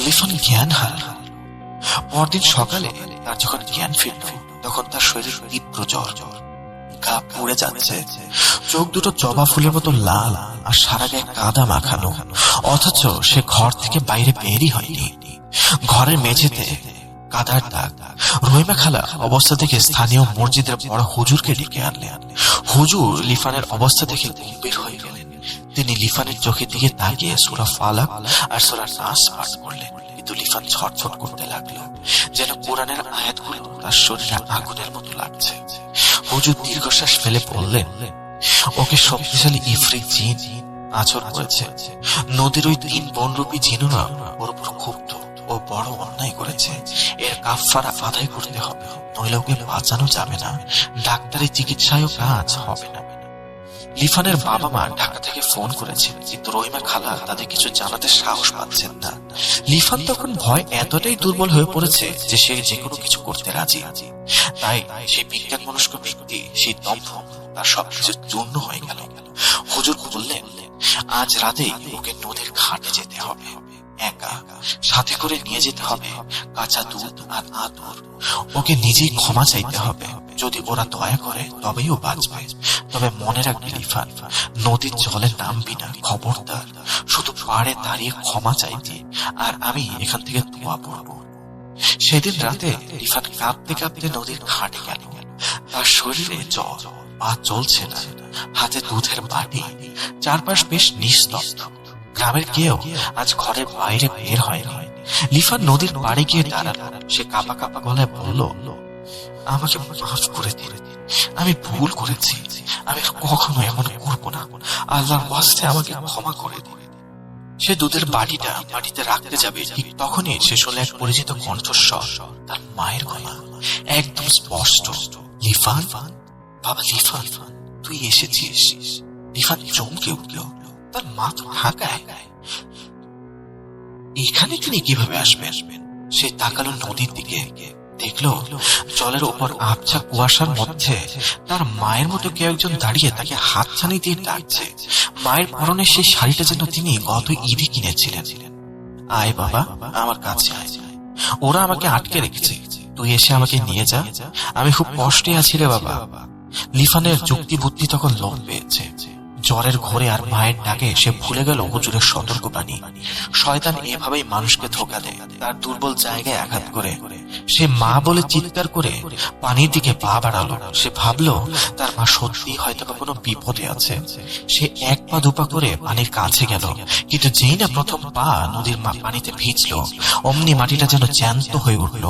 লিফান জ্ঞান হারাল। পরদিন সকালে তার যখন জ্ঞান ফিরল, তখন তার শরীর তীব্র জ্বর, গা পুড়ে যাচ্ছে, চোখ দুটো জবা ফুলের মতো লাল আর সারা গায়ে কাদা মাখানো, অথচ সে ঘর থেকে বাইরে বেরই হয়নি। ঘরের মেঝেতে কাদার দাগ। রহিমা খালা অবস্থা দেখে স্থানীয় মসজিদের বড় হুজুরকে ডেকে আনলেন। হুজুর লিফানের অবস্থা দেখে গম্ভীর হয়ে গেলেন। তিনি লিফানের চোখের দিকে তাকিয়ে সূরা ফালাক আর সূরা নাস পাঠ করলেন, কিন্তু লিফান ছটফট করতে লাগলো, যেন কোরআনের আয়াতগুলো তার শরীরে আগুনের মতো লাগছে। হুজুর দীর্ঘশ্বাস ফেলে বললেন, ওকে শক্তিশালী ইফরিত জিন আছর করেছে। নদীর ওই 3 বনরূপী জিনরা ওর উপর ক্ষুব্ধ ও বড় অন্যায় করেছে। এর কাফারা আদায় করতে হবে, নইলে ওকে বাঁচানো যাবে না। ডাক্তারি চিকিৎসায়ও কাজ হবে না। লিফানের বাবা মা ঢাকা থেকে ফোন করেছেন, কিন্তু রহিমা খালা তাদের কিছু জানাতে সাহস পাচ্ছেন না। লিফান তখন ভয় এতটাই দুর্বল হয়ে পড়েছে যে সে যে কোনো কিছু করতে রাজি। তাই সেই বিজ্ঞান মনস্ক ব্যক্তি, সেই দম্ভ তার সবকিছু চূর্ণ হয়ে গেল। হুজুর বললেন, আজ রাতেই ওকে নদীর ঘাটে যেতে হবে, একা, সাথে করে নিয়ে যেতে হবে কাঁচা দুধ আর আদর। ওকে নিজেই ক্ষমা চাইতে হবে, যদি ওরা দয়া করে তবেই ও বাঁচবে। তবে মনে রাখবি লিফান, নদীর জলে নামবি না, খবরদার। শুধু পাড়ে দাঁড়িয়ে ক্ষমা চাইবি, আর আমি এখান থেকে দোয়া পড়ব। সেদিন রাতে লিফান কাঁপতে কাঁপতে নদীর ঘাটে গেল। তার শরীরে জ্বর, পা চলছে না, হাতে দুধের বাটি, চারপাশ বেশ নিস্তব্ধ। গ্রামের কেউ আজ ঘরের বাইরে বের হয়নি। লিফান নদীর পাড়ে গিয়ে দাঁড়ালো। সে কাঁপা কাঁপা গলায় বলল, আমাকে মাফ করে দিন, আমি ভুল করেছি, আমি কখনো এমন করবো না, আল্লাহর ওয়াস্তে আমাকে ক্ষমা করে দিন। সে দুধের বাটিটা মাটিতে রাখতে যাবে, ঠিক তখনই সে শুনল এক পরিচিত কণ্ঠস্বর, তার মায়ের গলা, একদম স্পষ্ট, লিফান, বাবা লিফান, তুই এসেছিস। লিফান চমকে উঠল, তার মা তো ঢাকায়, এখানে তিনি কিভাবে আসবেন? সে তাকালো নদীর দিকে, দেখলো জলের উপর আবছা কুয়াশার মধ্যে তার মায়ের মতো কেউ একজন দাঁড়িয়ে তাকে হাতছানি দিয়ে ডাকছে। মায়ের পরনে সেই শাড়িটা যেন তিনি গত ঈদে কিনেছিলেন। আয় বাবা, আমার কাছে আয়, ওরা আমাকে আটকে রেখেছে, তুই এসে আমাকে নিয়ে যা, আমি খুব কষ্টে আছি রে বাবা। লিফানের যুক্তি বুদ্ধি তখন লোপ পেয়েছে। জ্বরের ঘোরে আর মায়ের ডাকে সে ভুলে গেল হুজুরের সতর্কবাণী। শয়তান এভাবেই মানুষকে ধোঁকা দেয়, তার দুর্বল জায়গায় আঘাত করে। সে মা বলে চিৎকার করে পানির দিকে পা বাড়ালো। সে ভাবলো তার মা সত্যি হয়তো কোনো বিপদে আছে। সে 1 পা 2 পা করে পানির কাছে গেল, কিন্তু যেই না প্রথম পা নদীর পানিতে ভিজলো, অমনি মাটিটা যেন জ্যান্ত হয়ে উঠল।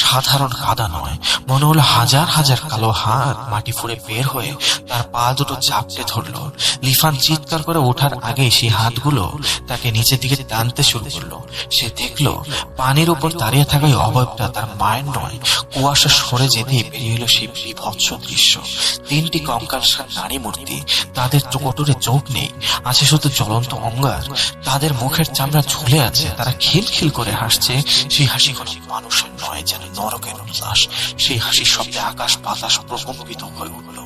সাধারণ কাদা নয়, মনে হলো হাজার হাজার কালো হাত মাটি ফুঁড়ে বের হয়ে তার পা দুটো চাপটে ধরলো। লিফান চিৎকার করে ওঠার আগেই সেই হাতগুলো তাকে নিচের দিকে টানতে শুরু করলো। সে দেখলো পানির উপর দাঁড়িয়ে থাকা অবয়বটা তার মায়ের নয়। কুয়াশা সরে যেতেই বেরিয়ে এলো সেই বিভৎস দৃশ্য। 3টি কঙ্কালসার নারী মূর্তি, তাদের কোটরে চোখ নেই, আছে শুধু জ্বলন্ত অঙ্গার। তাদের মুখের চামড়া ঝুলে আছে, তারা খিলখিল করে হাসছে। সেই হাসি কোনো মানুষের নয়, যেন নরকের উল্লাস। সেই হাসির শব্দে আকাশ বাতাস প্রকম্পিত হয়ে উঠল।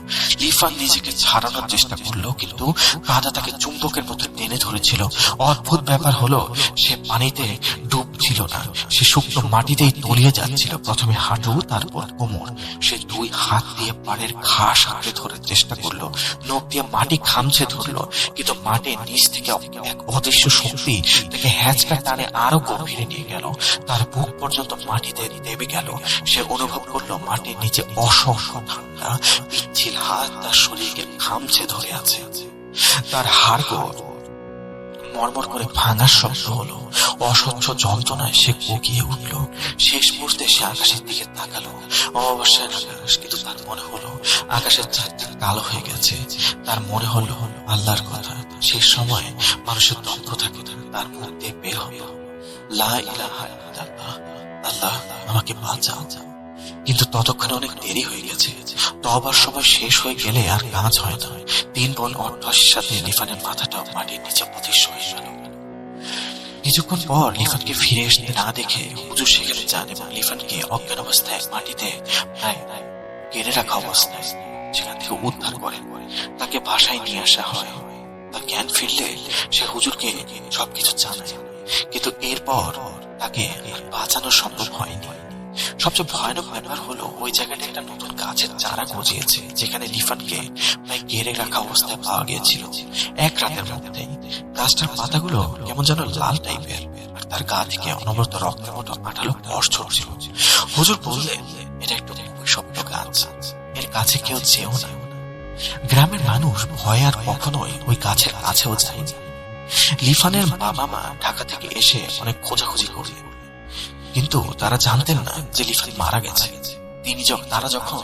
লিফান নিজেকে ছাড়ানোর চেষ্টা করলো, কিন্তু কাদা তাকে চুম্বকের মতো টেনে ধরেছিল। অদ্ভুত ব্যাপার হলো, সে পানিতে ডুবছিল না, সে শুকনো মাটিতেই তলিয়ে যাচ্ছিল। প্রথমে হাঁটু, তারপর কোমর। সে 2 হাত দিয়ে পাড়ের ঘাস আঁকড়ে ধরার চেষ্টা করলো, নখ দিয়ে মাটি খামছে ধরলো, কিন্তু মাটির নিচ থেকে এক অদৃশ্য শক্তি তাকে হ্যাঁচকা টানে আরো গভীরে নিয়ে গেল। তার বুক পর্যন্ত মাটিতে দেবে গেল। সে অনুভব করলো মাটির নিচে অসংখ্য ঠান্ডা পিচ্ছিল হাত তার শরীরকে খামছে ধরে আছে। তার হাড়গোড় মরমর করে ভাঙার শব্দ হলো। অসহ্য যন্ত্রণায় সে কোকিয়ে উঠল। শেষ মুহূর্তে সে আকাশের দিকে তাকালো। অমাবস্যার আকাশ, কিন্তু তার মনে হলো আকাশের চারটা কালো হয়ে গেছে। তার মনে হলো আল্লাহর কথা, শেষ সময় মানুষের দ্বন্দ্ব থাকে না, তার মধ্যে বের হলো লা ইলাহা ইল্লাল্লাহ, আল্লাহ আমাকে বাঁচাও। কিন্তু ততক্ষণে অনেক দেরি হয়ে গেছে। তওবার সময় শেষ হয়ে গেলে আর কাজ হয় না। 3 বোন অট্টহাসির সাথে লিফানের মাথাটাও মাটির নিচে অদৃশ্য হয়ে গেল। কিছুক্ষণ পর লিফানকে ফিরে আসতে না দেখে হুজুর সেখানে যান এবং লিফানকে অজ্ঞান অবস্থায় মাটিতে প্রায় কেড়ে রাখা অবস্থায় সেখান থেকে উদ্ধার করেন। তাকে বাসায় নিয়ে আসা হয়। তার জ্ঞান ফিরলে সে হুজুরকে সবকিছু জানায়, কিন্তু এরপর তাকে বাঁচানো সম্ভব হয়নি। সবচেয়ে ভয়ানক ব্যাপার হলো ওই জায়গাটা একটা নতুন গাছের চারা গজিয়েছে, যেখানে লিফানকে প্রায় ঘিরে রাখা অবস্থায় পাওয়া গিয়েছিল। এক রাতের মধ্যে গাছটার পাতাগুলো কেমন যেন লাল টাইপের, আর তার গা থেকে অনবরত রক্তের মতো আঠালো রস ঝরছিল। হুজুর বললেন, এটা একটু অভিশপ্ত গাছ, এর কাছে কেউ যেও না। গ্রামের মানুষ ভয়ে আর কখনোই ওই গাছের কাছেও যায়নি। লিফানের বাবা মা ঢাকা থেকে এসে অনেক খোঁজাখুঁজি করলেন, কিন্তু তারা জানতেন না যে লিফান মারা গেছে। তারা যখন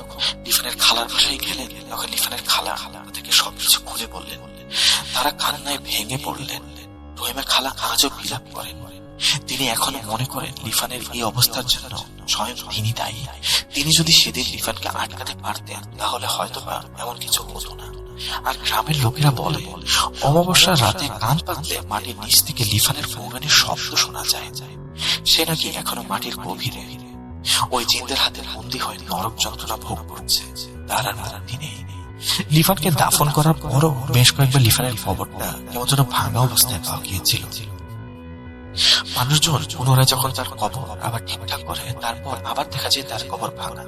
লিফানের খালার বাসায় গেলেন, তখন লিফানের খালা তাদেরকে সবকিছু খুলে বললেন। তারা কান্নায় ভেঙে পড়লেন। রহিমা খালা আজও বিলাপ করেন। তিনি এখনো মনে করেন লিফানের এই অবস্থার জন্য স্বয়ং তিনি দায়ী। তিনি যদি সেদিন লিফানকে আটকাতে পারতেন, তাহলে হয়তোবা এমন কিছু হতো না। আর গ্রামের লোকেরা বলে, অমাবস্যার রাতে কান পাতলে মাটির নিচ থেকে লিফানের ফোঙানির শব্দ শোনা যায়। সে নাকি এখনো মাটির গভীরে ওই জিনদের হাতে বন্দী হয়ে নরক যন্ত্রণা ভোগ করছে। তার আর মুক্তি নেই। লিফানকে দাফন করার পরও বেশ কয়েকবার লিফানের কবরটা কেমন যেন ভাঙা অবস্থায় পাওয়া গিয়েছিল। মানুষজন পুনরায় যখন তার কবর আবার ঠিকঠাক করে, তারপর আবার দেখা যায় তার কবর ভাঙা।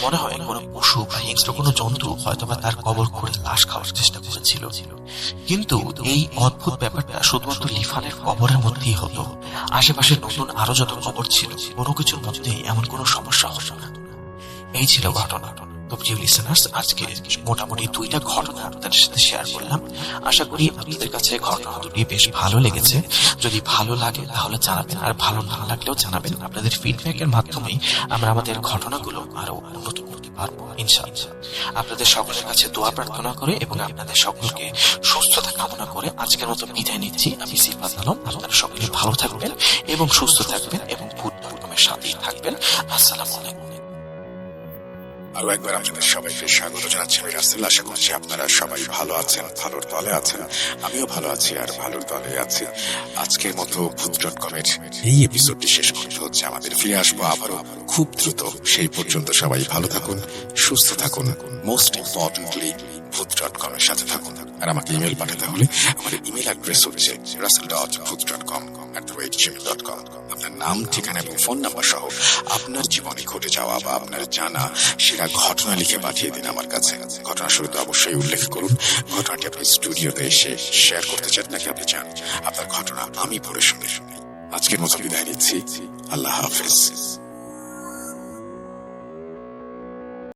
মনে হয় কোনো পশু বা হিংস্র কোনো জন্তু হয়তোবা তার কবর খুঁড়ে লাশ খাওয়ার চেষ্টা করেছিল। কিন্তু এই অদ্ভুত ব্যাপারটা শুধুমাত্র লিফানের কবরের মধ্যেই হতো। আশেপাশে নতুন আরো যত কবর ছিল, কোনো কিছুর মধ্যে এমন কোনো সমস্যা হতো না। এই ছিল ঘটনা। তো প্রিয় লিসেনার্স, আজকে মোটামুটি 2টা ঘটনা আপনাদের সাথে শেয়ার করলাম। আশা করি আপনাদের কাছে ঘটনা দুটি বেশ ভালো লেগেছে। যদি ভালো লাগে তাহলে জানাবেন, আর ভালো না লাগলেও জানাবেন। আপনাদের ফিডব্যাকের মাধ্যমেই আমরা আমাদের ঘটনাগুলো আরো উন্নত করতে পারবো ইনশাআল্লাহ। আপনাদের সকলের কাছে দোয়া প্রার্থনা করে এবং আপনাদের সকলকে সুস্থতা কামনা করে আজকের মতো বিদায় নিচ্ছি। আমি সিফাত আলম। আপনারা সকলে ভালো থাকবেন এবং সুস্থ থাকবেন এবং ভূত-প্রেমের সাথেই থাকবেন। আসসালামু আলাইকুম। আরো একবার আপনাদের সবাইকে স্বাগত জানাচ্ছি আমি রাসেল। আশা করছি আপনারা সবাই ভালো আছেন, ভালোর দলে আছেন। আমিও ভালো আছি আর ভালোর দলে আছি। আজকের মতো ভূত.com-এর এই এপিসোডটি শেষ করতে হচ্ছে আমাদের। ফিরে আসবো আবারও খুব দ্রুত। সেই পর্যন্ত সবাই ভালো থাকুন, সুস্থ থাকুন, মোস্ট ইম্পর্টেন্টলি ভূত.com-এর সাথে থাকুন। আর আমাকে ইমেল পাঠাতে হলে আমার ইমেল অ্যাড্রেস হচ্ছে russell.booth.com@gmail.com। আপনার নাম, ঠিকানা এবং ফোন নাম্বার সহ আপনার জীবনে ঘটে যাওয়া বা আপনার জানা সেরা ঘটনা লিখে পাঠিয়ে দিন আমার কাছে। ঘটনা শুরুতে অবশ্যই উল্লেখ করুন ঘটনাটি আপনি স্টুডিওতে এসে শেয়ার করতে চান নাকি আপনি চান আপনার ঘটনা আমি পড়ে শুনে। আজকের মতো বিদায় নিচ্ছি। আল্লাহ হাফেজ।